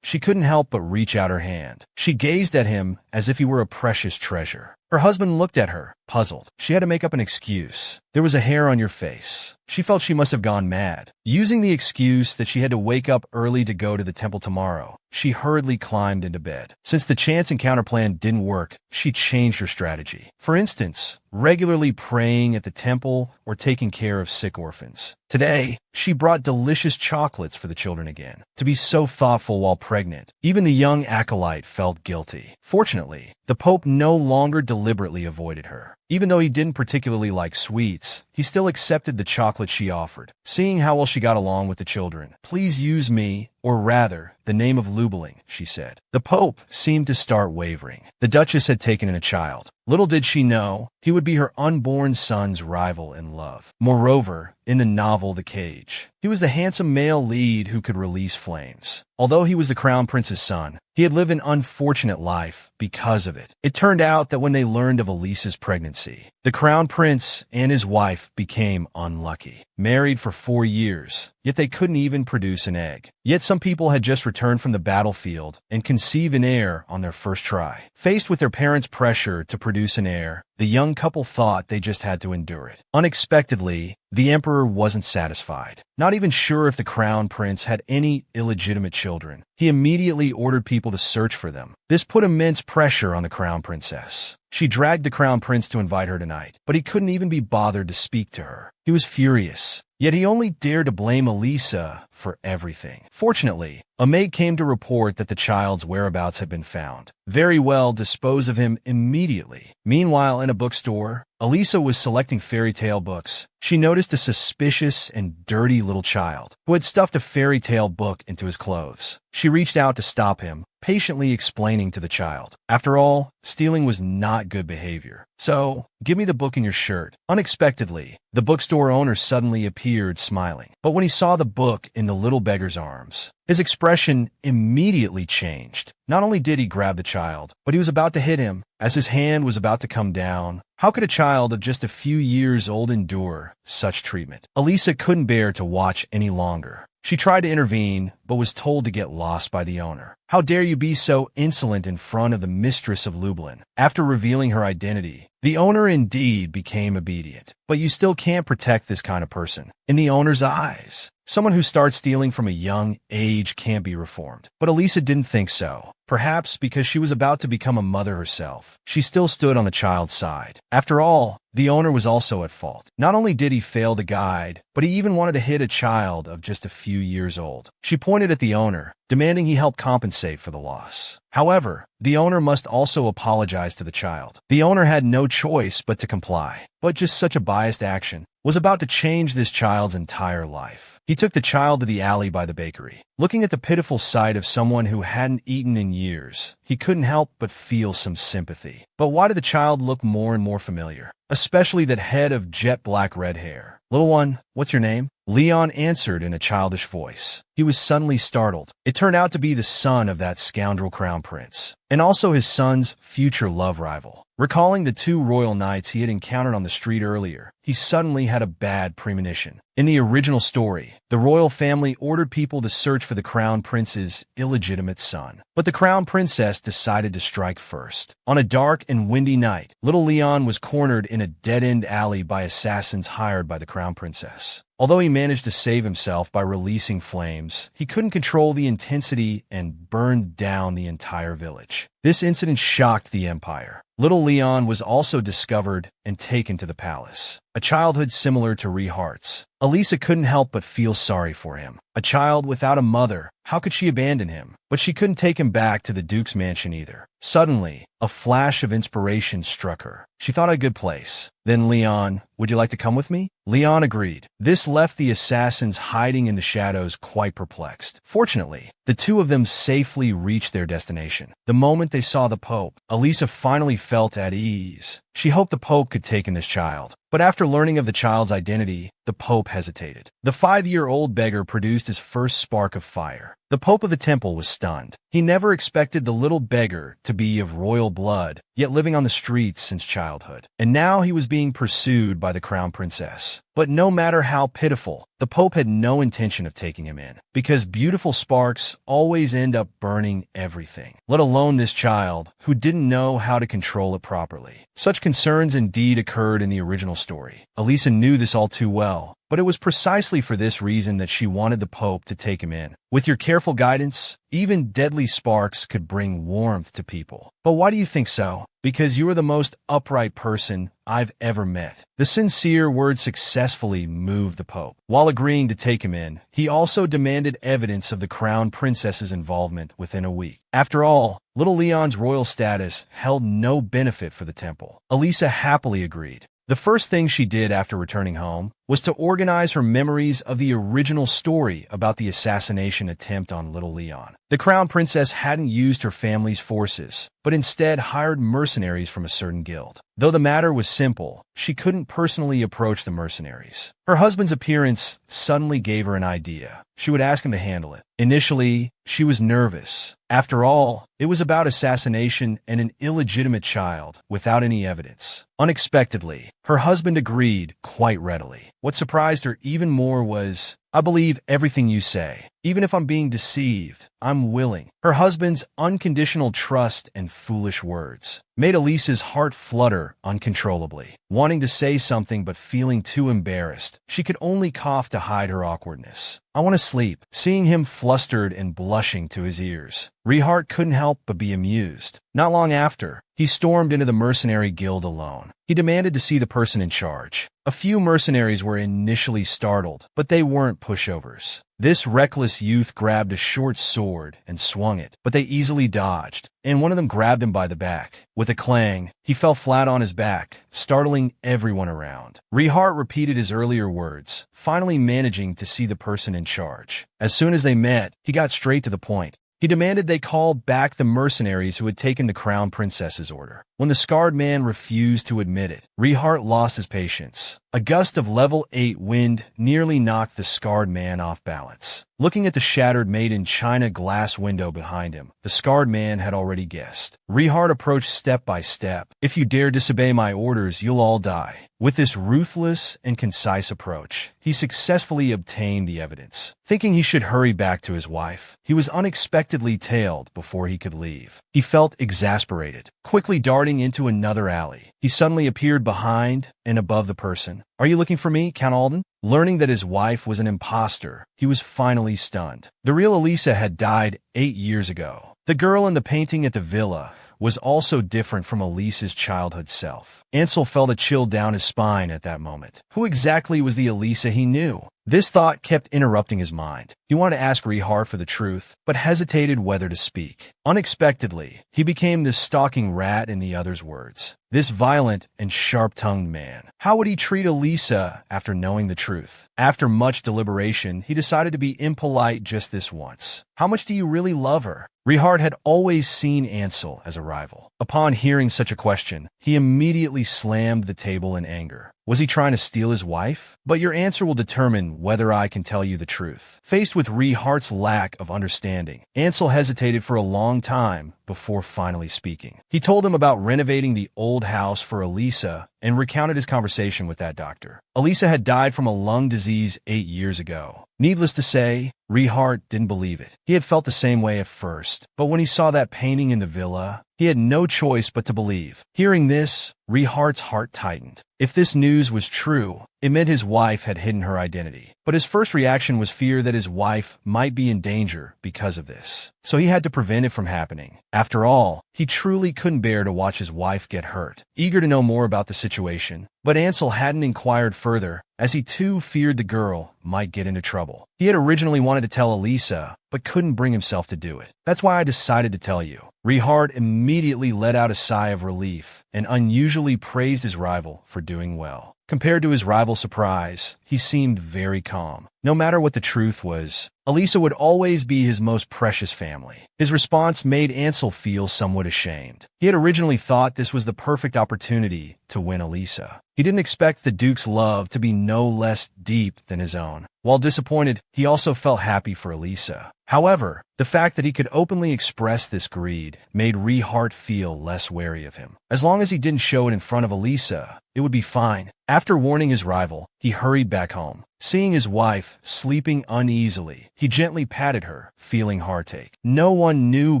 she couldn't help but reach out her hand. She gazed at him as if he were a precious treasure. Her husband looked at her, puzzled. She had to make up an excuse. "There was a hair on your face." She felt she must have gone mad. Using the excuse that she had to wake up early to go to the temple tomorrow, she hurriedly climbed into bed. Since the chance encounter plan didn't work, she changed her strategy. For instance, regularly praying at the temple or taking care of sick orphans. Today, she brought delicious chocolates for the children again. To be so thoughtful while pregnant, even the young acolyte felt guilty. Fortunately, the Pope no longer deliberately avoided her. Even though he didn't particularly like sweets, he still accepted the chocolate she offered. Seeing how well she got along with the children, "Please use me, or rather, the name of Lubeling," she said. The Pope seemed to start wavering. The Duchess had taken in a child. Little did she know, he would be her unborn son's rival in love. Moreover, in the novel The Cage, he was the handsome male lead who could release flames. Although he was the Crown Prince's son, he had lived an unfortunate life because of it. It turned out that when they learned of Elisa's pregnancy, the Crown Prince and his wife became unlucky. Married for 4 years, yet they couldn't even produce an egg. Yet some people had just returned from the battlefield and conceived an heir on their first try. Faced with their parents' pressure to produce an heir, the young couple thought they just had to endure it. Unexpectedly, the emperor wasn't satisfied. Not even sure if the crown prince had any illegitimate children, he immediately ordered people to search for them. This put immense pressure on the crown princess. She dragged the crown prince to invite her tonight, but he couldn't even be bothered to speak to her. He was furious. Yet he only dared to blame Elisa for everything. Fortunately, a maid came to report that the child's whereabouts had been found. Very well, dispose of him immediately. Meanwhile, in a bookstore, Elisa was selecting fairy tale books. She noticed a suspicious and dirty little child who had stuffed a fairy tale book into his clothes. She reached out to stop him, patiently explaining to the child, "After all, stealing was not good behavior. So, give me the book in your shirt." Unexpectedly, the bookstore owner suddenly appeared smiling. But when he saw the book in the little beggar's arms, his expression immediately changed. Not only did he grab the child, but he was about to hit him. As his hand was about to come down, how could a child of just a few years old endure such treatment? Elisa couldn't bear to watch any longer. She tried to intervene, but was told to get lost by the owner. "How dare you be so insolent in front of the mistress of Lublin?" After revealing her identity, the owner indeed became obedient. "But you still can't protect this kind of person." In the owner's eyes, Someone who starts stealing from a young age can't be reformed. But Elisa didn't think so. Perhaps because she was about to become a mother herself, she still stood on the child's side. After all, the owner was also at fault. Not only did he fail to guide, but he even wanted to hit a child of just a few years old. She pointed at the owner, demanding he help compensate for the loss. However, the owner must also apologize to the child. The owner had no choice but to comply. But just such a biased action was about to change this child's entire life. He took the child to the alley by the bakery. Looking at the pitiful sight of someone who hadn't eaten in years, he couldn't help but feel some sympathy. But why did the child look more and more familiar? Especially that head of jet black red hair. "Little one, what's your name?" Leon answered in a childish voice. He was suddenly startled. It turned out to be the son of that scoundrel crown prince, and also his son's future love rival. Recalling the two royal knights he had encountered on the street earlier, he suddenly had a bad premonition. In the original story, the royal family ordered people to search for the crown prince's illegitimate son. But the crown princess decided to strike first. On a dark and windy night, little Leon was cornered in a dead-end alley by assassins hired by the crown princess. Although he managed to save himself by releasing flames, he couldn't control the intensity and burned down the entire village. This incident shocked the empire. Little Leon was also discovered and taken to the palace. A childhood similar to Rehart's. Elisa couldn't help but feel sorry for him. A child without a mother, how could she abandon him? But she couldn't take him back to the Duke's mansion either. Suddenly, a flash of inspiration struck her. She thought a good place. "Then Leon, would you like to come with me?" Leon agreed. This left the assassins hiding in the shadows quite perplexed. Fortunately, the two of them safely reached their destination. The moment they saw the Pope, Elisa finally felt at ease. She hoped the Pope could take in this child. But after learning of the child's identity, the Pope hesitated. The 5-year-old beggar produced his first spark of fire. The Pope of the temple was stunned. He never expected the little beggar to be of royal blood, yet living on the streets since childhood. And now he was being pursued by the crown princess. But no matter how pitiful, the Pope had no intention of taking him in, because beautiful sparks always end up burning everything, let alone this child, who didn't know how to control it properly. Such concerns indeed occurred in the original story. Elisa knew this all too well, but it was precisely for this reason that she wanted the Pope to take him in. With your careful guidance, even deadly sparks could bring warmth to people. But why do you think so? Because you are the most upright person I've ever met. The sincere words successfully moved the Pope. While agreeing to take him in, he also demanded evidence of the crown princess's involvement within a week. After all, little Leon's royal status held no benefit for the temple. Elisa happily agreed. The first thing she did after returning home was to organize her memories of the original story about the assassination attempt on little Leon. The crown princess hadn't used her family's forces, but instead hired mercenaries from a certain guild. Though the matter was simple, she couldn't personally approach the mercenaries. Her husband's appearance suddenly gave her an idea. She would ask him to handle it. Initially, she was nervous. After all, it was about assassination and an illegitimate child without any evidence. Unexpectedly, her husband agreed quite readily. What surprised her even more was, "I believe everything you say. Even if I'm being deceived, I'm willing." Her husband's unconditional trust and foolish words made Elisa's heart flutter uncontrollably. Wanting to say something but feeling too embarrassed, she could only cough to hide her awkwardness. "I want to sleep." Seeing him flustered and blushing to his ears, Rehart couldn't help but be amused. Not long after, he stormed into the mercenary guild alone. He demanded to see the person in charge. A few mercenaries were initially startled, but they weren't pushovers. This reckless youth grabbed a short sword and swung it, but they easily dodged, and one of them grabbed him by the back. With a clang, he fell flat on his back, startling everyone around. Rehart repeated his earlier words, finally managing to see the person in charge. As soon as they met, he got straight to the point. He demanded they call back the mercenaries who had taken the crown princess's order. When the scarred man refused to admit it, Rehart lost his patience. A gust of level 8 wind nearly knocked the scarred man off balance. Looking at the shattered made-in-China glass window behind him, the scarred man had already guessed. Rehart approached step by step. "If you dare disobey my orders, you'll all die." With this ruthless and concise approach, he successfully obtained the evidence. Thinking he should hurry back to his wife, he was unexpectedly tailed before he could leave. He felt exasperated. Quickly darting darting into another alley. He suddenly appeared behind and above the person. "Are you looking for me, Count Alden?" Learning that his wife was an imposter, he was finally stunned. The real Elisa had died 8 years ago. The girl in the painting at the villa was also different from Elisa's childhood self. Ansel felt a chill down his spine at that moment. Who exactly was the Elisa he knew? This thought kept interrupting his mind. He wanted to ask Rihar for the truth, but hesitated whether to speak. Unexpectedly, he became this stalking rat in the other's words. This violent and sharp-tongued man. How would he treat Elisa after knowing the truth? After much deliberation, he decided to be impolite just this once. "How much do you really love her?" Rihard had always seen Ansel as a rival. Upon hearing such a question, he immediately slammed the table in anger. Was he trying to steal his wife? "But your answer will determine whether I can tell you the truth." Faced with Rihart's lack of understanding, Ansel hesitated for a long time before finally speaking. He told him about renovating the old house for Elisa and recounted his conversation with that doctor. Elisa had died from a lung disease 8 years ago. Needless to say, Rihart didn't believe it. He had felt the same way at first, but when he saw that painting in the villa, he had no choice but to believe. Hearing this, Rihart's heart tightened. If this news was true, it meant his wife had hidden her identity. But his first reaction was fear that his wife might be in danger because of this. So he had to prevent it from happening. After all, he truly couldn't bear to watch his wife get hurt. Eager to know more about the situation, but Ansel hadn't inquired further, as he too feared the girl might get into trouble. He had originally wanted to tell Elisa, but couldn't bring himself to do it. "That's why I decided to tell you." Rihard immediately let out a sigh of relief and unusually praised his rival for doing well. Compared to his rival's surprise, he seemed very calm. No matter what the truth was, Elisa would always be his most precious family. His response made Ansel feel somewhat ashamed. He had originally thought this was the perfect opportunity to win Elisa. He didn't expect the Duke's love to be no less deep than his own. While disappointed, he also felt happy for Elisa. However, the fact that he could openly express this greed made Rihart feel less wary of him. As long as he didn't show it in front of Elisa, it would be fine. After warning his rival, he hurried back home. Seeing his wife sleeping uneasily, he gently patted her, feeling heartache. No one knew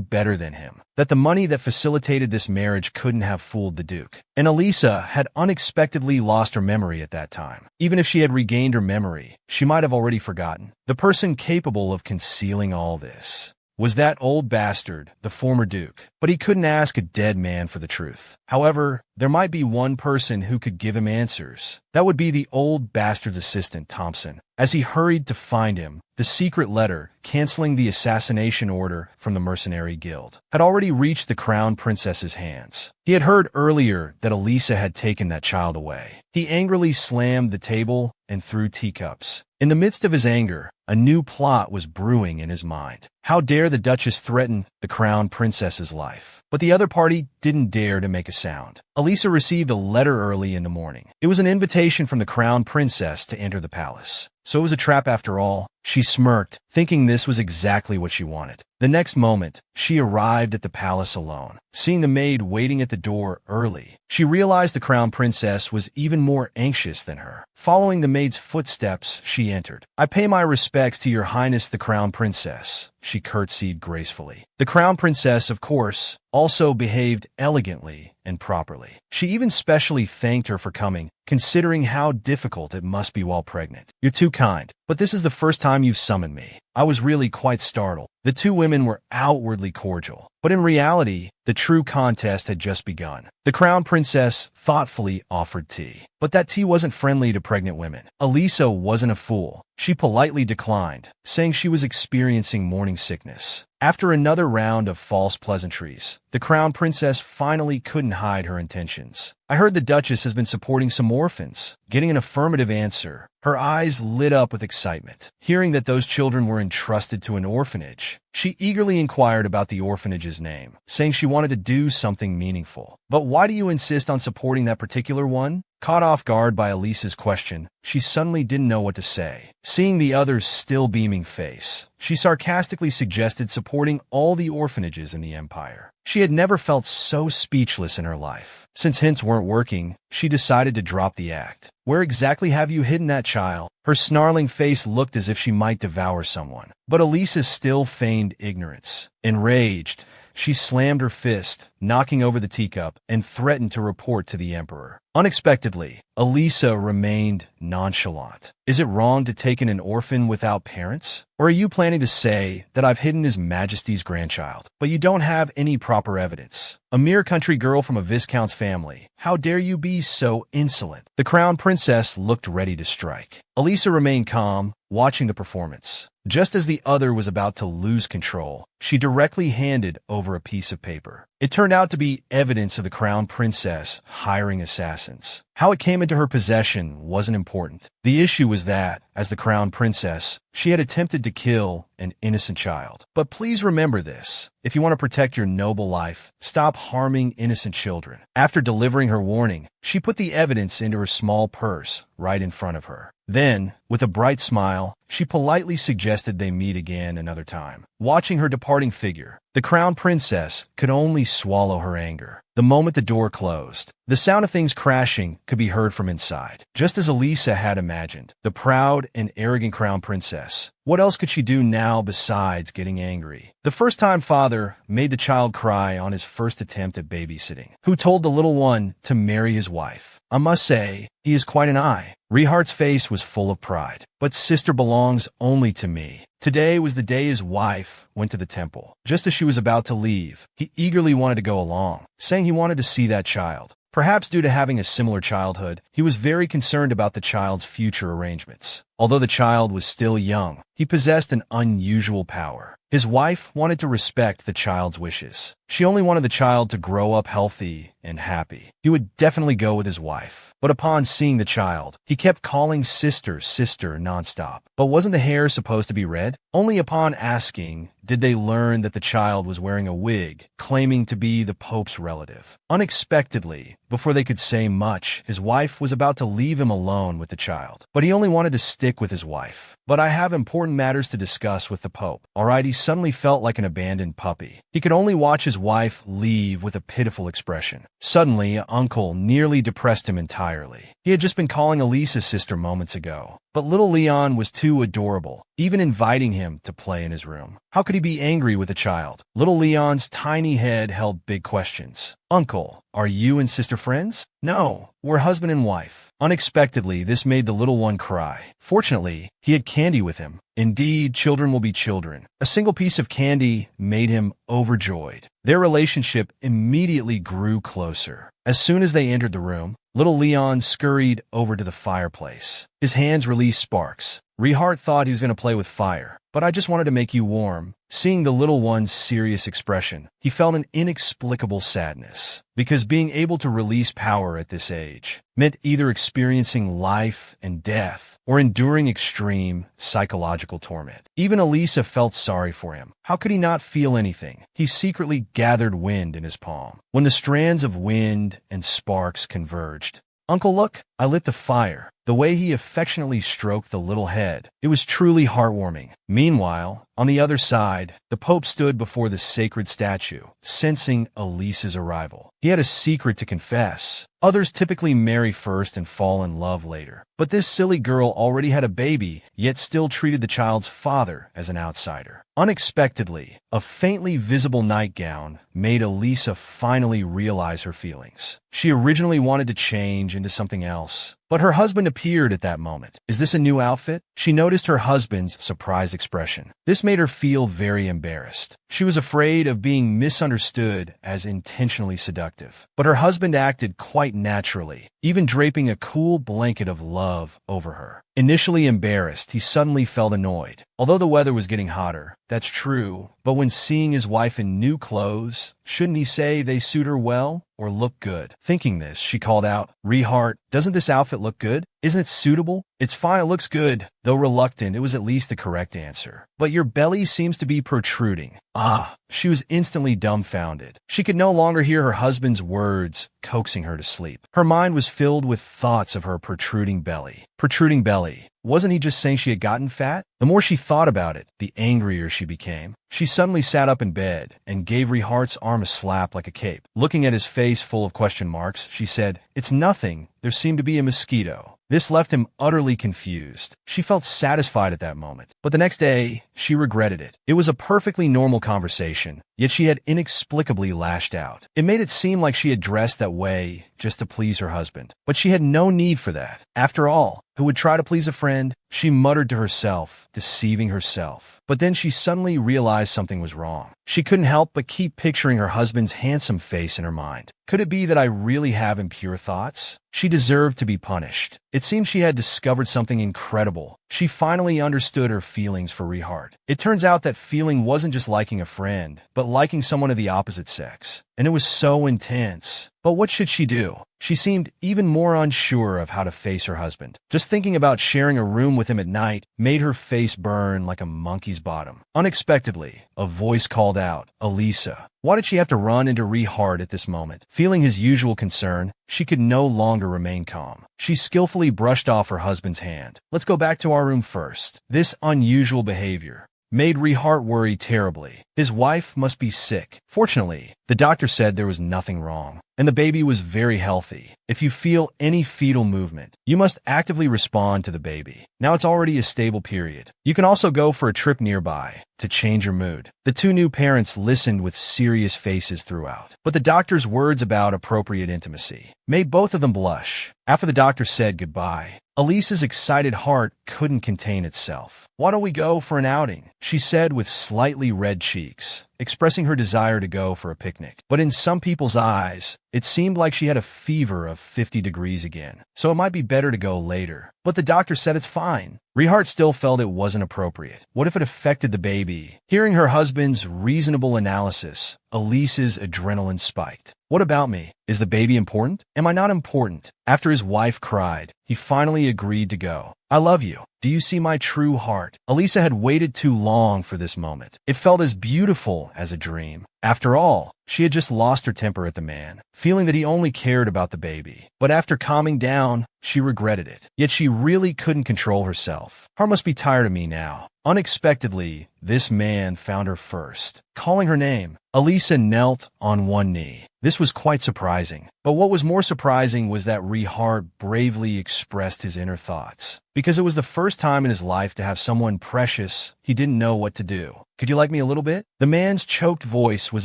better than him that the money that facilitated this marriage couldn't have fooled the Duke. And Elisa had unexpectedly lost her memory at that time. Even if she had regained her memory, she might have already forgotten. The person capable of concealing all this was that old bastard, the former Duke. But he couldn't ask a dead man for the truth. However, there might be one person who could give him answers. That would be the old bastard's assistant, Thompson. As he hurried to find him, the secret letter, canceling the assassination order from the Mercenary Guild, had already reached the Crown Princess's hands. He had heard earlier that Elisa had taken that child away. He angrily slammed the table and threw teacups. In the midst of his anger, a new plot was brewing in his mind. How dare the Duchess threaten the Crown Princess's life? But the other party didn't dare to make a sound. Elisa received a letter early in the morning. It was an invitation from the Crown Princess to enter the palace. So it was a trap after all. She smirked, thinking this was exactly what she wanted. The next moment, she arrived at the palace alone. Seeing the maid waiting at the door early, she realized the Crown Princess was even more anxious than her. Following the maid's footsteps, she entered. "I pay my respects to your Highness the Crown Princess," she curtsied gracefully. The Crown Princess, of course, also behaved elegantly and properly. She even specially thanked her for coming, considering how difficult it must be while pregnant. "You're too kind, but this is the first time you've summoned me. I was really quite startled." The two women were outwardly cordial, but in reality, the true contest had just begun. The Crown Princess thoughtfully offered tea, but that tea wasn't friendly to pregnant women. Elisa wasn't a fool. She politely declined, saying she was experiencing morning sickness. After another round of false pleasantries, the Crown Princess finally couldn't hide her intentions. "I heard the Duchess has been supporting some orphans." Getting an affirmative answer, her eyes lit up with excitement. Hearing that those children were entrusted to an orphanage, she eagerly inquired about the orphanage's name, saying she wanted to do something meaningful. "But why do you insist on supporting that particular one?" Caught off guard by Elisa's question, she suddenly didn't know what to say. Seeing the other's still beaming face, she sarcastically suggested supporting all the orphanages in the Empire. She had never felt so speechless in her life. Since hints weren't working, she decided to drop the act. "Where exactly have you hidden that child?" Her snarling face looked as if she might devour someone. But Elisa still feigned ignorance. Enraged, She slammed her fist, knocking over the teacup, and threatened to report to the emperor. Unexpectedly, Elisa remained nonchalant. Is it wrong to take in an orphan without parents? Or are you planning to say that I've hidden His Majesty's grandchild, but you don't have any proper evidence? A mere country girl from a viscount's family. How dare you be so insolent? The crown princess looked ready to strike. Elisa remained calm, watching the performance. Just as the other was about to lose control, she directly handed over a piece of paper. It turned out to be evidence of the crown princess hiring assassins. How it came into her possession wasn't important. The issue was that, as the crown princess, she had attempted to kill an innocent child. But please remember this. If you want to protect your noble life, stop harming innocent children. After delivering her warning, she put the evidence into her small purse right in front of her. Then, with a bright smile, she politely suggested they meet again another time. Watching her departing figure, the crown princess could only swallow her anger. The moment the door closed, the sound of things crashing could be heard from inside. Just as Elisa had imagined, the proud and arrogant crown princess. What else could she do now besides getting angry? The first-time father made the child cry on his first attempt at babysitting, who told the little one to marry his wife. I must say, he is quite an eye. Rihart's face was full of pride. But sister belongs only to me. Today was the day his wife went to the temple. Just as she was about to leave, he eagerly wanted to go along, saying he wanted to see that child. Perhaps due to having a similar childhood, he was very concerned about the child's future arrangements. Although the child was still young, he possessed an unusual power. His wife wanted to respect the child's wishes. She only wanted the child to grow up healthy and happy. He would definitely go with his wife. But upon seeing the child, he kept calling sister, sister nonstop. But wasn't the hair supposed to be red? Only upon asking did they learn that the child was wearing a wig, claiming to be the Pope's relative. Unexpectedly, before they could say much, his wife was about to leave him alone with the child. But he only wanted to stick with his wife. But I have important matters to discuss with the Pope. Alright, he suddenly felt like an abandoned puppy. He could only watch his wife leave with a pitiful expression. Suddenly, Uncle nearly depressed him entirely. He had just been calling Elisa's sister moments ago. But little Leon was too adorable, even inviting him to play in his room. How could he be angry with a child? Little Leon's tiny head held big questions. Uncle, are you and sister friends? No, we're husband and wife. Unexpectedly, this made the little one cry. Fortunately, he had candy with him. Indeed, children will be children. A single piece of candy made him overjoyed. Their relationship immediately grew closer. As soon as they entered the room, little Leon scurried over to the fireplace. His hands released sparks. Rihart thought he was going to play with fire, but I just wanted to make you warm. Seeing the little one's serious expression, he felt an inexplicable sadness, because being able to release power at this age meant either experiencing life and death or enduring extreme psychological torment. Even Elisa felt sorry for him. How could he not feel anything? He secretly gathered wind in his palm. When the strands of wind and sparks converged, Uncle, look, I lit the fire. The way he affectionately stroked the little head, it was truly heartwarming. Meanwhile, on the other side, the Pope stood before the sacred statue, sensing Elisa's arrival. He had a secret to confess. Others typically marry first and fall in love later. But this silly girl already had a baby, yet still treated the child's father as an outsider. Unexpectedly, a faintly visible nightgown made Elisa finally realize her feelings. She originally wanted to change into something else, but her husband appeared at that moment. Is this a new outfit? She noticed her husband's surprised expression. This made her feel very embarrassed. She was afraid of being misunderstood as intentionally seductive. But her husband acted quite naturally, even draping a cool blanket of love over her. Initially embarrassed, he suddenly felt annoyed. Although the weather was getting hotter, that's true, but when seeing his wife in new clothes, shouldn't he say they suit her well or look good? Thinking this, she called out, Rihart, doesn't this outfit look good? Isn't it suitable? It's fine, it looks good. Though reluctant, it was at least the correct answer. But your belly seems to be protruding. Ah, she was instantly dumbfounded. She could no longer hear her husband's words coaxing her to sleep. Her mind was filled with thoughts of her protruding belly. Protruding belly. Wasn't he just saying she had gotten fat? The more she thought about it, the angrier she became. She suddenly sat up in bed and gave Rihart's arm a slap like a cape. Looking at his face full of question marks, she said, It's nothing. There seemed to be a mosquito. This left him utterly confused. She felt satisfied at that moment, but the next day, she regretted it. It was a perfectly normal conversation, yet she had inexplicably lashed out. It made it seem like she had dressed that way just to please her husband, but she had no need for that. After all, who would try to please a friend? She muttered to herself, deceiving herself. But then she suddenly realized something was wrong. She couldn't help but keep picturing her husband's handsome face in her mind. Could it be that I really have impure thoughts? She deserved to be punished. It seemed she had discovered something incredible. She finally understood her feelings for Rehart. It turns out that feeling wasn't just liking a friend, but liking someone of the opposite sex. And it was so intense. But what should she do? She seemed even more unsure of how to face her husband. Just thinking about sharing a room with him at night made her face burn like a monkey's bottom. Unexpectedly, a voice called out, "Elisa." Why did she have to run into Rehart at this moment? Feeling his usual concern, she could no longer remain calm. She skillfully brushed off her husband's hand. "Let's go back to our room first." This unusual behavior made Rehart worry terribly. His wife must be sick. Fortunately, the doctor said there was nothing wrong, and the baby was very healthy. If you feel any fetal movement, you must actively respond to the baby. Now it's already a stable period. You can also go for a trip nearby to change your mood. The two new parents listened with serious faces throughout, but the doctor's words about appropriate intimacy made both of them blush. After the doctor said goodbye, Elisa's excited heart couldn't contain itself. "Why don't we go for an outing?" she said with slightly red cheeks, expressing her desire to go for a picnic. But in some people's eyes, it seemed like she had a fever of 50 degrees again, so it might be better to go later. But the doctor said it's fine. Rehart still felt it wasn't appropriate. What if it affected the baby? Hearing her husband's reasonable analysis, Elisa's adrenaline spiked. "What about me? Is the baby important? Am I not important?" After his wife cried, he finally agreed to go. "I love you. Do you see my true heart?" Elisa had waited too long for this moment. It felt as beautiful as a dream. After all, she had just lost her temper at the man, feeling that he only cared about the baby. But after calming down, she regretted it. Yet she really couldn't control herself. "Hart must be tired of me now." Unexpectedly, this man found her first. Calling her name, Elisa knelt on one knee. This was quite surprising. But what was more surprising was that Rehart bravely expressed his inner thoughts. Because it was the first time in his life to have someone precious, he didn't know what to do. "Could you like me a little bit?" The man's choked voice was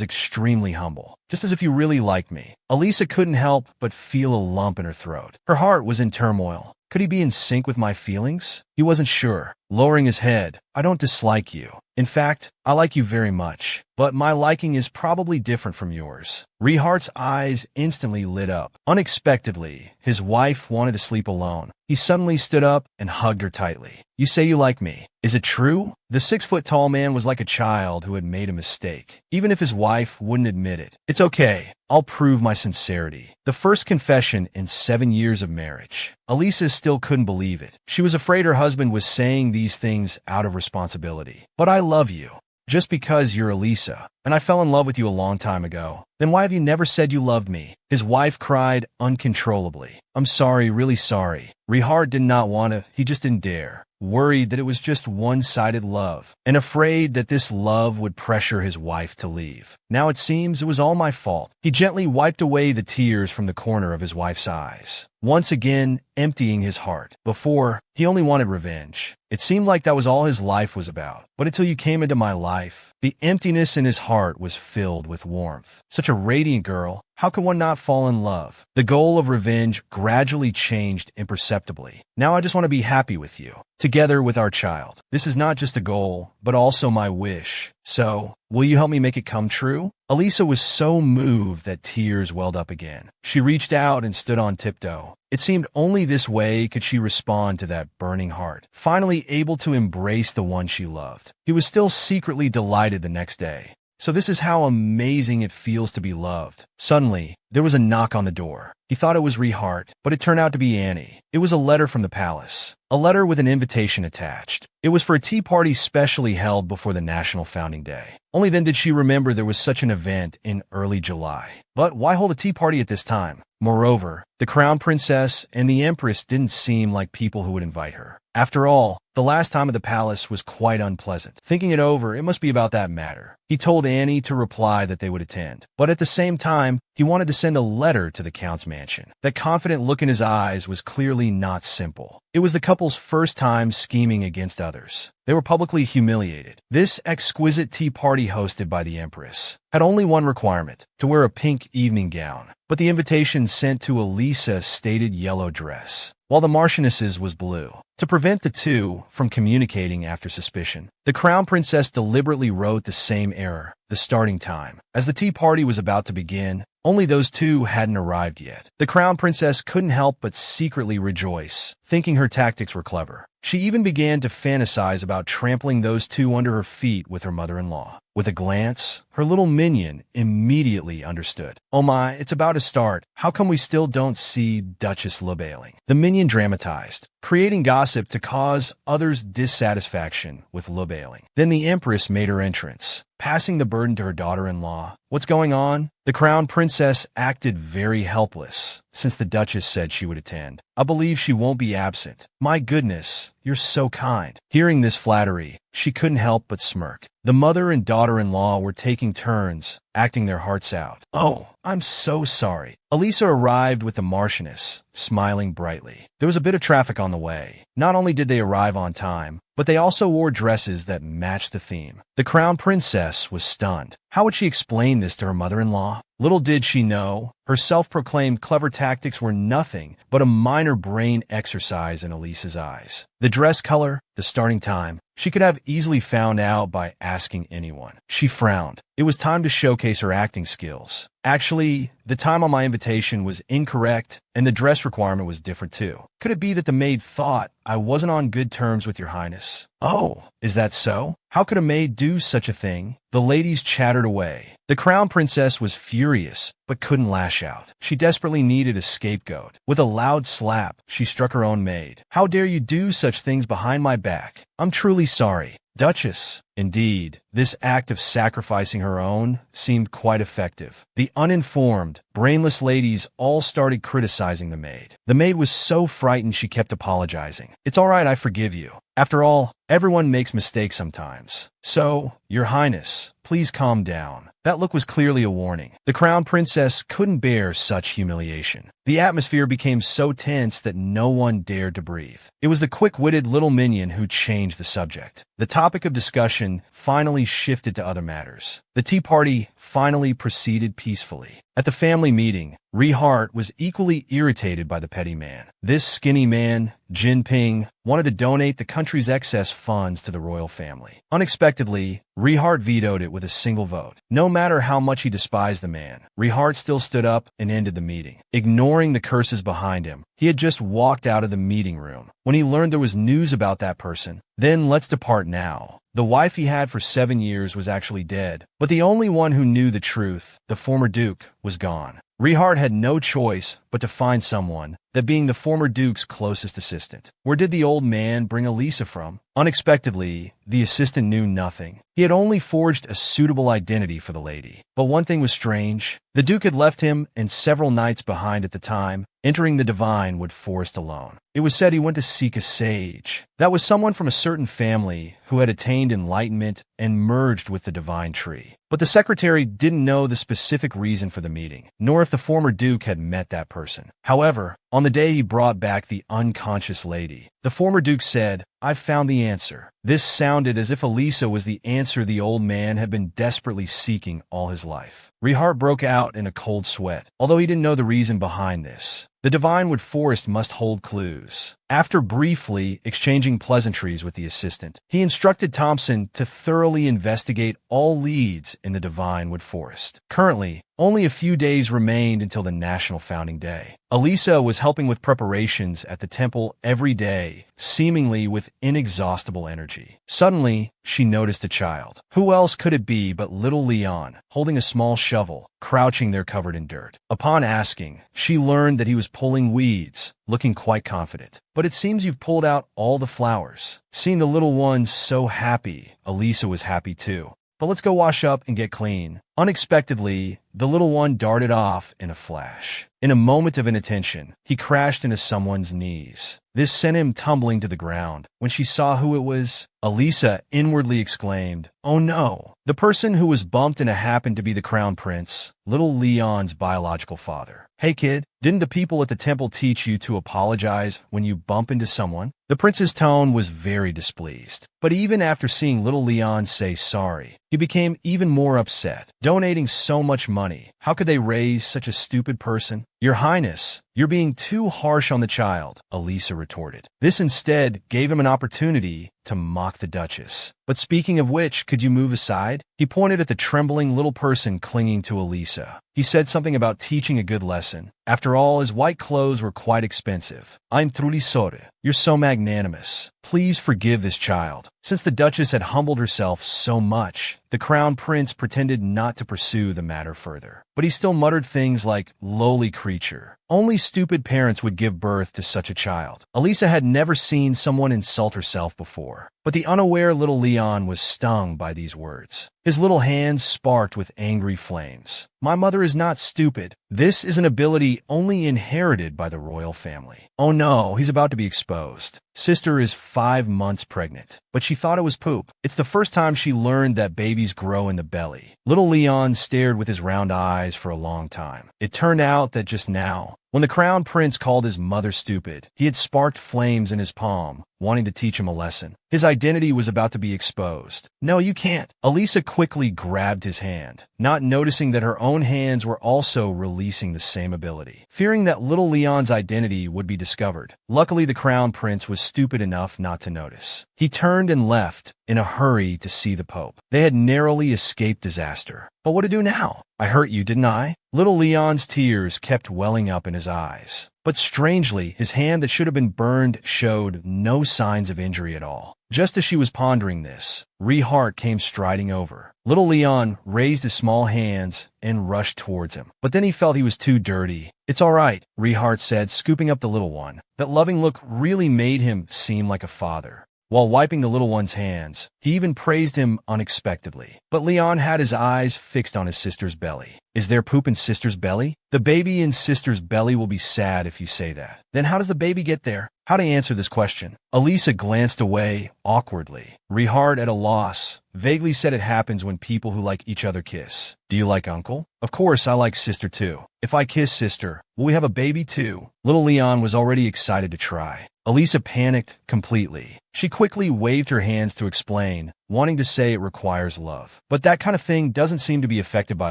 extremely humble. "Just as if you really liked me." Elisa couldn't help but feel a lump in her throat. Her heart was in turmoil. Could he be in sync with my feelings? He wasn't sure. Lowering his head, "I don't dislike you. In fact, I like you very much, but my liking is probably different from yours." Rehart's eyes instantly lit up. Unexpectedly, his wife wanted to sleep alone. He suddenly stood up and hugged her tightly. "You say you like me. Is it true?" The 6-foot-tall man was like a child who had made a mistake, even if his wife wouldn't admit it. "It's okay. I'll prove my sincerity." The first confession in 7 years of marriage. Elisa still couldn't believe it. She was afraid her husband was saying these things out of responsibility. "But I love you. Just because you're Elisa, and I fell in love with you a long time ago. Then why have you never said you loved me?" His wife cried uncontrollably. "I'm sorry, really sorry." Rehart did not want to, he just didn't dare. Worried that it was just one-sided love, and afraid that this love would pressure his wife to leave. "Now it seems it was all my fault." He gently wiped away the tears from the corner of his wife's eyes, once again emptying his heart. Before, he only wanted revenge. It seemed like that was all his life was about. But until you came into my life, the emptiness in his heart was filled with warmth. Such a radiant girl. How could one not fall in love? The goal of revenge gradually changed imperceptibly. "Now I just want to be happy with you, together with our child. This is not just a goal, but also my wish. So, will you help me make it come true?" Elisa was so moved that tears welled up again. She reached out and stood on tiptoe. It seemed only this way could she respond to that burning heart, finally able to embrace the one she loved. He was still secretly delighted the next day. So this is how amazing it feels to be loved. Suddenly, there was a knock on the door. He thought it was Rehart, but it turned out to be Annie. It was a letter from the palace. A letter with an invitation attached. It was for a tea party specially held before the National Founding Day. Only then did she remember there was such an event in early July. But why hold a tea party at this time? Moreover, the crown princess and the empress didn't seem like people who would invite her. After all, the The last time at the palace was quite unpleasant. Thinking it over, it must be about that matter. He told Annie to reply that they would attend, but at the same time, he wanted to send a letter to the Count's mansion. That confident look in his eyes was clearly not simple. It was the couple's first time scheming against others. They were publicly humiliated. This exquisite tea party hosted by the Empress had only one requirement: to wear a pink evening gown. But the invitation sent to Elisa stated yellow dress, while the Marchioness's was blue. To prevent the two from communicating after suspicion, the Crown Princess deliberately wrote the same error, the starting time. As the tea party was about to begin, only those two hadn't arrived yet. The Crown Princess couldn't help but secretly rejoice, thinking her tactics were clever. She even began to fantasize about trampling those two under her feet with her mother-in-law. With a glance, her little minion immediately understood. "Oh my, it's about to start. How come we still don't see Duchess Lebailing?" The minion dramatized, creating gossip to cause others dissatisfaction with Lebailing. Then the Empress made her entrance, passing the burden to her daughter-in-law. "What's going on?" The Crown Princess acted very helpless, since the Duchess said she would attend. "I believe she won't be absent." "My goodness, you're so kind." Hearing this flattery, she couldn't help but smirk. The mother and daughter-in-law were taking turns, acting their hearts out. "Oh, I'm so sorry." Elisa arrived with the Marchioness, smiling brightly. There was a bit of traffic on the way. Not only did they arrive on time, but they also wore dresses that matched the theme. The Crown Princess was stunned. How would she explain this to her mother-in-law? Little did she know, her self-proclaimed clever tactics were nothing but a minor brain exercise in Elisa's eyes. The dress color, the starting time, she could have easily found out by asking anyone. She frowned. It was time to showcase her acting skills. "Actually, the time on my invitation was incorrect, and the dress requirement was different too. Could it be that the maid thought I wasn't on good terms with your highness?" "Oh, is that so? How could a maid do such a thing?" The ladies chattered away. The Crown Princess was furious, but couldn't lash out. She desperately needed a scapegoat. With a loud slap, she struck her own maid. "How dare you do such things behind my back? I'm truly sorry." "Duchess." Indeed, this act of sacrificing her own seemed quite effective. The uninformed, brainless ladies all started criticizing the maid. The maid was so frightened she kept apologizing. "It's all right, I forgive you. After all, everyone makes mistakes sometimes. So, Your Highness, please calm down." That look was clearly a warning. The Crown Princess couldn't bear such humiliation. The atmosphere became so tense that no one dared to breathe. It was the quick-witted little minion who changed the subject. The topic of discussion finally shifted to other matters. The tea party finally proceeded peacefully. At the family meeting, Rehart was equally irritated by the petty man. This skinny man, Jinping, wanted to donate the country's excess funds to the royal family. Unexpectedly, Rehart vetoed it with a single vote. No matter how much he despised the man, Rehart still stood up and ended the meeting. Ignoring the curses behind him, he had just walked out of the meeting room when he learned there was news about that person. "Then let's depart now." The wife he had for 7 years was actually dead, but the only one who knew the truth, the former duke, was gone. Rehart had no choice but to find someone, that being the former duke's closest assistant. Where did the old man bring Elisa from? Unexpectedly, the assistant knew nothing. He had only forged a suitable identity for the lady. But one thing was strange. The duke had left him and several knights behind at the time, entering the Divinewood Forest alone. It was said he went to seek a sage. That was someone from a certain family who had attained enlightenment and merged with the divine tree. But the secretary didn't know the specific reason for the meeting, nor if the former duke had met that person. However, on the day he brought back the unconscious lady, the former duke said, "I've found the answer." This sounded as if Elisa was the answer the old man had been desperately seeking all his life. Rehart broke out in a cold sweat, although he didn't know the reason behind this. The Divinewood Forest must hold clues. After briefly exchanging pleasantries with the assistant, he instructed Thompson to thoroughly investigate all leads in the Divinewood Forest. Currently, only a few days remained until the National Founding Day. Elisa was helping with preparations at the temple every day, seemingly with inexhaustible energy. Suddenly, she noticed a child. Who else could it be but little Leon, holding a small shovel, crouching there covered in dirt. Upon asking, she learned that he was pulling weeds, looking quite confident. "But it seems you've pulled out all the flowers." Seeing the little one so happy, Elisa was happy too. but let's go wash up and get clean." Unexpectedly, the little one darted off in a flash. In a moment of inattention, he crashed into someone's knees. This sent him tumbling to the ground. When she saw who it was, Elisa inwardly exclaimed, "Oh no!" The person who was bumped into happened to be the crown prince, little Leon's biological father. "Hey kid, didn't the people at the temple teach you to apologize when you bump into someone?" The prince's tone was very displeased. But even after seeing little Leon say sorry, he became even more upset. Donating so much money, how could they raise such a stupid person? "Your Highness, you're being too harsh on the child," Elisa retorted. This instead gave him an opportunity to mock the Duchess. "But speaking of which, could you move aside?" He pointed at the trembling little person clinging to Elisa. He said something about teaching a good lesson. After all, his white clothes were quite expensive. "I'm truly sorry. You're so magnanimous. Please forgive this child." Since the Duchess had humbled herself so much, the Crown Prince pretended not to pursue the matter further. But he still muttered things like, "Lowly creature. Only stupid parents would give birth to such a child." Elisa had never seen someone insult herself before, but the unaware little Leon was stung by these words. His little hands sparked with angry flames. "My mother is not stupid. This is an ability only inherited by the royal family." Oh no, he's about to be exposed. Sister is 5 months pregnant, but she thought it was poop. It's the first time she learned that babies grow in the belly. Little Leon stared with his round eyes for a long time. It turned out that just now, when the Crown Prince called his mother stupid, he had sparked flames in his palm, wanting to teach him a lesson. His identity was about to be exposed. "No, you can't." Elisa quickly grabbed his hand, not noticing that her own hands were also releasing the same ability, fearing that little Leon's identity would be discovered. Luckily, the Crown Prince was stupid enough not to notice. He turned and left, in a hurry to see the Pope. They had narrowly escaped disaster. But what to do now? "I hurt you, didn't I?" Little Leon's tears kept welling up in his eyes. But strangely, his hand that should have been burned showed no signs of injury at all. Just as she was pondering this, Rehart came striding over. Little Leon raised his small hands and rushed towards him. But then he felt he was too dirty. "It's all right," Rehart said, scooping up the little one. That loving look really made him seem like a father. While wiping the little one's hands, he even praised him unexpectedly. But Leon had his eyes fixed on his sister's belly. "Is there poop in sister's belly?" "The baby in sister's belly will be sad if you say that." "Then how does the baby get there?" How to answer this question? Elisa glanced away awkwardly. Rehart, at a loss, vaguely said it happens when people who like each other kiss. "Do you like uncle?" "Of course I like sister too. If I kiss sister, will we have a baby too?" Little Leon was already excited to try. Elisa panicked completely. She quickly waved her hands to explain, wanting to say it requires love. But that kind of thing doesn't seem to be affected by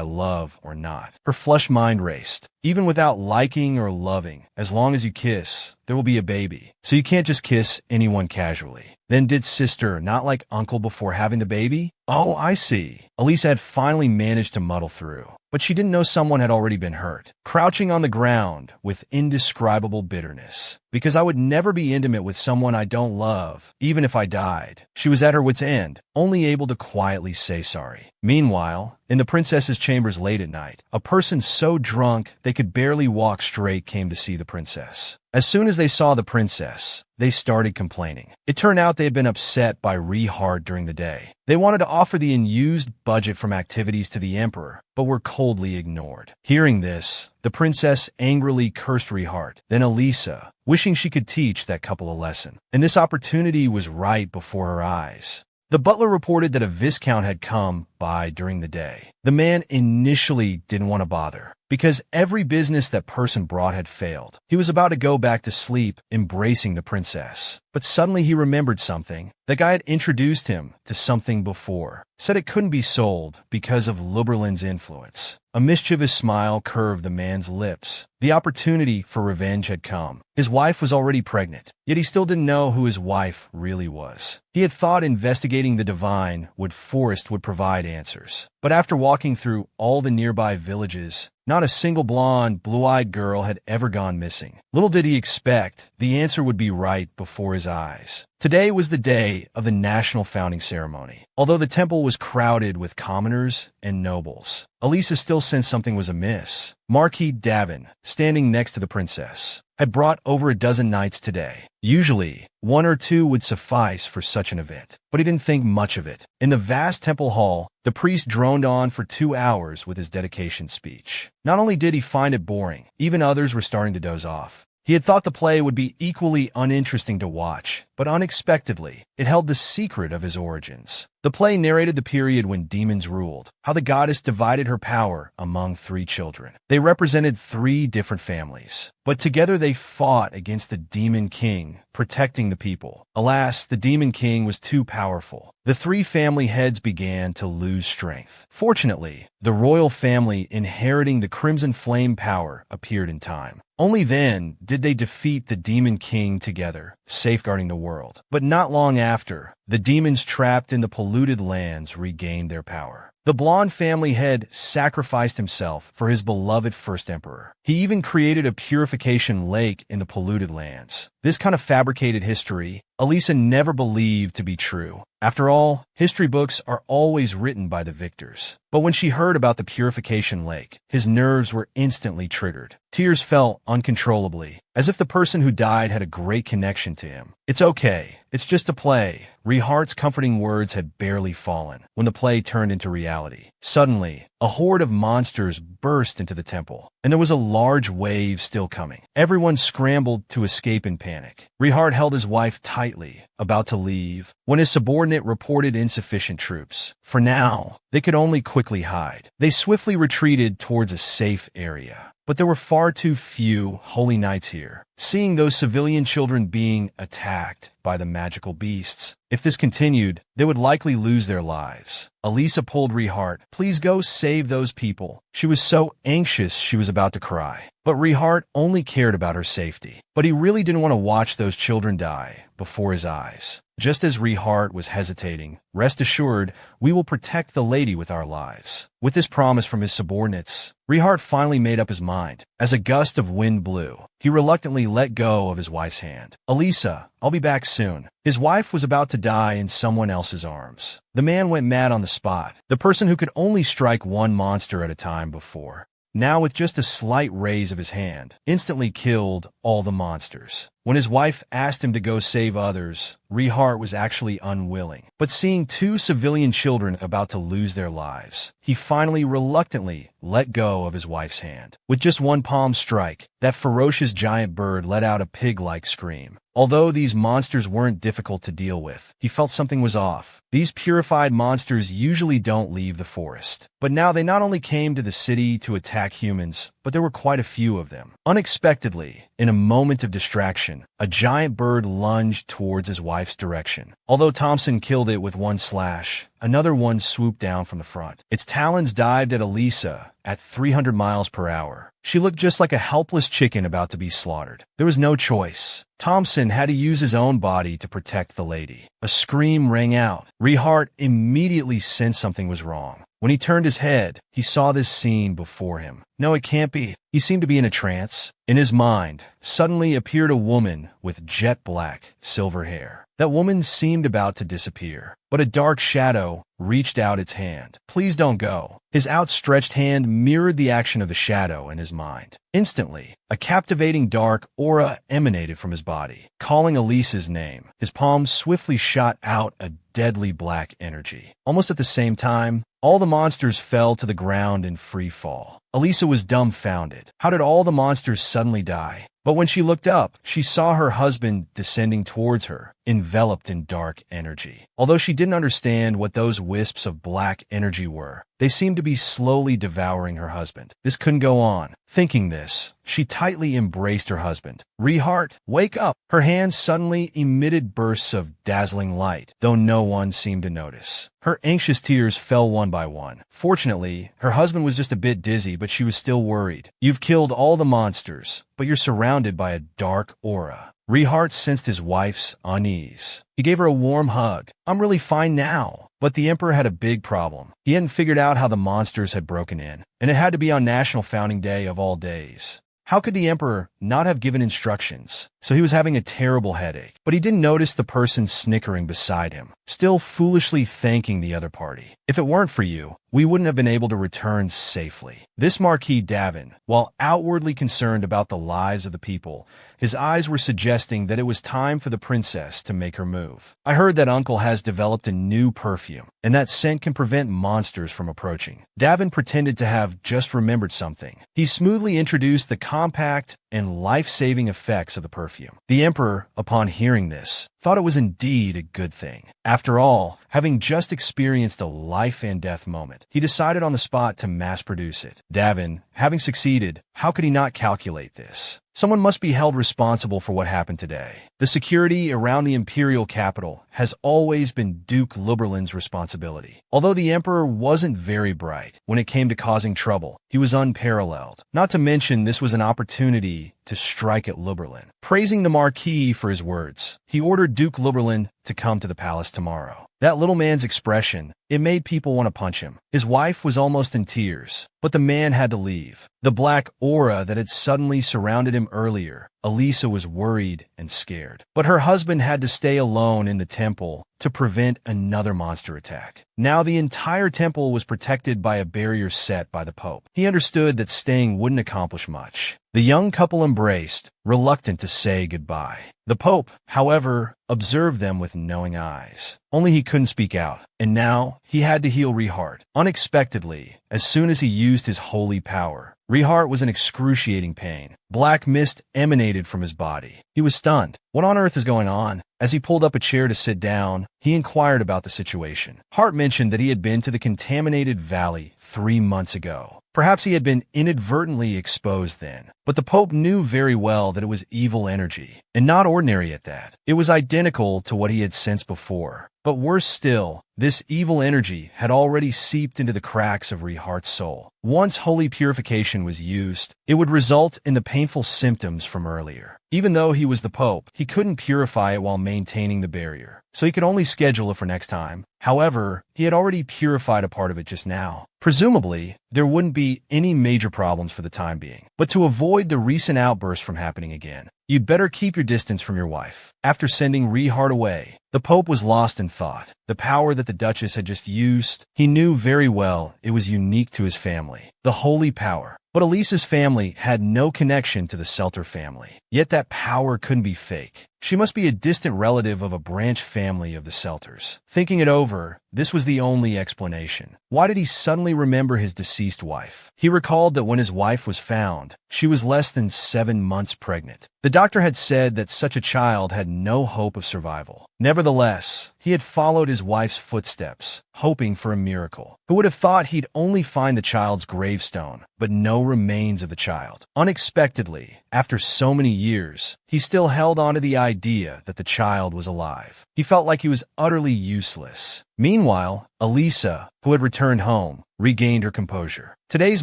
love or not. Her flush mind raced. Even without liking or loving, as long as you kiss, there will be a baby. So you can't just kiss anyone casually. Then did sister not like uncle before having the baby? "Oh, I see." Elisa had finally managed to muddle through. But she didn't know someone had already been hurt. Crouching on the ground with indescribable bitterness. "Because I would never be intimate with someone I don't love, even if I died." She was at her wit's end, only able to quietly say sorry. Meanwhile, in the princess's chambers late at night, a person so drunk they could barely walk straight came to see the princess. As soon as they saw the princess, they started complaining. It turned out they had been upset by Rehart during the day. They wanted to offer the unused budget from activities to the emperor, but were coldly ignored. Hearing this, the princess angrily cursed Rehart, then Elisa, wishing she could teach that couple a lesson. And this opportunity was right before her eyes. The butler reported that a viscount had come by during the day. The man initially didn't want to bother, because every business that person brought had failed. He was about to go back to sleep, embracing the princess. But suddenly he remembered something. The guy had introduced him to something before, said it couldn't be sold because of Luberlin's influence. A mischievous smile curved the man's lips. The opportunity for revenge had come. His wife was already pregnant, yet he still didn't know who his wife really was. He had thought investigating the divine forest would provide answers. But after walking through all the nearby villages, not a single blonde, blue-eyed girl had ever gone missing. Little did he expect the answer would be right before his eyes. Today was the day of the national founding ceremony. Although the temple was crowded with commoners and nobles, Elisa still sensed something was amiss. Marquis Davin, standing next to the princess, had brought over a dozen knights today. Usually, 1 or 2 would suffice for such an event, but he didn't think much of it. In the vast temple hall, the priest droned on for 2 hours with his dedication speech. Not only did he find it boring, even others were starting to doze off. He had thought the play would be equally uninteresting to watch, but unexpectedly, it held the secret of his origins. The play narrated the period when demons ruled, how the goddess divided her power among 3 children. They represented 3 different families, but together they fought against the demon king, protecting the people. Alas, the demon king was too powerful. The 3 family heads began to lose strength. Fortunately, the royal family inheriting the Crimson Flame power appeared in time. Only then did they defeat the demon king together, safeguarding the world. But not long after, the demons trapped in the polluted lands regained their power. The blonde family head sacrificed himself for his beloved first emperor. He even created a purification lake in the polluted lands. This kind of fabricated history, Elisa never believed to be true. After all, history books are always written by the victors. But when she heard about the purification lake, his nerves were instantly triggered. Tears fell uncontrollably, as if the person who died had a great connection to him. "It's okay. It's just a play." Rehart's comforting words had barely fallen when the play turned into reality. Suddenly, a horde of monsters burst into the temple, and there was a large wave still coming. Everyone scrambled to escape in panic. Rehart held his wife tightly, about to leave, when his subordinate reported insufficient troops. For now, they could only quickly hide. They swiftly retreated towards a safe area. But there were far too few holy knights here. Seeing those civilian children being attacked by the magical beasts, if this continued, they would likely lose their lives. Elisa pulled Rehart. "Please go save those people." She was so anxious she was about to cry. But Rehart only cared about her safety. But he really didn't want to watch those children die before his eyes. Just as Rehart was hesitating, "Rest assured, we will protect the lady with our lives." With this promise from his subordinates, Rehart finally made up his mind. As a gust of wind blew, he reluctantly let go of his wife's hand. "Elisa, I'll be back soon." His wife was about to die in someone else's arms. The man went mad on the spot. The person who could only strike one monster at a time before, now with just a slight raise of his hand, instantly killed all the monsters. When his wife asked him to go save others, Rehart was actually unwilling. But seeing 2 civilian children about to lose their lives, he finally reluctantly let go of his wife's hand. With just one palm strike, that ferocious giant bird let out a pig-like scream. Although these monsters weren't difficult to deal with, he felt something was off. These purified monsters usually don't leave the forest. But now they not only came to the city to attack humans, but there were quite a few of them. Unexpectedly, in a moment of distraction, a giant bird lunged towards his wife's direction. Although Thompson killed it with one slash, another one swooped down from the front. Its talons dived at Elisa at 300 miles per hour. She looked just like a helpless chicken about to be slaughtered. There was no choice. Thompson had to use his own body to protect the lady. A scream rang out. Rehart immediately sensed something was wrong. When he turned his head, he saw this scene before him. No, it can't be. He seemed to be in a trance. In his mind, suddenly appeared a woman with jet black, silver hair. That woman seemed about to disappear, but a dark shadow reached out its hand. "Please don't go." His outstretched hand mirrored the action of the shadow in his mind. Instantly, a captivating dark aura emanated from his body, calling Elisa's name. His palms swiftly shot out a deadly black energy. Almost at the same time, all the monsters fell to the ground in free fall. Elisa was dumbfounded. How did all the monsters suddenly die? But when she looked up, she saw her husband descending towards her, enveloped in dark energy. Although she didn't understand what those wisps of black energy were, they seemed to be slowly devouring her husband. This couldn't go on. Thinking this, she tightly embraced her husband. "Rehart, wake up!" Her hands suddenly emitted bursts of dazzling light, though no one seemed to notice. Her anxious tears fell one by one. Fortunately, her husband was just a bit dizzy, but she was still worried. "You've killed all the monsters, but you're surrounded by a dark aura." Rehart sensed his wife's unease. He gave her a warm hug. "I'm really fine now." But the Emperor had a big problem. He hadn't figured out how the monsters had broken in, and it had to be on National Founding Day of all days. How could the Emperor not have given instructions? So he was having a terrible headache, but he didn't notice the person snickering beside him. still foolishly thanking the other party. If it weren't for you, we wouldn't have been able to return safely. This Marquis Davin, while outwardly concerned about the lives of the people, his eyes were suggesting that it was time for the princess to make her move. I heard that Uncle has developed a new perfume, and that scent can prevent monsters from approaching. Davin pretended to have just remembered something. He smoothly introduced the compact and life-saving effects of the perfume. The Emperor, upon hearing this, thought it was indeed a good thing. After all, having just experienced a life-and-death moment, he decided on the spot to mass-produce it. Davin, having succeeded, how could he not calculate this? Someone must be held responsible for what happened today. The security around the imperial capital has always been Duke Liberland's responsibility. Although the Emperor wasn't very bright when it came to causing trouble, he was unparalleled. Not to mention, this was an opportunity to strike at Liberland. Praising the Marquis for his words, he ordered Duke Liberland to come to the palace tomorrow. That little man's expression, it made people want to punch him. His wife was almost in tears, but the man had to leave. The black aura that had suddenly surrounded him earlier, Elisa was worried and scared. But her husband had to stay alone in the temple to prevent another monster attack. Now the entire temple was protected by a barrier set by the Pope. He understood that staying wouldn't accomplish much. The young couple embraced, reluctant to say goodbye. The Pope, however, observed them with knowing eyes. Only he couldn't speak out, and now he had to heal Rehart. Unexpectedly, as soon as he used his holy power, Rehart was in excruciating pain. Black mist emanated from his body. He was stunned. What on earth is going on? As he pulled up a chair to sit down, he inquired about the situation. Hart mentioned that he had been to the contaminated valley 3 months ago. Perhaps he had been inadvertently exposed then. But the Pope knew very well that it was evil energy, and not ordinary at that. It was identical to what he had sensed before. But worse still, this evil energy had already seeped into the cracks of Rehart's soul. Once holy purification was used, it would result in the painful symptoms from earlier. Even though he was the Pope, he couldn't purify it while maintaining the barrier, so he could only schedule it for next time. However, he had already purified a part of it just now. Presumably, there wouldn't be any major problems for the time being. But to avoid the recent outburst from happening again, you'd better keep your distance from your wife. After sending Rehart away, the Pope was lost in thought. The power that the Duchess had just used, he knew very well it was unique to his family. The holy power. But Elisa's family had no connection to the Selter family. Yet that power couldn't be fake. She must be a distant relative of a branch family of the Selters. Thinking it over, this was the only explanation. Why did he suddenly remember his deceased wife? He recalled that when his wife was found, she was less than 7 months pregnant. The doctor had said that such a child had no hope of survival. Nevertheless, he had followed his wife's footsteps, hoping for a miracle. Who would have thought he'd only find the child's gravestone, but no remains of the child? Unexpectedly, after so many years, he still held on to the idea that the child was alive. He felt like he was utterly useless. Meanwhile, Elisa, who had returned home, regained her composure. Today's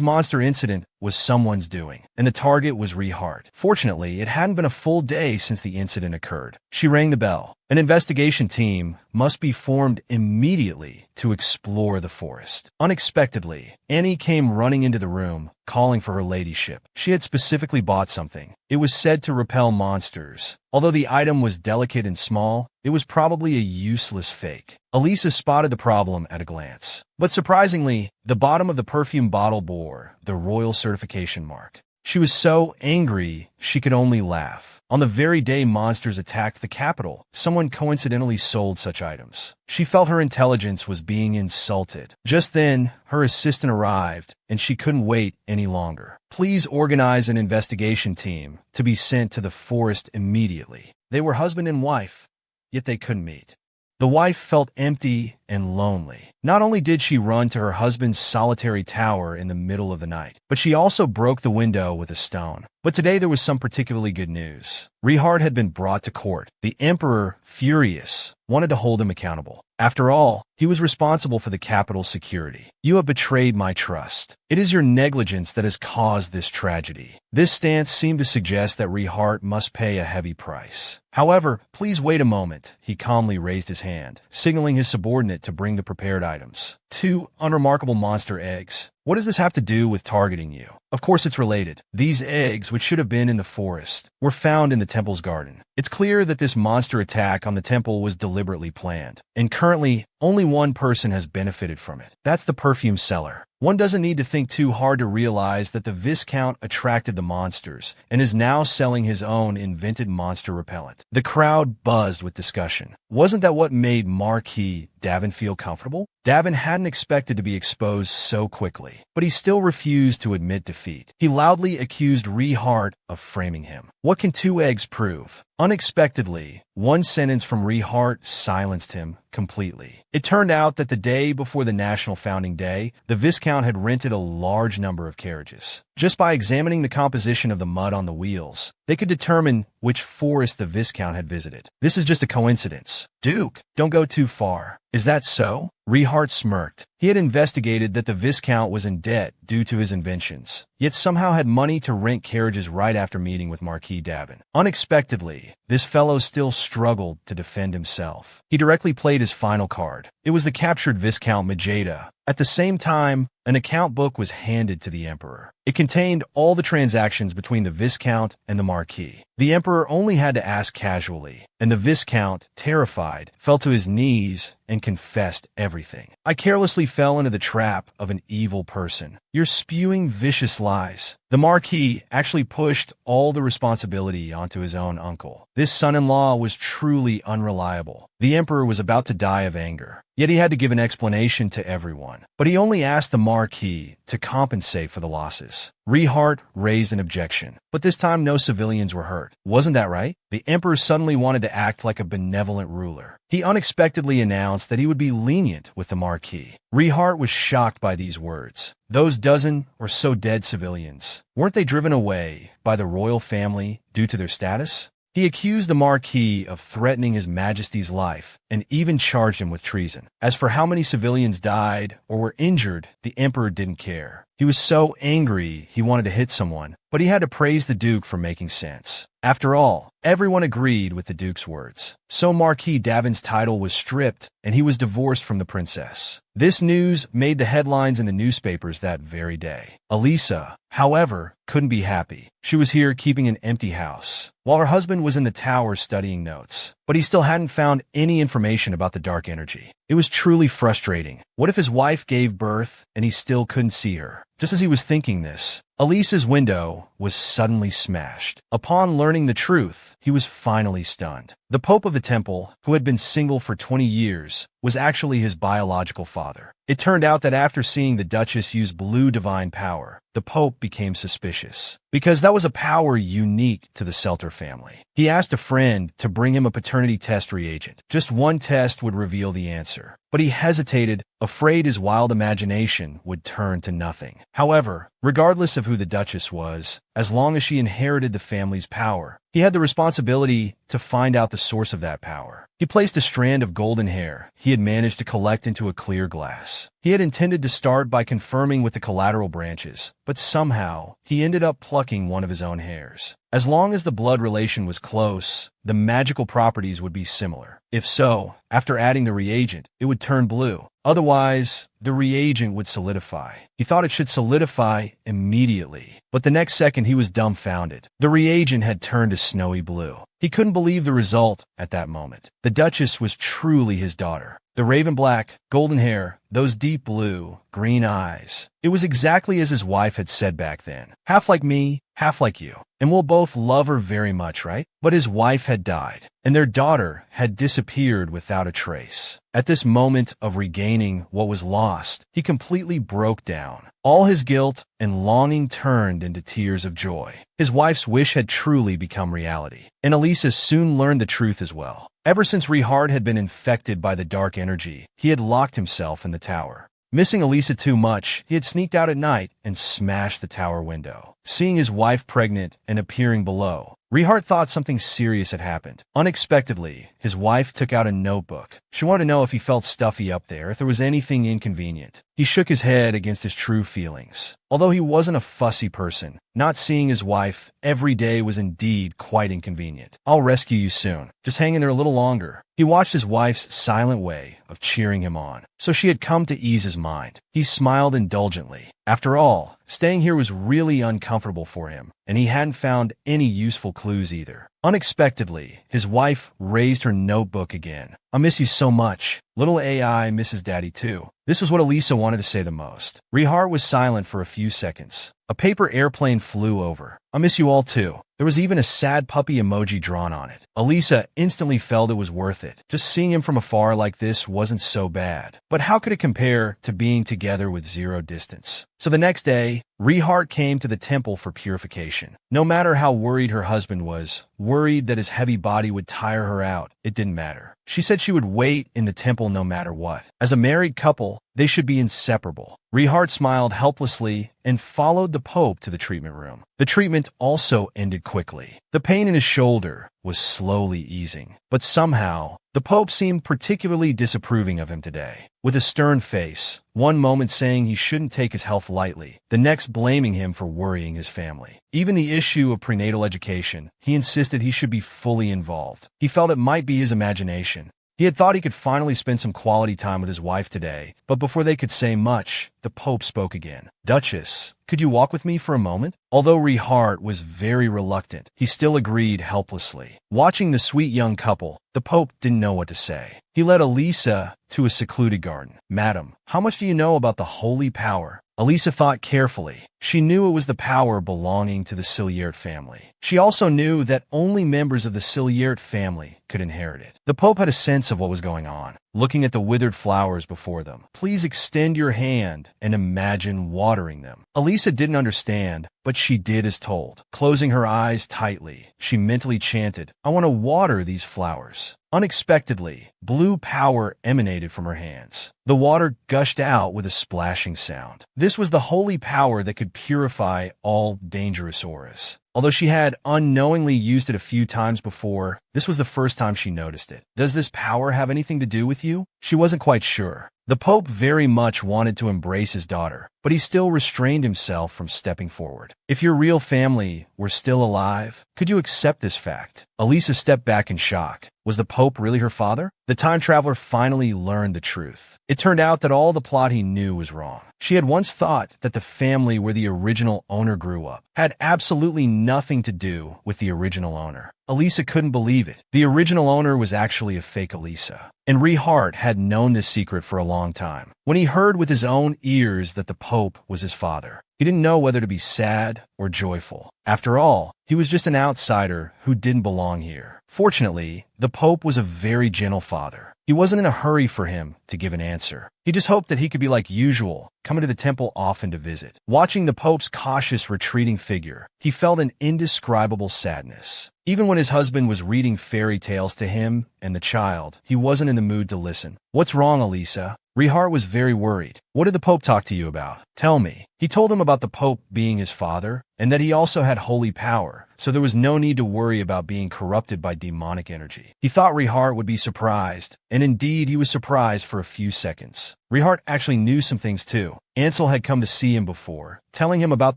monster incident was someone's doing, and the target was Rehart. Fortunately, it hadn't been a full day since the incident occurred. She rang the bell. An investigation team must be formed immediately to explore the forest. Unexpectedly, Annie came running into the room, calling for her ladyship. She had specifically bought something. It was said to repel monsters. Although the item was delicate and small, it was probably a useless fake. Elisa spotted the problem at a glance. But surprisingly, the bottom of the perfume bottle bore the royal certification mark. She was so angry, she could only laugh. On the very day monsters attacked the capital, someone coincidentally sold such items. She felt her intelligence was being insulted. Just then, her assistant arrived, and she couldn't wait any longer. Please organize an investigation team to be sent to the forest immediately. They were husband and wife, yet they couldn't meet. The wife felt empty and lonely. Not only did she run to her husband's solitary tower in the middle of the night, but she also broke the window with a stone. But today there was some particularly good news. Rehart had been brought to court. The Emperor, furious, wanted to hold him accountable. After all, he was responsible for the capital's security. You have betrayed my trust. It is your negligence that has caused this tragedy. This stance seemed to suggest that Rehart must pay a heavy price. However, please wait a moment. He calmly raised his hand, signaling his subordinate to bring the prepared items. 2 unremarkable monster eggs, What does this have to do with targeting you? Of course it's related. These eggs, which should have been in the forest, were found in the temple's garden. It's clear that this monster attack on the temple was deliberately planned, and currently, only one person has benefited from it. That's the perfume seller. One doesn't need to think too hard to realize that the Viscount attracted the monsters and is now selling his own invented monster repellent. The crowd buzzed with discussion. Wasn't that what made Marquis Davin feel comfortable? Davin hadn't expected to be exposed so quickly, but he still refused to admit defeat. He loudly accused Rehart of framing him. What can two eggs prove? Unexpectedly, one sentence from Rehart silenced him completely. It turned out that the day before the National Founding Day, the Viscount had rented a large number of carriages. Just by examining the composition of the mud on the wheels, they could determine which forest the Viscount had visited. This is just a coincidence. Duke, don't go too far. Is that so? Rehart smirked. He had investigated that the Viscount was in debt due to his inventions, yet somehow had money to rent carriages right after meeting with Marquis Davin. Unexpectedly, this fellow still struggled to defend himself. He directly played his final card. It was the captured Viscount Majeda. At the same time, an account book was handed to the Emperor. It contained all the transactions between the Viscount and the Marquis. The Emperor only had to ask casually, and the Viscount, terrified, fell to his knees and confessed everything. I carelessly fell into the trap of an evil person. You're spewing vicious lies. The Marquis actually pushed all the responsibility onto his own uncle. This son-in-law was truly unreliable. The Emperor was about to die of anger, yet he had to give an explanation to everyone. But he only asked the Marquis to compensate for the losses. Rehart raised an objection, but this time no civilians were hurt. Wasn't that right? The Emperor suddenly wanted to act like a benevolent ruler. He unexpectedly announced that he would be lenient with the Marquis. Rehart was shocked by these words. Those dozen or so dead civilians, weren't they driven away by the royal family due to their status? He accused the Marquis of threatening His Majesty's life and even charged him with treason. As for how many civilians died or were injured, the Emperor didn't care. He was so angry he wanted to hit someone, but he had to praise the Duke for making sense. After all, everyone agreed with the Duke's words. So Marquis Davin's title was stripped and he was divorced from the princess. This news made the headlines in the newspapers that very day. Elisa, however, couldn't be happy. She was here keeping an empty house, while her husband was in the tower studying notes. But he still hadn't found any information about the dark energy. It was truly frustrating. What if his wife gave birth and he still couldn't see her? Just as he was thinking this, Elisa's window was suddenly smashed. Upon learning the truth, he was finally stunned. The Pope of the temple, who had been single for 20 years, was actually his biological father. It turned out that after seeing the Duchess use blue divine power, the Pope became suspicious, because that was a power unique to the Selter family. He asked a friend to bring him a paternity test reagent. Just one test would reveal the answer. But he hesitated, afraid his wild imagination would turn to nothing. However, regardless of who the Duchess was, as long as she inherited the family's power, he had the responsibility to find out the source of that power. He placed a strand of golden hair he had managed to collect into a clear glass. He had intended to start by confirming with the collateral branches, but somehow he ended up plucking one of his own hairs. As long as the blood relation was close, the magical properties would be similar. If so, after adding the reagent, it would turn blue. Otherwise, the reagent would solidify. He thought it should solidify immediately, but the next second he was dumbfounded. The reagent had turned to snowy blue. He couldn't believe the result at that moment. The Duchess was truly his daughter. The raven black, golden hair, those deep blue, green eyes. It was exactly as his wife had said back then. Half like me, half like you. And we'll both love her very much, right? But his wife had died, and their daughter had disappeared without a trace. At this moment of regaining what was lost, he completely broke down. All his guilt and longing turned into tears of joy. His wife's wish had truly become reality, and Elisa soon learned the truth as well. Ever since Rehart had been infected by the dark energy, he had locked himself in the tower. Missing Elisa too much, he had sneaked out at night and smashed the tower window. seeing his wife pregnant and appearing below. Rehart thought something serious had happened. Unexpectedly, his wife took out a notebook. She wanted to know if he felt stuffy up there, if there was anything inconvenient. He shook his head against his true feelings. Although he wasn't a fussy person, not seeing his wife every day was indeed quite inconvenient. "I'll rescue you soon. Just hang in there a little longer." He watched his wife's silent way of cheering him on. So she had come to ease his mind. He smiled indulgently. After all, staying here was really uncomfortable for him, and he hadn't found any useful clues either. Unexpectedly, his wife raised her notebook again. "I miss you so much. Little AI misses Daddy too." This was what Elisa wanted to say the most. Rehart was silent for a few seconds. A paper airplane flew over. "I miss you all too." There was even a sad puppy emoji drawn on it. Elisa instantly felt it was worth it. Just seeing him from afar like this wasn't so bad. But how could it compare to being together with zero distance? So the next day, Rehart came to the temple for purification. No matter how worried her husband was, worried that his heavy body would tire her out, it didn't matter. She said she would wait in the temple no matter what. As a married couple, they should be inseparable. Rehart smiled helplessly and followed the Pope to the treatment room. The treatment also ended quickly. The pain in his shoulder was slowly easing, but somehow, the Pope seemed particularly disapproving of him today. With a stern face, one moment saying he shouldn't take his health lightly, the next blaming him for worrying his family. Even the issue of prenatal education, he insisted he should be fully involved. He felt it might be his imagination. He had thought he could finally spend some quality time with his wife today, but before they could say much, the Pope spoke again. "Duchess, could you walk with me for a moment?" Although Rehart was very reluctant, he still agreed helplessly. Watching the sweet young couple, the Pope didn't know what to say. He led Elisa to a secluded garden. "Madam, how much do you know about the holy power?" Elisa thought carefully. She knew it was the power belonging to the Siliert family. She also knew that only members of the Siliert family could inherit it. The Pope had a sense of what was going on, looking at the withered flowers before them. "Please extend your hand and imagine watering them." Elisa didn't understand, but she did as told. Closing her eyes tightly, she mentally chanted, "I want to water these flowers." Unexpectedly, blue power emanated from her hands. The water gushed out with a splashing sound. This was the holy power that could purify all dangerous auras. Although she had unknowingly used it a few times before, this was the first time she noticed it. "Does this power have anything to do with you?" She wasn't quite sure. The Pope very much wanted to embrace his daughter, but he still restrained himself from stepping forward. "If your real family were still alive, could you accept this fact?" Elisa stepped back in shock. Was the Pope really her father? The time traveler finally learned the truth. It turned out that all the plot he knew was wrong. She had once thought that the family where the original owner grew up had absolutely nothing to do with the original owner. Elisa couldn't believe it. The original owner was actually a fake Elisa. And Rehart had known this secret for a long time. When he heard with his own ears that the Pope was his father, he didn't know whether to be sad or joyful. After all, he was just an outsider who didn't belong here. Fortunately, the Pope was a very gentle father. He wasn't in a hurry for him to give an answer. He just hoped that he could be like usual, coming to the temple often to visit. Watching the Pope's cautious, retreating figure, he felt an indescribable sadness. Even when his husband was reading fairy tales to him and the child, he wasn't in the mood to listen. "What's wrong, Elisa?" Rehart was very worried. "What did the Pope talk to you about? Tell me." He told him about the Pope being his father, and that he also had holy power, so there was no need to worry about being corrupted by demonic energy. He thought Rehart would be surprised, and indeed he was surprised for a few seconds. Rehart actually knew some things too. Ansel had come to see him before, telling him about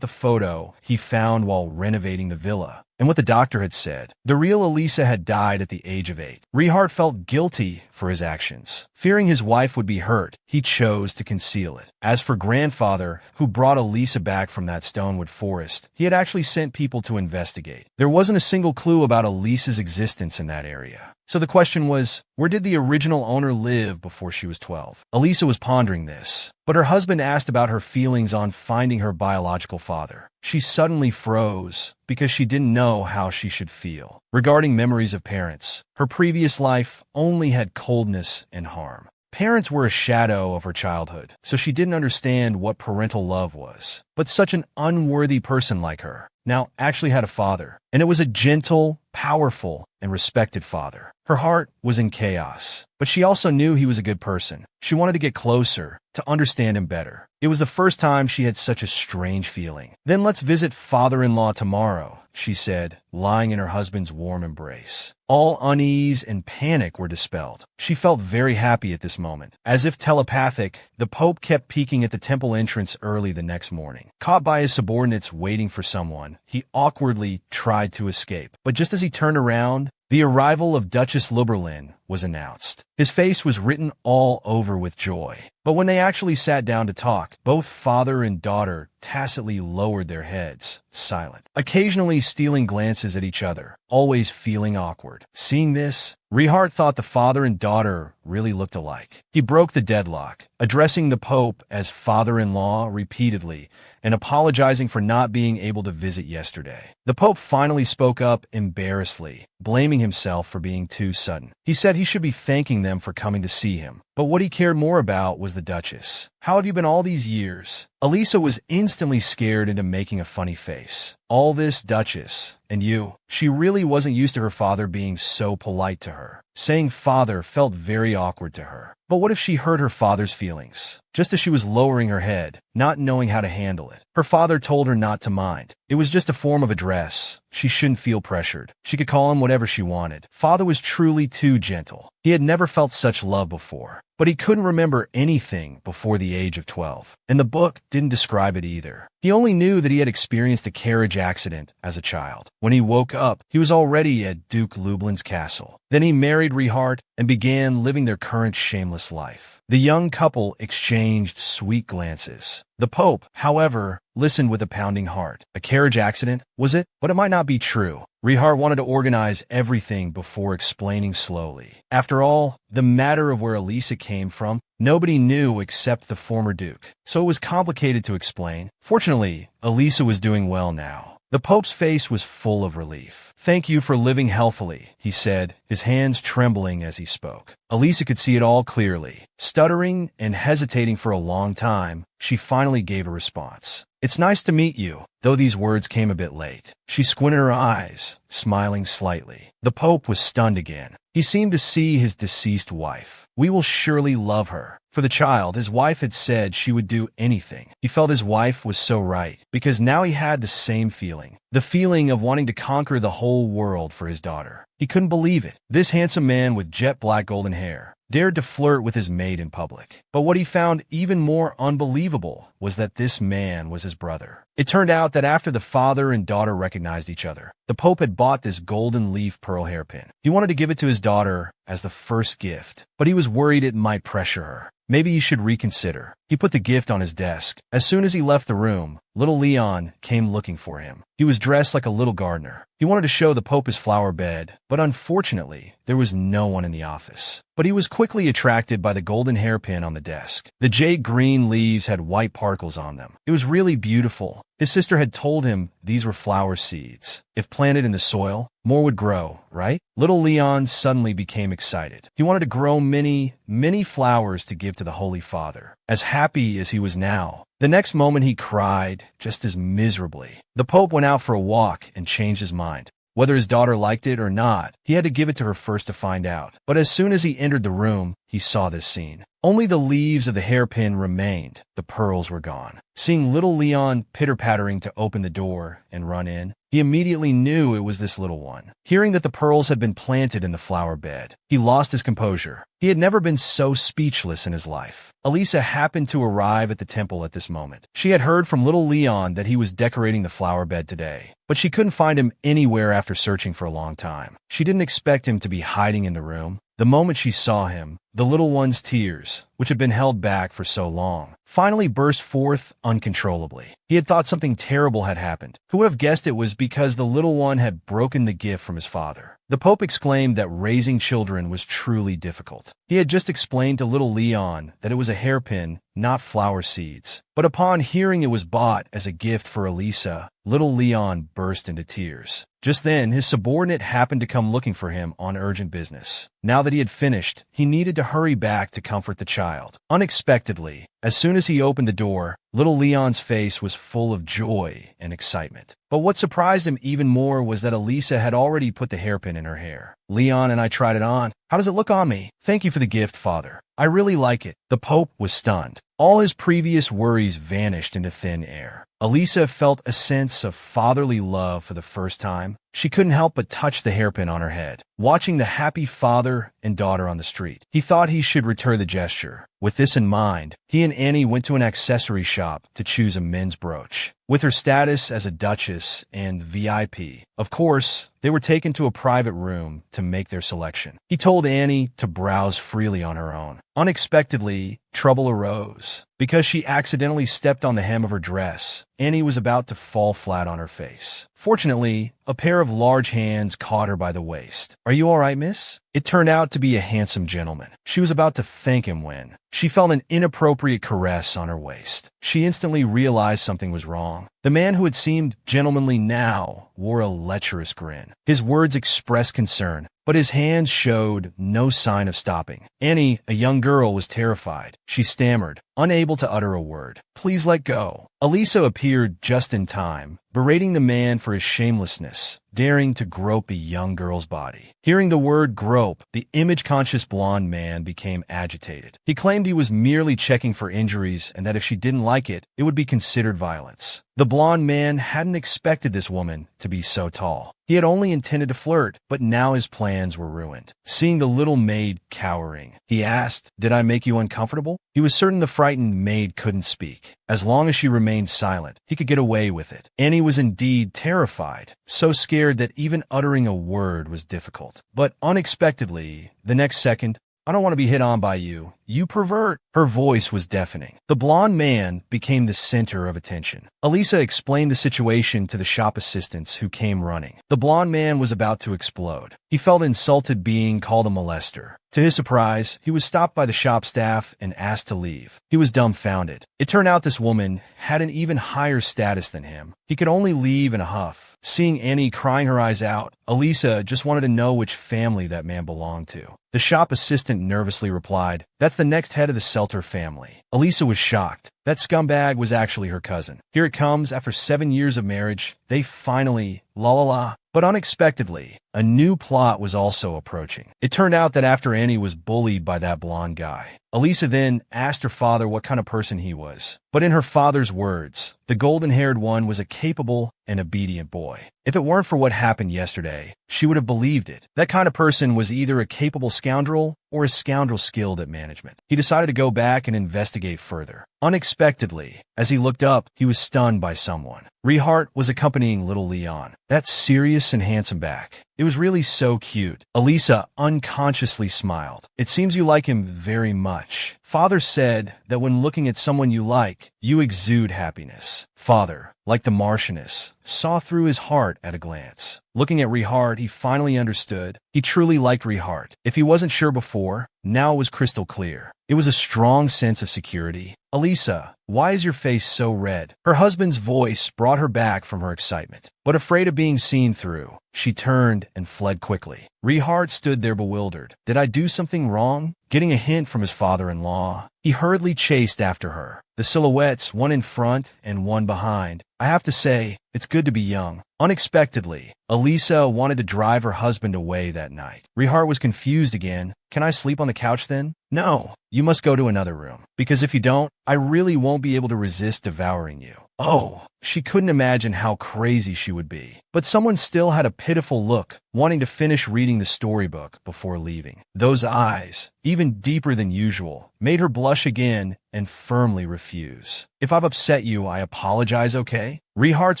the photo he found while renovating the villa, and what the doctor had said. The real Elisa had died at the age of 8. Rehart felt guilty for his actions. Fearing his wife would be hurt, he chose to conceal it. As for grandfather, who brought Elisa back from that Stonewood forest, he had actually sent people to investigate. There wasn't a single clue about Elisa's existence in that area. So the question was, where did the original owner live before she was 12? Elisa was pondering this, but her husband asked about her feelings on finding her biological father. She suddenly froze because she didn't know how she should feel. Regarding memories of parents, her previous life only had coldness and harm. Parents were a shadow of her childhood, so she didn't understand what parental love was. But such an unworthy person like her now actually had a father, and it was a gentle, powerful, and respected father. Her heart was in chaos, but she also knew he was a good person. She wanted to get closer, to understand him better. It was the first time she had such a strange feeling. "Then let's visit father-in-law tomorrow," she said, lying in her husband's warm embrace. All unease and panic were dispelled. She felt very happy at this moment. As if telepathic, the Pope kept peeking at the temple entrance early the next morning. Caught by his subordinates waiting for someone, he awkwardly tried to escape. But just as he turned around, the arrival of Duchess Luberlin was announced. His face was written all over with joy. But when they actually sat down to talk, both father and daughter tacitly lowered their heads, silent, occasionally stealing glances at each other, always feeling awkward. Seeing this, Richard thought the father and daughter really looked alike. He broke the deadlock, addressing the Pope as father-in-law repeatedly and apologizing for not being able to visit yesterday. The Pope finally spoke up embarrassedly, blaming himself for being too sudden. He said he should be thanking them for coming to see him, but what he cared more about was the Duchess. "How have you been all these years?" Elisa was instantly scared into making a funny face. "All this, Duchess, and you." She really wasn't used to her father being so polite to her. Saying father felt very awkward to her. But what if she hurt her father's feelings? Just as she was lowering her head, not knowing how to handle it, her father told her not to mind. It was just a form of address. She shouldn't feel pressured. She could call him whatever she wanted. Father was truly too gentle. He had never felt such love before. But he couldn't remember anything before the age of 12. And the book didn't describe it either. He only knew that he had experienced a carriage accident as a child. When he woke up, he was already at Duke Lublin's castle. Then he married Richard and began living their current shameless life. The young couple exchanged sweet glances. The Pope, however, listened with a pounding heart. A carriage accident, was it? But it might not be true. Richard wanted to organize everything before explaining slowly. After all, the matter of where Elisa came from, nobody knew except the former duke. So it was complicated to explain. Fortunately, Elisa was doing well now. The Pope's face was full of relief. "Thank you for living healthily," he said, his hands trembling as he spoke. Elisa could see it all clearly. Stuttering and hesitating for a long time, she finally gave a response. "It's nice to meet you," though these words came a bit late. She squinted her eyes, smiling slightly. The Pope was stunned again. He seemed to see his deceased wife. "We will surely love her." For the child, his wife had said she would do anything. He felt his wife was so right, because now he had the same feeling. The feeling of wanting to conquer the whole world for his daughter. He couldn't believe it. This handsome man with jet black golden hair dared to flirt with his maid in public. But what he found even more unbelievable was that this man was his brother. It turned out that after the father and daughter recognized each other, the Pope had bought this golden leaf pearl hairpin. He wanted to give it to his daughter as the first gift, but he was worried it might pressure her. Maybe he should reconsider. He put the gift on his desk. As soon as he left the room, little Leon came looking for him. He was dressed like a little gardener. He wanted to show the Pope his flower bed, but unfortunately, there was no one in the office. But he was quickly attracted by the golden hairpin on the desk. The jade green leaves had white particles on them. It was really beautiful. His sister had told him these were flower seeds. If planted in the soil, more would grow, right? Little Leon suddenly became excited. He wanted to grow many, many flowers to give to the Holy Father. As happy as he was now, the next moment he cried just as miserably. The Pope went out for a walk and changed his mind. Whether his daughter liked it or not, he had to give it to her first to find out. But as soon as he entered the room, he saw this scene. Only the leaves of the hairpin remained. The pearls were gone. Seeing little Leon pitter-pattering to open the door and run in, he immediately knew it was this little one. Hearing that the pearls had been planted in the flower bed, he lost his composure. He had never been so speechless in his life. Elisa happened to arrive at the temple at this moment. She had heard from little Leon that he was decorating the flower bed today, but she couldn't find him anywhere after searching for a long time. She didn't expect him to be hiding in the room. The moment she saw him, the little one's tears, which had been held back for so long, finally burst forth uncontrollably. He had thought something terrible had happened. Who would have guessed it was because the little one had broken the gift from his father? The Pope exclaimed that raising children was truly difficult. He had just explained to little Leon that it was a hairpin, not flower seeds. But upon hearing it was bought as a gift for Elisa, little Leon burst into tears. Just then, his subordinate happened to come looking for him on urgent business. Now that he had finished, he needed to to hurry back to comfort the child. Unexpectedly, as soon as he opened the door, little Leon's face was full of joy and excitement. But what surprised him even more was that Elisa had already put the hairpin in her hair. "Leon and I tried it on. How does it look on me? Thank you for the gift, Father. I really like it." The Pope was stunned. All his previous worries vanished into thin air. Elisa felt a sense of fatherly love for the first time. She couldn't help but touch the hairpin on her head, watching the happy father and daughter on the street. He thought he should return the gesture. With this in mind, he and Annie went to an accessory shop to choose a men's brooch. With her status as a duchess and VIP, of course, they were taken to a private room to make their selection. He told Annie to browse freely on her own. Unexpectedly, trouble arose. Because she accidentally stepped on the hem of her dress, Annie was about to fall flat on her face. Fortunately, a pair of large hands caught her by the waist. "Are you all right, miss?" It turned out to be a handsome gentleman. She was about to thank him when she felt an inappropriate caress on her waist. She instantly realized something was wrong. The man who had seemed gentlemanly now wore a lecherous grin. His words expressed concern, but his hands showed no sign of stopping. Annie, a young girl, was terrified. She stammered, unable to utter a word. "Please let go." Elisa appeared just in time, berating the man for his shamelessness, daring to grope a young girl's body. Hearing the word grope, the image-conscious blonde man became agitated. He claimed he was merely checking for injuries and that if she didn't like it, it would be considered violence. The blonde man hadn't expected this woman to be so tall. He had only intended to flirt, but now his plans were ruined. Seeing the little maid cowering, he asked, "Did I make you uncomfortable?" He was certain the frightened maid couldn't speak. As long as she remained silent, he could get away with it. Annie was indeed terrified, so scared that even uttering a word was difficult. But unexpectedly, the next second, "I don't want to be hit on by you. You pervert." Her voice was deafening. The blonde man became the center of attention. Elisa explained the situation to the shop assistants who came running. The blonde man was about to explode. He felt insulted being called a molester. To his surprise, he was stopped by the shop staff and asked to leave. He was dumbfounded. It turned out this woman had an even higher status than him. He could only leave in a huff. Seeing Annie crying her eyes out, Elisa just wanted to know which family that man belonged to. The shop assistant nervously replied, "That's the next head of the Selter family." Elisa was shocked. That scumbag was actually her cousin. Here it comes, after 7 years of marriage, they finally, la la la. But unexpectedly, a new plot was also approaching. It turned out that after Annie was bullied by that blonde guy, Elisa then asked her father what kind of person he was. But in her father's words, the golden-haired one was a capable and obedient boy. If it weren't for what happened yesterday, she would have believed it. That kind of person was either a capable scoundrel or a scoundrel skilled at management. He decided to go back and investigate further. Unexpectedly, as he looked up, he was stunned by someone. Rehart was accompanying little Leon, that serious and handsome back. It was really so cute. Elisa unconsciously smiled. "It seems you like him very much. Father said that when looking at someone you like, you exude happiness." Father, like the Marchioness, saw through his heart at a glance. Looking at Rehart, he finally understood. He truly liked Rehart. If he wasn't sure before, now it was crystal clear. It was a strong sense of security. "Elisa, why is your face so red?" Her husband's voice brought her back from her excitement. But afraid of being seen through, she turned and fled quickly. Rehart stood there bewildered. Did I do something wrong? Getting a hint from his father-in-law, he hurriedly chased after her. The silhouettes, one in front and one behind. I have to say, it's good to be young. Unexpectedly, Elisa wanted to drive her husband away that night. Rehart was confused again. "Can I sleep on the couch then?" "No, you must go to another room. Because if you don't, I really won't be able to resist devouring you." Oh, she couldn't imagine how crazy she would be. But someone still had a pitiful look, wanting to finish reading the storybook before leaving. Those eyes, even deeper than usual, made her blush again and firmly refuse. "If I've upset you, I apologize, okay?" Rehart's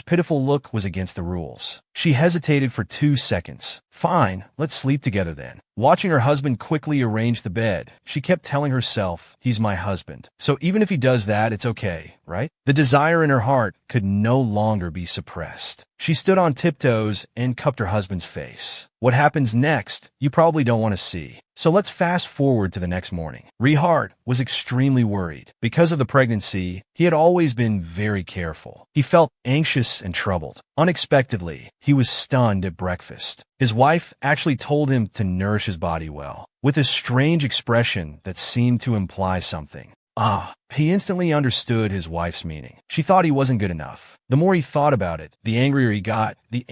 pitiful look was against the rules. She hesitated for 2 seconds. "Fine, let's sleep together then." Watching her husband quickly arrange the bed, she kept telling herself, "He's my husband. So even if he does that, it's okay, right?" The desire in her heart could no longer be suppressed. She stood on tiptoes and cupped her husband's face. What happens next, you probably don't want to see. So let's fast forward to the next morning. Rehart was extremely worried. Because of the pregnancy, he had always been very careful. He felt anxious and troubled. Unexpectedly, he was stunned at breakfast. His wife actually told him to nourish his body well, with a strange expression that seemed to imply something. He instantly understood his wife's meaning. She thought he wasn't good enough. The more he thought about it, the angrier he got, the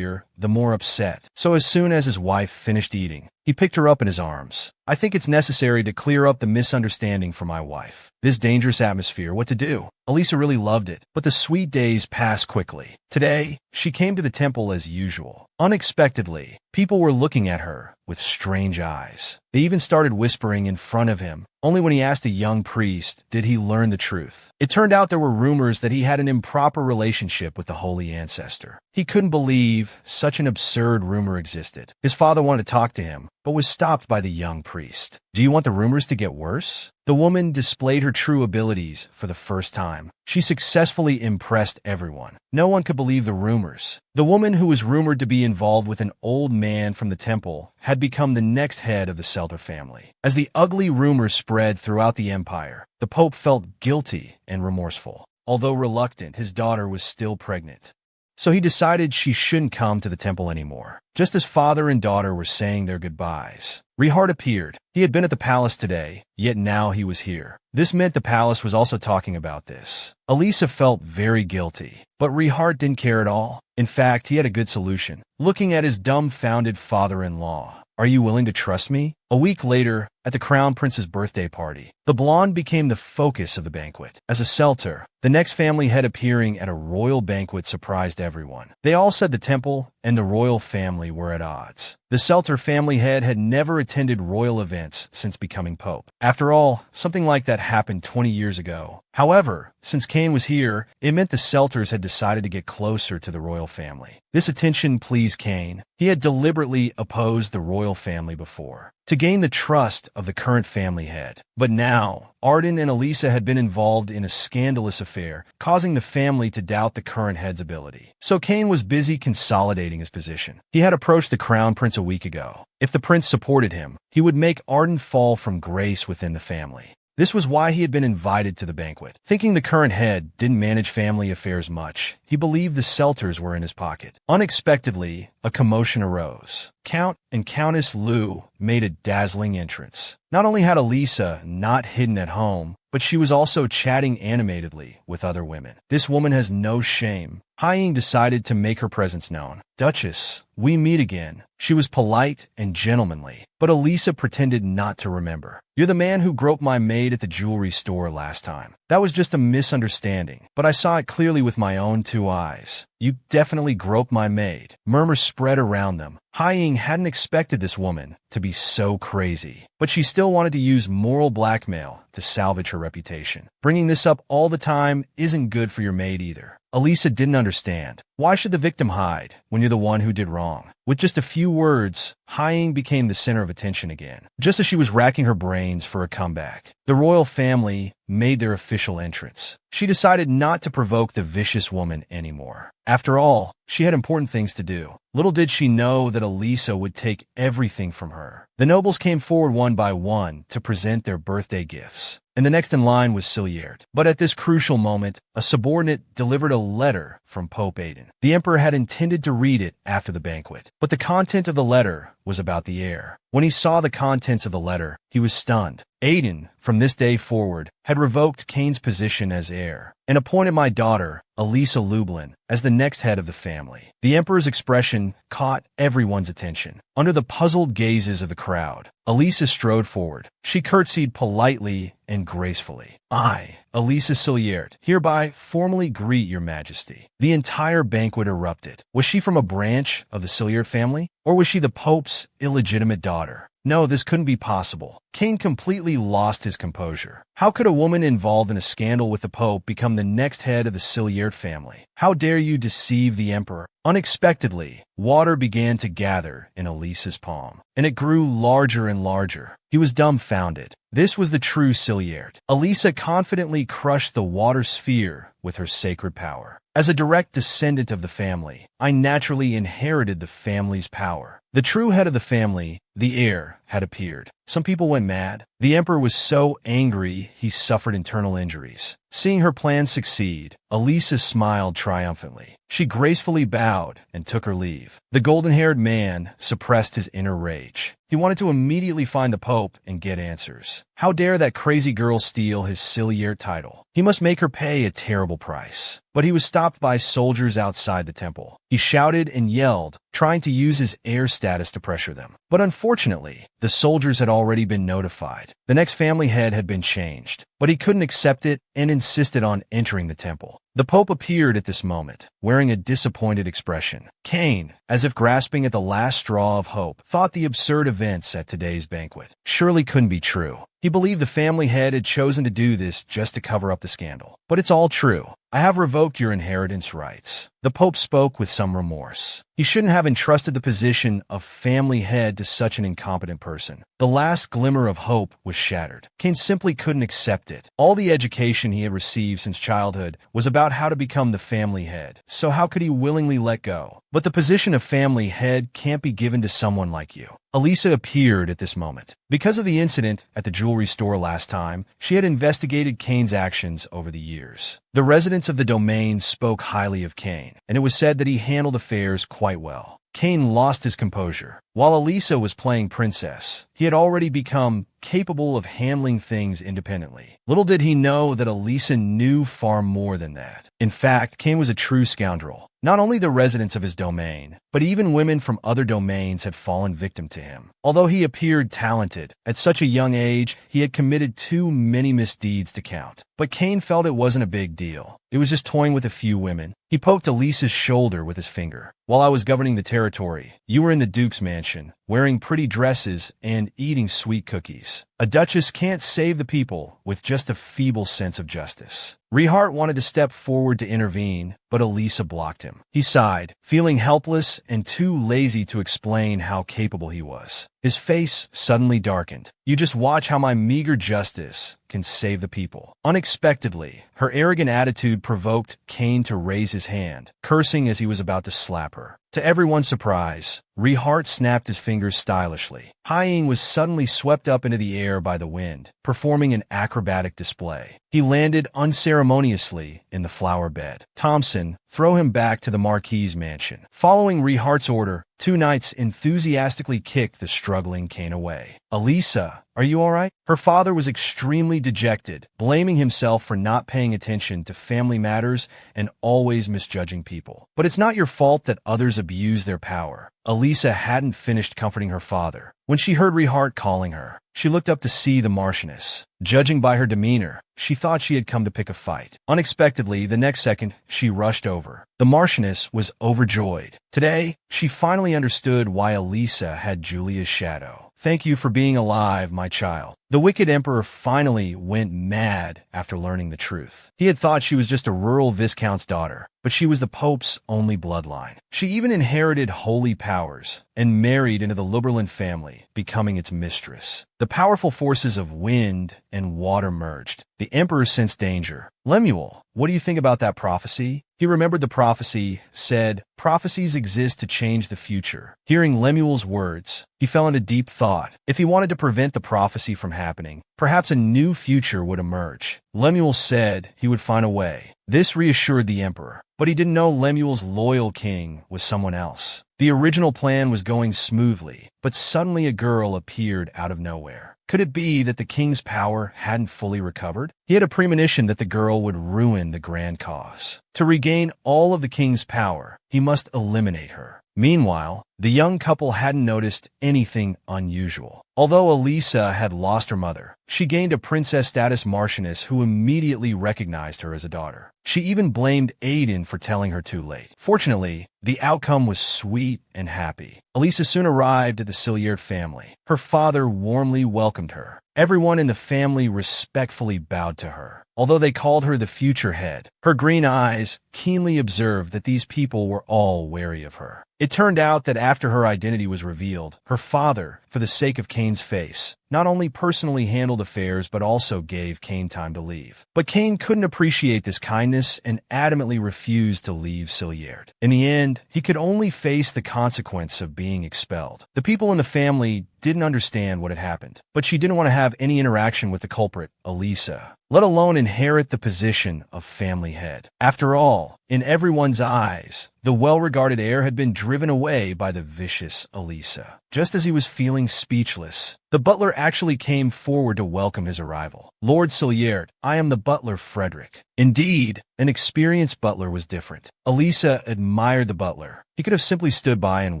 more upset. So as soon as his wife finished eating, he picked her up in his arms. I think it's necessary to clear up the misunderstanding for my wife. This dangerous atmosphere, what to do? Elisa really loved it, but the sweet days passed quickly. Today, she came to the temple as usual. Unexpectedly, people were looking at her with strange eyes. They even started whispering in front of him. Only when he asked a young priest did he learn the truth. It turned out there were rumors that he had an improper relationship with the holy ancestor. He couldn't believe such an absurd rumor existed. His father wanted to talk to him, but was stopped by the young priest. Do you want the rumors to get worse? The woman displayed her true abilities for the first time. She successfully impressed everyone. No one could believe the rumors. The woman who was rumored to be involved with an old man from the temple had become the next head of the Selter family. As the ugly rumors spread throughout the empire, the Pope felt guilty and remorseful. Although reluctant, his daughter was still pregnant. So he decided she shouldn't come to the temple anymore. Just as father and daughter were saying their goodbyes, Rehart appeared. He had been at the palace today, yet now he was here. This meant the palace was also talking about this. Elisa felt very guilty, but Rehart didn't care at all. In fact, he had a good solution. Looking at his dumbfounded father-in-law, "Are you willing to trust me?" A week later, at the Crown Prince's birthday party, the blonde became the focus of the banquet. As a Selter, the next family head appearing at a royal banquet surprised everyone. They all said the temple and the royal family were at odds. The Selter family head had never attended royal events since becoming pope. After all, something like that happened 20 years ago. However, since Cain was here, it meant the Selters had decided to get closer to the royal family. This attention pleased Cain. He had deliberately opposed the royal family before, to gain the trust of the current family head. But now, Arden and Elisa had been involved in a scandalous affair, causing the family to doubt the current head's ability. So Cain was busy consolidating his position. He had approached the Crown Prince a week ago. If the prince supported him, he would make Arden fall from grace within the family. This was why he had been invited to the banquet. Thinking the current head didn't manage family affairs much, he believed the Selters were in his pocket. Unexpectedly, a commotion arose. Count and Countess Lou made a dazzling entrance. Not only had Elisa not hidden at home, but she was also chatting animatedly with other women. This woman has no shame. Haiying decided to make her presence known. "Duchess, we meet again." She was polite and gentlemanly, but Elisa pretended not to remember. "You're the man who groped my maid at the jewelry store last time. That was just a misunderstanding, but I saw it clearly with my own two eyes. You definitely groped my maid." Murmurs spread around them. Haiying hadn't expected this woman to be so crazy, but she still wanted to use moral blackmail to salvage her reputation. Bringing this up all the time isn't good for your maid either. Elisa didn't understand. Why should the victim hide when you're the one who did wrong? With just a few words, Haiying became the center of attention again. Just as she was racking her brains for a comeback, the royal family made their official entrance. She decided not to provoke the vicious woman anymore. After all, she had important things to do. Little did she know that Elisa would take everything from her. The nobles came forward one by one to present their birthday gifts, and the next in line was Siliard. But at this crucial moment, a subordinate delivered a letter from Pope Aidan. The emperor had intended to read it after the banquet, but the content of the letter was about the heir. When he saw the contents of the letter, he was stunned. Aidan, from this day forward, had revoked Cain's position as heir and appointed my daughter, Elisa Lublin, as the next head of the family. The emperor's expression caught everyone's attention. Under the puzzled gazes of the crowd, Elisa strode forward. She curtsied politely and gracefully. "I, Elisa Siliard, hereby formally greet your majesty." The entire banquet erupted. Was she from a branch of the Siliard family? Or was she the Pope's illegitimate daughter? No, this couldn't be possible. Cain completely lost his composure. How could a woman involved in a scandal with the Pope become the next head of the Siliert family? How dare you deceive the emperor? Unexpectedly, water began to gather in Elisa's palm, and it grew larger and larger. He was dumbfounded. This was the true Siliert. Elisa confidently crushed the water sphere with her sacred power. As a direct descendant of the family, I naturally inherited the family's power. The true head of the family, the heir, had appeared. Some people went mad. The emperor was so angry he suffered internal injuries. Seeing her plan succeed, Elisa smiled triumphantly. She gracefully bowed and took her leave. The golden-haired man suppressed his inner rage. He wanted to immediately find the Pope and get answers. How dare that crazy girl steal his Siliert title? He must make her pay a terrible price. But he was stopped by soldiers outside the temple. He shouted and yelled, trying to use his heir status to pressure them. But unfortunately, the soldiers had already been notified. The next family head had been changed, but he couldn't accept it and insisted on entering the temple. The Pope appeared at this moment, wearing a disappointed expression. Cain, as if grasping at the last straw of hope, thought the absurd events at today's banquet surely couldn't be true. He believed the family head had chosen to do this just to cover up the scandal. But it's all true. I have revoked your inheritance rights. The Pope spoke with some remorse. He shouldn't have entrusted the position of family head to such an incompetent person. The last glimmer of hope was shattered. Cain simply couldn't accept it. All the education he had received since childhood was about how to become the family head. So how could he willingly let go? But the position of family head can't be given to someone like you. Elisa appeared at this moment. Because of the incident at the jewelry store last time, she had investigated Cain's actions over the years. The residents of the domain spoke highly of Cain, and it was said that he handled affairs quite well. Cain lost his composure. While Elisa was playing princess, he had already become capable of handling things independently. Little did he know that Elisa knew far more than that. In fact, Cain was a true scoundrel. Not only the residents of his domain, but even women from other domains had fallen victim to him. Although he appeared talented, at such a young age, he had committed too many misdeeds to count. But Cain felt it wasn't a big deal. It was just toying with a few women. He poked Elisa's shoulder with his finger. While I was governing the territory, you were in the Duke's mansion, wearing pretty dresses and eating sweet cookies. A duchess can't save the people with just a feeble sense of justice. Rehart wanted to step forward to intervene, but Elisa blocked him. He sighed, feeling helpless and too lazy to explain how capable he was. His face suddenly darkened. You just watch how my meager justice can save the people. Unexpectedly, her arrogant attitude provoked Cain to raise his hand, cursing as he was about to slap her. To everyone's surprise, Rehart snapped his fingers stylishly. Haiying was suddenly swept up into the air by the wind, performing an acrobatic display. He landed unceremoniously in the flower bed. Thompson, throw him back to the Marquis's mansion. Following Rehart's order, two knights enthusiastically kicked the struggling Cain away. Elisa, are you all right? Her father was extremely dejected, blaming himself for not paying attention to family matters and always misjudging people. But it's not your fault that others abuse their power. Elisa hadn't finished comforting her father when she heard Rehart calling her. She looked up to see the Marchioness. Judging by her demeanor, she thought she had come to pick a fight. Unexpectedly, the next second, she rushed over. The Marchioness was overjoyed. Today, she finally understood why Elisa had Julia's shadow. Thank you for being alive, my child. The wicked emperor finally went mad after learning the truth. He had thought she was just a rural viscount's daughter, but she was the Pope's only bloodline. She even inherited holy powers and married into the Liberlin family, becoming its mistress. The powerful forces of wind and water merged. The emperor sensed danger. Lemuel, what do you think about that prophecy? He remembered the prophecy said, prophecies exist to change the future. Hearing Lemuel's words, he fell into deep thought. If he wanted to prevent the prophecy from happening, perhaps a new future would emerge. Lemuel said he would find a way. This reassured the emperor, but he didn't know Lemuel's loyal king was someone else. The original plan was going smoothly, but suddenly a girl appeared out of nowhere. Could it be that the king's power hadn't fully recovered? He had a premonition that the girl would ruin the grand cause. To regain all of the king's power, he must eliminate her. Meanwhile, the young couple hadn't noticed anything unusual. Although Elisa had lost her mother, she gained a princess status Marchioness who immediately recognized her as a daughter. She even blamed Aiden for telling her too late. Fortunately, the outcome was sweet and happy. Elisa soon arrived at the Cilliers family. Her father warmly welcomed her. Everyone in the family respectfully bowed to her. Although they called her the future head, her green eyes keenly observed that these people were all wary of her. It turned out that after her identity was revealed, her father, for the sake of Kane's face, not only personally handled affairs but also gave Kane time to leave. But Kane couldn't appreciate this kindness and adamantly refused to leave Cilliers. In the end, he could only face the consequence of being expelled. The people in the family didn't understand what had happened, but she didn't want to have any interaction with the culprit, Elisa, let alone inherit the position of family head. After all, in everyone's eyes, the well-regarded heir had been driven away by the vicious Elisa. Just as he was feeling speechless, the butler actually came forward to welcome his arrival. "Lord Cilliers, I am the butler Frederick." Indeed, an experienced butler was different. Elisa admired the butler. He could have simply stood by and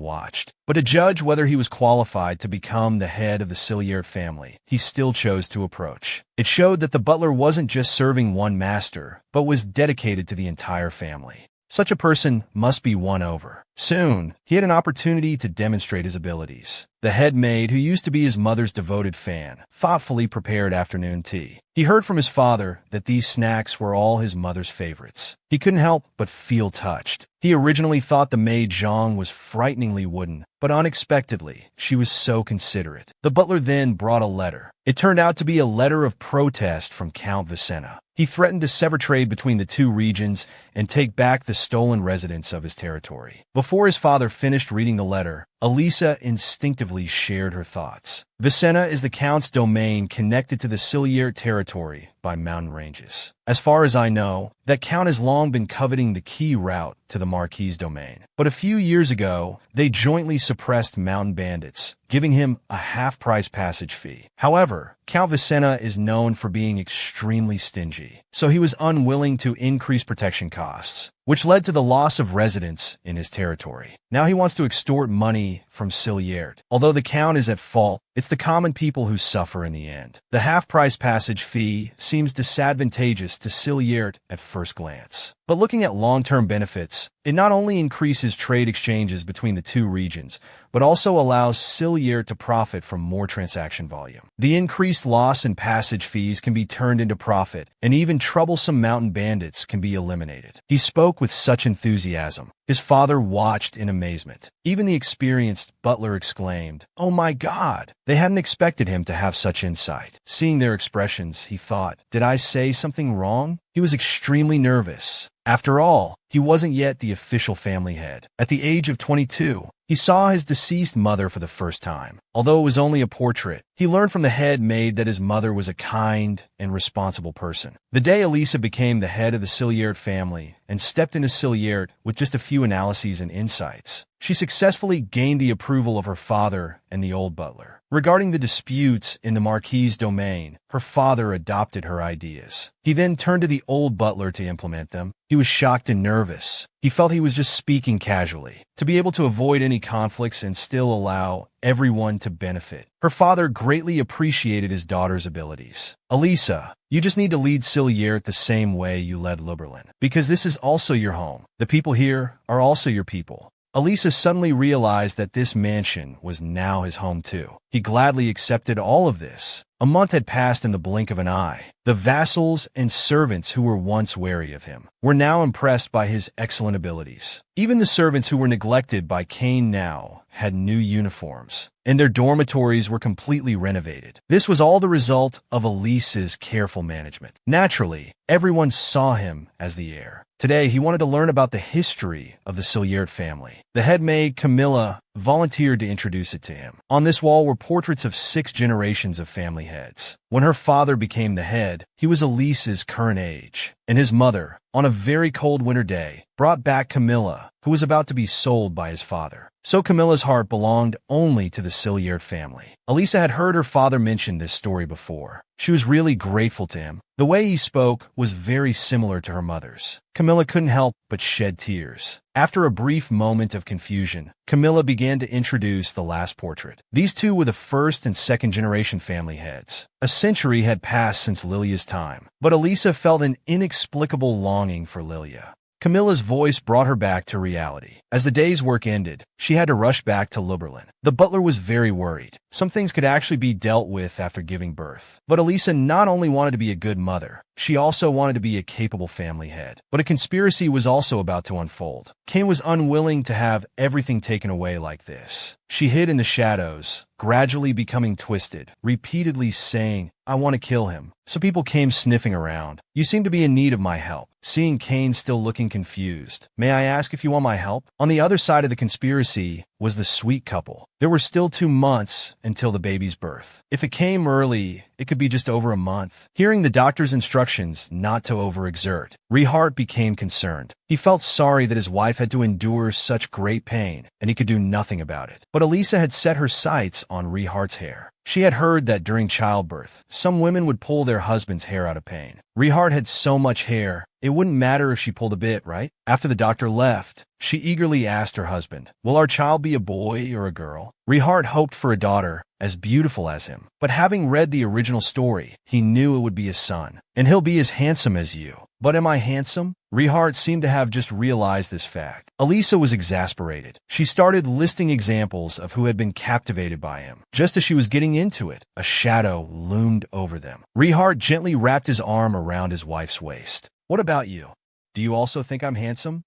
watched. But to judge whether he was qualified to become the head of the Cilliers family, he still chose to approach. It showed that the butler wasn't just serving one master, but was dedicated to the entire family. Such a person must be won over. Soon, he had an opportunity to demonstrate his abilities. The head maid, who used to be his mother's devoted fan, thoughtfully prepared afternoon tea. He heard from his father that these snacks were all his mother's favorites. He couldn't help but feel touched. He originally thought the maid Zhang was frighteningly wooden, but unexpectedly, she was so considerate. The butler then brought a letter. It turned out to be a letter of protest from Count Vicenna. He threatened to sever trade between the two regions and take back the stolen residents of his territory. Before his father finished reading the letter, Elisa instinctively shared her thoughts. Vicenna is the Count's domain connected to the Cilliers territory by mountain ranges. As far as I know, that Count has long been coveting the key route to the Marquis' domain. But a few years ago, they jointly suppressed mountain bandits, giving him a half-price passage fee. However, Count Vicenna is known for being extremely stingy, so he was unwilling to increase protection costs, which led to the loss of residents in his territory. Now he wants to extort money from Cilliers. Although the Count is at fault, it's the common people who suffer in the end. The half-price passage fee seems disadvantageous to Cilliers at first glance. But looking at long-term benefits, it not only increases trade exchanges between the two regions, but also allows Cilliers to profit from more transaction volume. The increased loss in passage fees can be turned into profit, and even troublesome mountain bandits can be eliminated. He spoke with such enthusiasm. His father watched in amazement. Even the experienced butler exclaimed, "Oh my God!" They hadn't expected him to have such insight. Seeing their expressions, he thought, "Did I say something wrong?" He was extremely nervous. After all, he wasn't yet the official family head. At the age of 22, he saw his deceased mother for the first time. Although it was only a portrait, he learned from the head maid that his mother was a kind and responsible person. The day Elisa became the head of the Cilliers family and stepped into Cilliers with just a few analyses and insights, she successfully gained the approval of her father and the old butler. Regarding the disputes in the Marquis' domain, her father adopted her ideas. He then turned to the old butler to implement them. He was shocked and nervous. He felt he was just speaking casually, to be able to avoid any conflicts and still allow everyone to benefit. Her father greatly appreciated his daughter's abilities. "Elisa, you just need to lead Cilliers the same way you led Liberlin, because this is also your home. The people here are also your people." Elisa suddenly realized that this mansion was now his home too. He gladly accepted all of this. A month had passed in the blink of an eye. The vassals and servants who were once wary of him were now impressed by his excellent abilities. Even the servants who were neglected by Kane now had new uniforms, and their dormitories were completely renovated. This was all the result of Elisa's careful management. Naturally, everyone saw him as the heir. Today, he wanted to learn about the history of the Cilliers family. The head maid, Camilla, volunteered to introduce it to him. On this wall were portraits of 6 generations of family heads. When her father became the head, he was Elisa's current age, and his mother, on a very cold winter day, brought back Camilla, who was about to be sold by his father. So Camilla's heart belonged only to the Cilliard family. Elisa had heard her father mention this story before. She was really grateful to him. The way he spoke was very similar to her mother's. Camilla couldn't help but shed tears. After a brief moment of confusion, Camilla began to introduce the last portrait. These two were the first and second generation family heads. A century had passed since Lilia's time, but Elisa felt an inexplicable longing for Lilia. Camilla's voice brought her back to reality. As the day's work ended, she had to rush back to Luberlin. The butler was very worried. Some things could actually be dealt with after giving birth. But Elisa not only wanted to be a good mother, she also wanted to be a capable family head. But a conspiracy was also about to unfold. Kane was unwilling to have everything taken away like this. She hid in the shadows, gradually becoming twisted, repeatedly saying, "I want to kill him." So people came sniffing around. "You seem to be in need of my help." Seeing Kane still looking confused, "May I ask if you want my help?" On the other side of the conspiracy was the sweet couple. There were still 2 months until the baby's birth. If it came early, it could be just over a month. Hearing the doctor's instructions not to overexert, Rehart became concerned. He felt sorry that his wife had to endure such great pain, and he could do nothing about it. But Elisa had set her sights on Rehart's hair. She had heard that during childbirth, some women would pull their husband's hair out of pain. Rehart had so much hair, it wouldn't matter if she pulled a bit, right? After the doctor left, she eagerly asked her husband, "Will our child be a boy or a girl?" Rehart hoped for a daughter, as beautiful as him. But having read the original story, he knew it would be a son. "And he'll be as handsome as you." But am I handsome? Rehart seemed to have just realized this fact. Elisa was exasperated. She started listing examples of who had been captivated by him. Just as she was getting into it, a shadow loomed over them. Rehart gently wrapped his arm around his wife's waist. "What about you? Do you also think I'm handsome?"